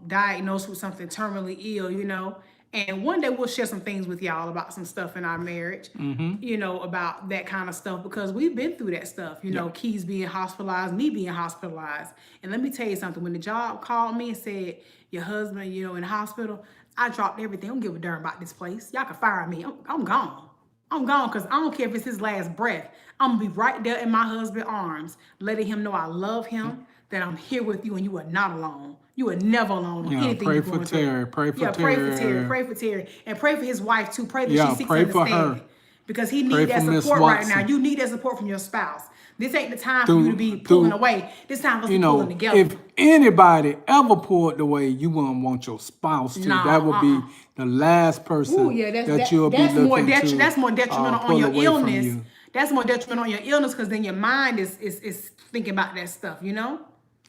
diagnosed with something terminally ill, and one day we'll share some things with y'all about some stuff in our marriage, about that kind of stuff, because we've been through that stuff, Keys being hospitalized, me being hospitalized. And let me tell you something, when the job called me and said, your husband, in the hospital, I dropped everything. I don't give a darn about this place. Y'all can fire me. I'm gone. I'm gone, because I don't care if it's his last breath. I'm going to be right there in my husband's arms, letting him know I love him, that I'm here with you and you are not alone. You are never alone on anything pray you're for going Terry. through. Pray for Pray Terry. for Terry. Pray for Terry. And pray for his wife too. Pray that she seeks pray for understanding. her. Because he Pray needs that for Miss support right now. Watson. You need that support from your spouse. This ain't the time for you to be pulling away. This time for us to be pulling together. If anybody ever pulled away, you wouldn't want your spouse to. No, that would be the last person that you'll be looking to. That's more detrimental on pull your away from illness. you. That's more detrimental on your illness, because then your mind is thinking about that stuff,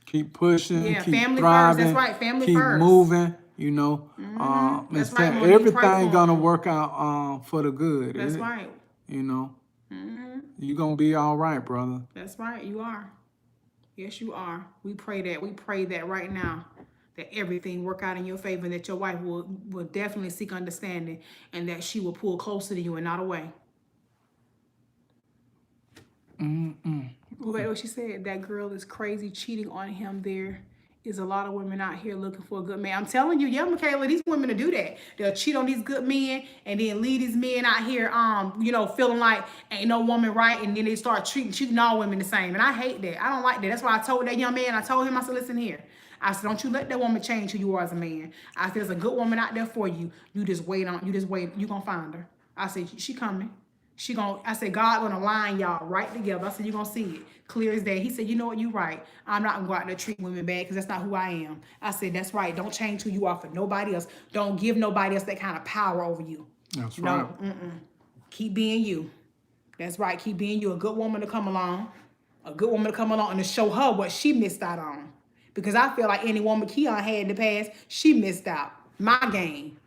Keep pushing, Yeah, keep family thriving, first. That's right, family keep first. moving, That's right, Monique, pray everything for gonna 'em. work out for the good. That's right. You're gonna be all right, brother. That's right. You are. Yes, you are. We pray that. We pray that right now, that everything work out in your favor, and that your wife will definitely seek understanding, and that she will pull closer to you and not away. What she said, that girl is crazy cheating on him. There is a lot of women out here looking for a good man. I'm telling you, yeah, Michaela, these women will do that. They'll cheat on these good men and then leave these men out here, feeling like ain't no woman right, and then they start treating all women the same. And I hate that. I don't like that. That's why I told that young man, I said, listen here. I said, don't you let that woman change who you are as a man. I said, there's a good woman out there for you. You just wait. You gonna find her. I said, she coming. I said, God gonna line y'all right together. I said, you're gonna see it clear as day. He said, you know what, you right. I'm not gonna go out there treat women bad, because that's not who I am. I said, that's right. Don't change who you are for nobody else. Don't give nobody else that kind of power over you. That's right. Keep being you. That's right. Keep being you. A good woman to come along. And to show her what she missed out on. Because I feel like any woman Keon had in the past, she missed out. My game.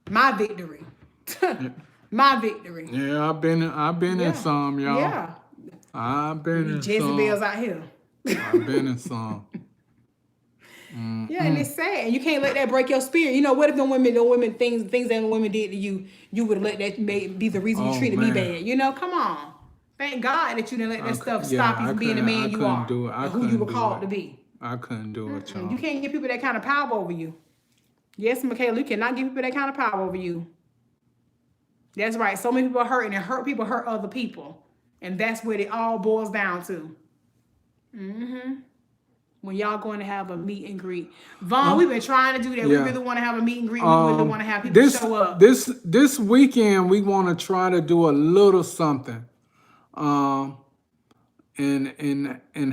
My victory. My victory. Yeah, I've been in some, y'all. Yeah. I've been in some. Jezebel's out here. I've been in some. Yeah, and it's sad. And you can't let that break your spirit. What if the women things that the women did to you, you would let that be the reason you treated me bad. Come on. Thank God that you didn't let that stuff Yeah, stop you I from being the couldn't. I man you couldn't are do it. I and who you were couldn't do called to it. be. I couldn't do it, y'all. You can't give people that kind of power over you. Yes, Michaela, you cannot give people that kind of power over you. That's right. So many people are hurting, and hurt people hurt other people. And that's what it all boils down to. When y'all going to have a meet and greet. Vaughn, we've been trying to do that. Yeah. We really want to have a meet and greet. We really want to have people This show up. this weekend we want to try to do a little something, and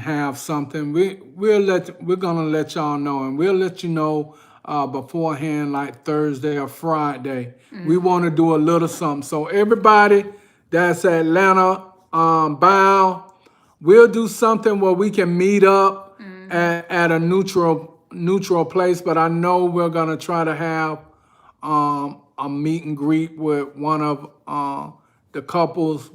have something. We're gonna let y'all know, and we'll let you know beforehand, like Thursday or Friday. We want to do a little something. So everybody that's Atlanta bound, we'll do something where we can meet up at a neutral place. But I know we're gonna try to have a meet and greet with one of the couples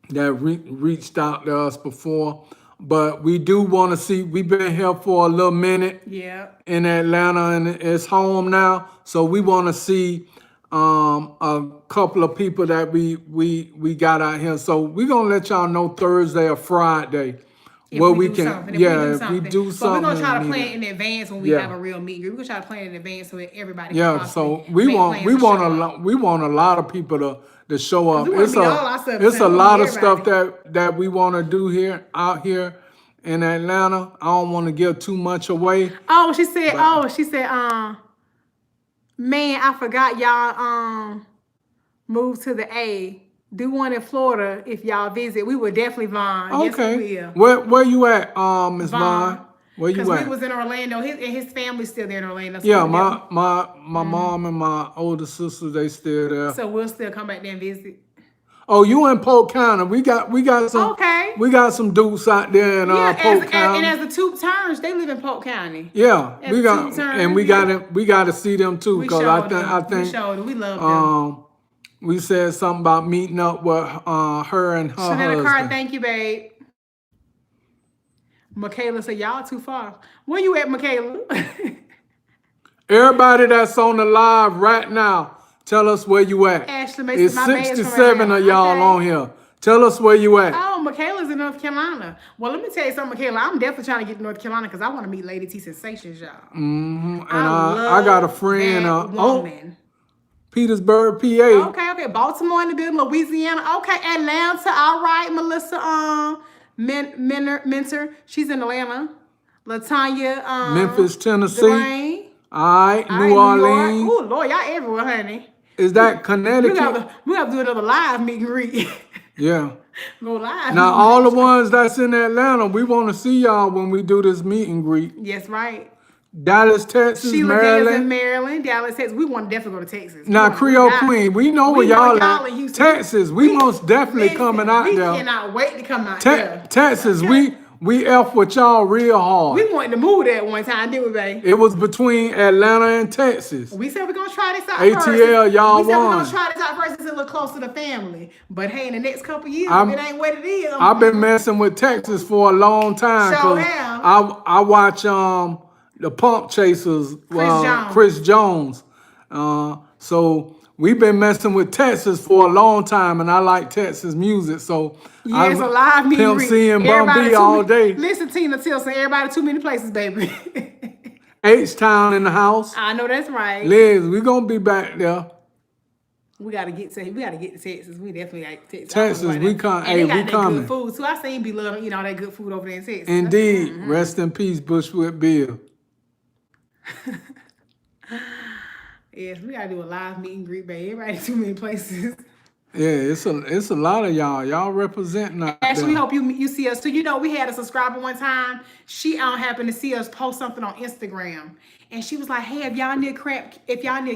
that reached out to us before. But we do want to see, we've been here for a little minute Yeah. in Atlanta, and it's home now. So we want to see a couple of people that we got out here. So we're going to let y'all know Thursday or Friday. If we do something. If we do something. But we're going to try to plan it in advance when we have a real meet and greet. We're going to try to plan it in advance so that everybody can so we want a lot of people to show up. It's a lot of stuff that we want to do here out here in Atlanta. I don't want to give too much away. She said, man, I forgot y'all moved to the A. Do one in Florida if y'all visit. We would definitely, Vaughn. Okay. Yes, we will. Where you at, Miss Vaughn? Where you at? Because we was in Orlando. His family's still there in Orlando. So yeah, my mom and my older sister, they still there. So we'll still come back there and visit. Oh, you in Polk County? We got some. Okay. We got some dudes out there in Polk County. And as the tube turns, they live in Polk County. Yeah, we got to see them too, because I think we love them. We said something about meeting up with her and her husband. Carr, thank you, babe. Michaela said, y'all too far. Where you at, Michaela? Everybody that's on the live right now, tell us where you at. Ashley Mason, it's 67 of y'all on here. Tell us where you at. Oh, Michaela's in North Carolina. Well, let me tell you something, Michaela. I'm definitely trying to get to North Carolina because I want to meet Lady T Sensations, y'all. And I got a friend. Woman. Petersburg, PA. Okay. Baltimore in the building, Louisiana. Okay, Atlanta. All right, Melissa Mentor. She's in Atlanta. Latanya. Memphis, Tennessee. Dwayne. All right, New Orleans. Oh, Lord, y'all everywhere, honey. Is that Connecticut? We have to do another live meet and greet. Yeah. Go live. Now, all the ones that's in Atlanta, we want to see y'all when we do this meet and greet. Yes, right. Dallas, Texas, Maryland. Maryland, Dallas, Texas. We want to definitely go to Texas. Now, Creole Queen, we know where y'all at. Texas, we most definitely coming out there. We cannot wait to come out there. Texas, we F with y'all real hard. We wanted to move there one time, didn't we, babe? It was between Atlanta and Texas. We said we're going to try this out ATL, y'all won. We said we're going to try this out first. It's a little closer to family. But hey, in the next couple years, if it ain't what it is. I've been messing with Texas for a long time. So have. I watch the Pump Chasers, Chris Jones. So we've been messing with Texas for a long time, and I like Texas music. So it's a live meet and greet. Pimp C and Bum B all day. Listen, Tina Tilson, everybody too many places, baby. H-Town in the house. I know that's right. Liz, we're gonna be back there. We gotta get to Texas. We definitely like Texas. Texas, we come. Hey, we coming. Good food too. I seen be loving, all that good food over there in Texas. Indeed. Rest in peace, Bushwick Bill. Yes, we gotta do a live meet and greet, baby. Everybody too many places. Yeah, it's a lot of y'all. Y'all representing us. Actually, we hope you see us too. We had a subscriber one time. She happened to see us post something on Instagram, and she was like, "Hey, if y'all near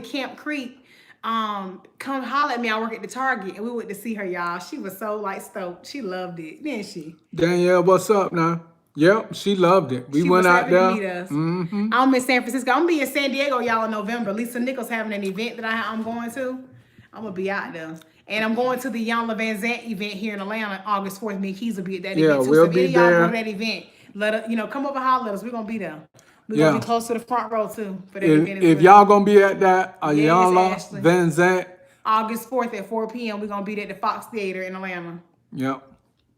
Camp Creek, come holler at me. I work at the Target." And we went to see her, y'all. She was so stoked. She loved it, didn't she? Danielle, what's up now? Yep, she loved it. We went out there. To meet us. I'm in San Francisco. I'm gonna be in San Diego, y'all, in November. Lisa Nichols having an event that I'm going to. I'm gonna be out there. And I'm going to the Yonla Van Zant event here in Atlanta, August 4th. Me and Keys will be at that event too. We'll so be if y'all there. go to that event, let us, come over and holler at us. We're gonna be there. We're gonna be close to the front row too for that event. If y'all gonna be at that Yonla Van Zant, August 4th at 4 p.m. We're gonna be at the Fox Theater in Atlanta. Yep.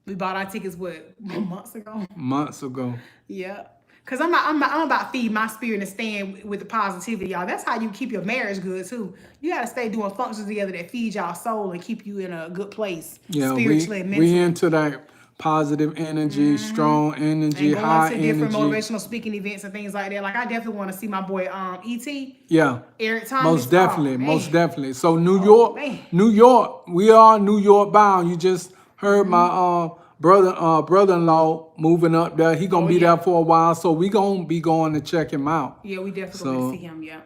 We bought our tickets months ago. Months ago. Yeah. Cause I'm about feed my spirit and staying with the positivity, y'all. That's how you keep your marriage good too. You gotta stay doing functions together that feed y'all soul and keep you in a good place, Yeah, spiritually and we mentally. into that positive energy, strong energy, And going high to different energy. motivational speaking events and things like that. Like I definitely want to see my boy E.T. Yeah. Eric Thomas. Most definitely, Oh, most man. definitely. So New Oh, York, man. New York, we are New York bound. You just heard my brother-in-law moving up there. He gonna Oh, be yeah. there for a while, so we gonna be going to check him out. Yeah, we definitely going to see So him. Yeah.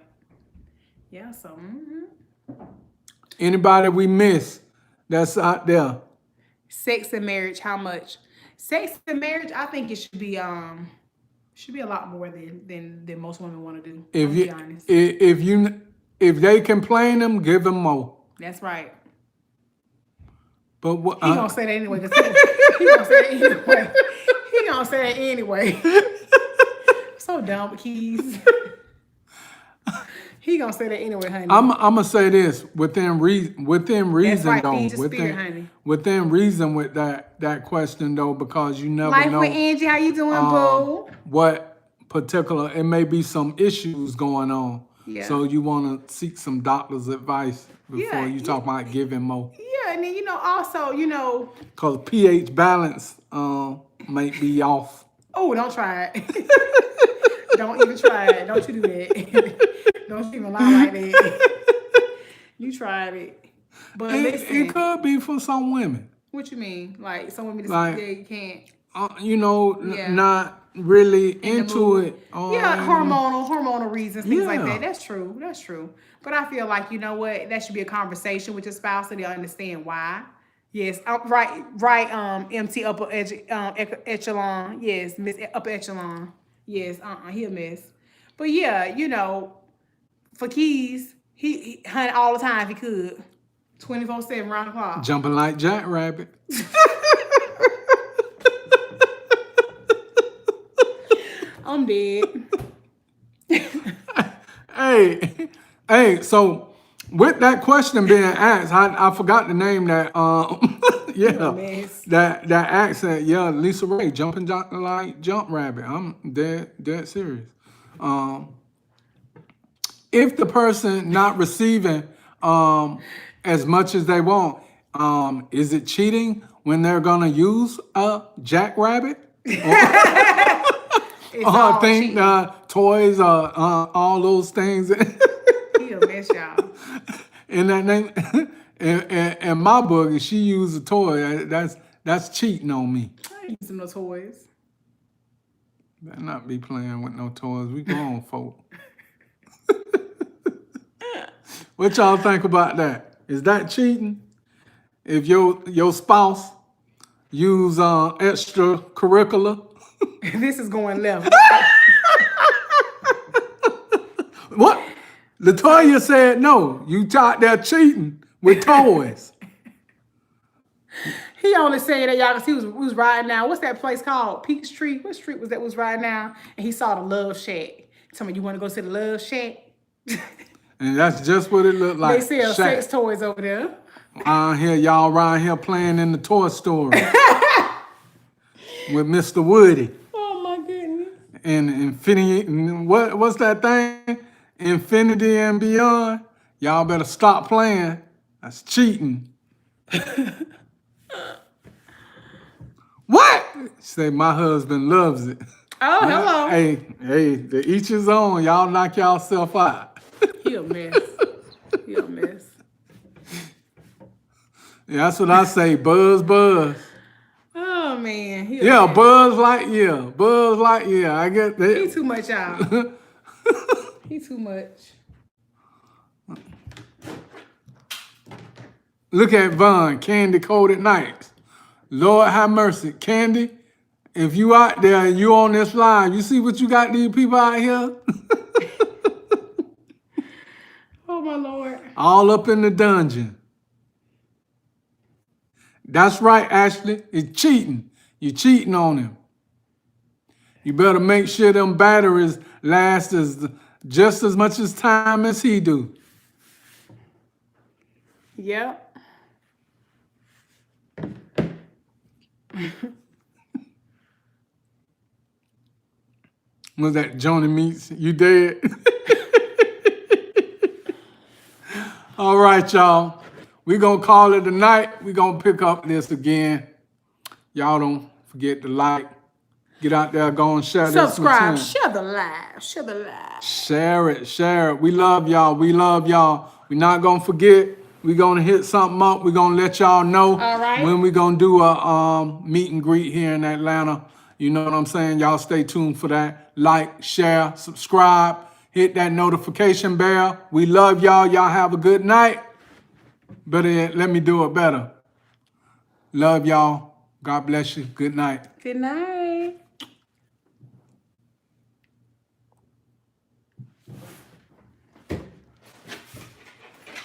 Yeah. So. anybody we miss that's out there, Sex and marriage. How much? Sex and marriage. I think it should be a lot more than most women want to do. if I'll you be honest. if they complain them, give them more. That's right. But what? He gonna say that anyway. 'Cause he gonna say that anyway. He gonna say that anyway. So dumb, Keys. He gonna say that anyway, honey. I'm gonna say this within reason That's right. though. Feed your spirit, honey. Within reason with that question though, because you never Life know with Angie. How you doing, boo? what particular, it may be some issues going on. Yeah. So you want to seek some doctor's advice before Yeah, you talk about giving more. Yeah, and then also Cause pH balance might be off. Oh, don't try it. Don't even try it. Don't you do that. Don't even lie like that. You tried it. But listen. It could be for some women. What you mean? Like some women Like, they can't. Yeah. Not really into it. Hormonal reasons, things like Yeah. that. That's true. That's true. But I feel like, you know what? That should be a conversation with your spouse so they'll understand why. Yes, right. MT upper echelon. Yes, Miss upper echelon. Yes, he a mess. But yeah, for Keys, he hunt all the time if he could, 24/7 round the clock. Jumping like Jack Rabbit. I'm dead. Hey, so with that question being asked, I forgot to name that. that accent. Yeah, Lisa Ray, jumping like Jump Rabbit. I'm dead serious. If the person not receiving as much as they want, is it cheating when they're gonna use a jackrabbit? I think toys, all those things. He'll mess y'all. In that name, in my book, if she used a toy, that's cheating on me. I ain't using no toys. Better not be playing with no toys. We grown folk. What y'all think about that? Is that cheating? If your spouse use extracurricular? This is going left. What? Latoya said no. You out there cheating with toys. He only saying that y'all because we was riding down. What's that place called? Peachtree. What street was riding down? And he saw the Love Shack. Tell me, you want to go to the Love Shack? And that's just what it looked like. They sell sex toys over there. Y'all around here playing in the toy store with Mr. Woody. Oh my goodness. And Infinity, what's that thing? Infinity and Beyond. Y'all better stop playing. That's cheating. What? Say my husband loves it. Oh, hello. Hey, to each his own. Y'all knock y'allself out. He a mess. He a mess. Yeah, that's what I say. Buzz. Oh man. Buzz Lightyear. I get that. He too much, y'all. He too much. Look at Vaughn, Candy Coated Nights. Lord have mercy. Candy, if you out there and you on this line, you see what you got these people out here? Oh my Lord. All up in the dungeon. That's right, Ashley. It's cheating. You're cheating on him. You better make sure them batteries last just as much as time as he do. Yep. Was that Joni Meets? You dead? All right, y'all. We're going to call it a night. We're going to pick up this again. Y'all don't forget to like. Get out there, go and share this Subscribe, content. share the live, share the live. Share it, share it. We love y'all. We love y'all. We're not going to forget. We're going to hit something up. We're going to let y'all know All right. when we're going to do a meet and greet here in Atlanta. You know what I'm saying? Y'all stay tuned for that. Like, share, subscribe, hit that notification bell. We love y'all. Y'all have a good night. Better yet, let me do it better. Love y'all. God bless you. Good night. Good night.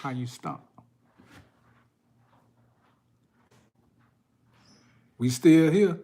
How you stop? We still here.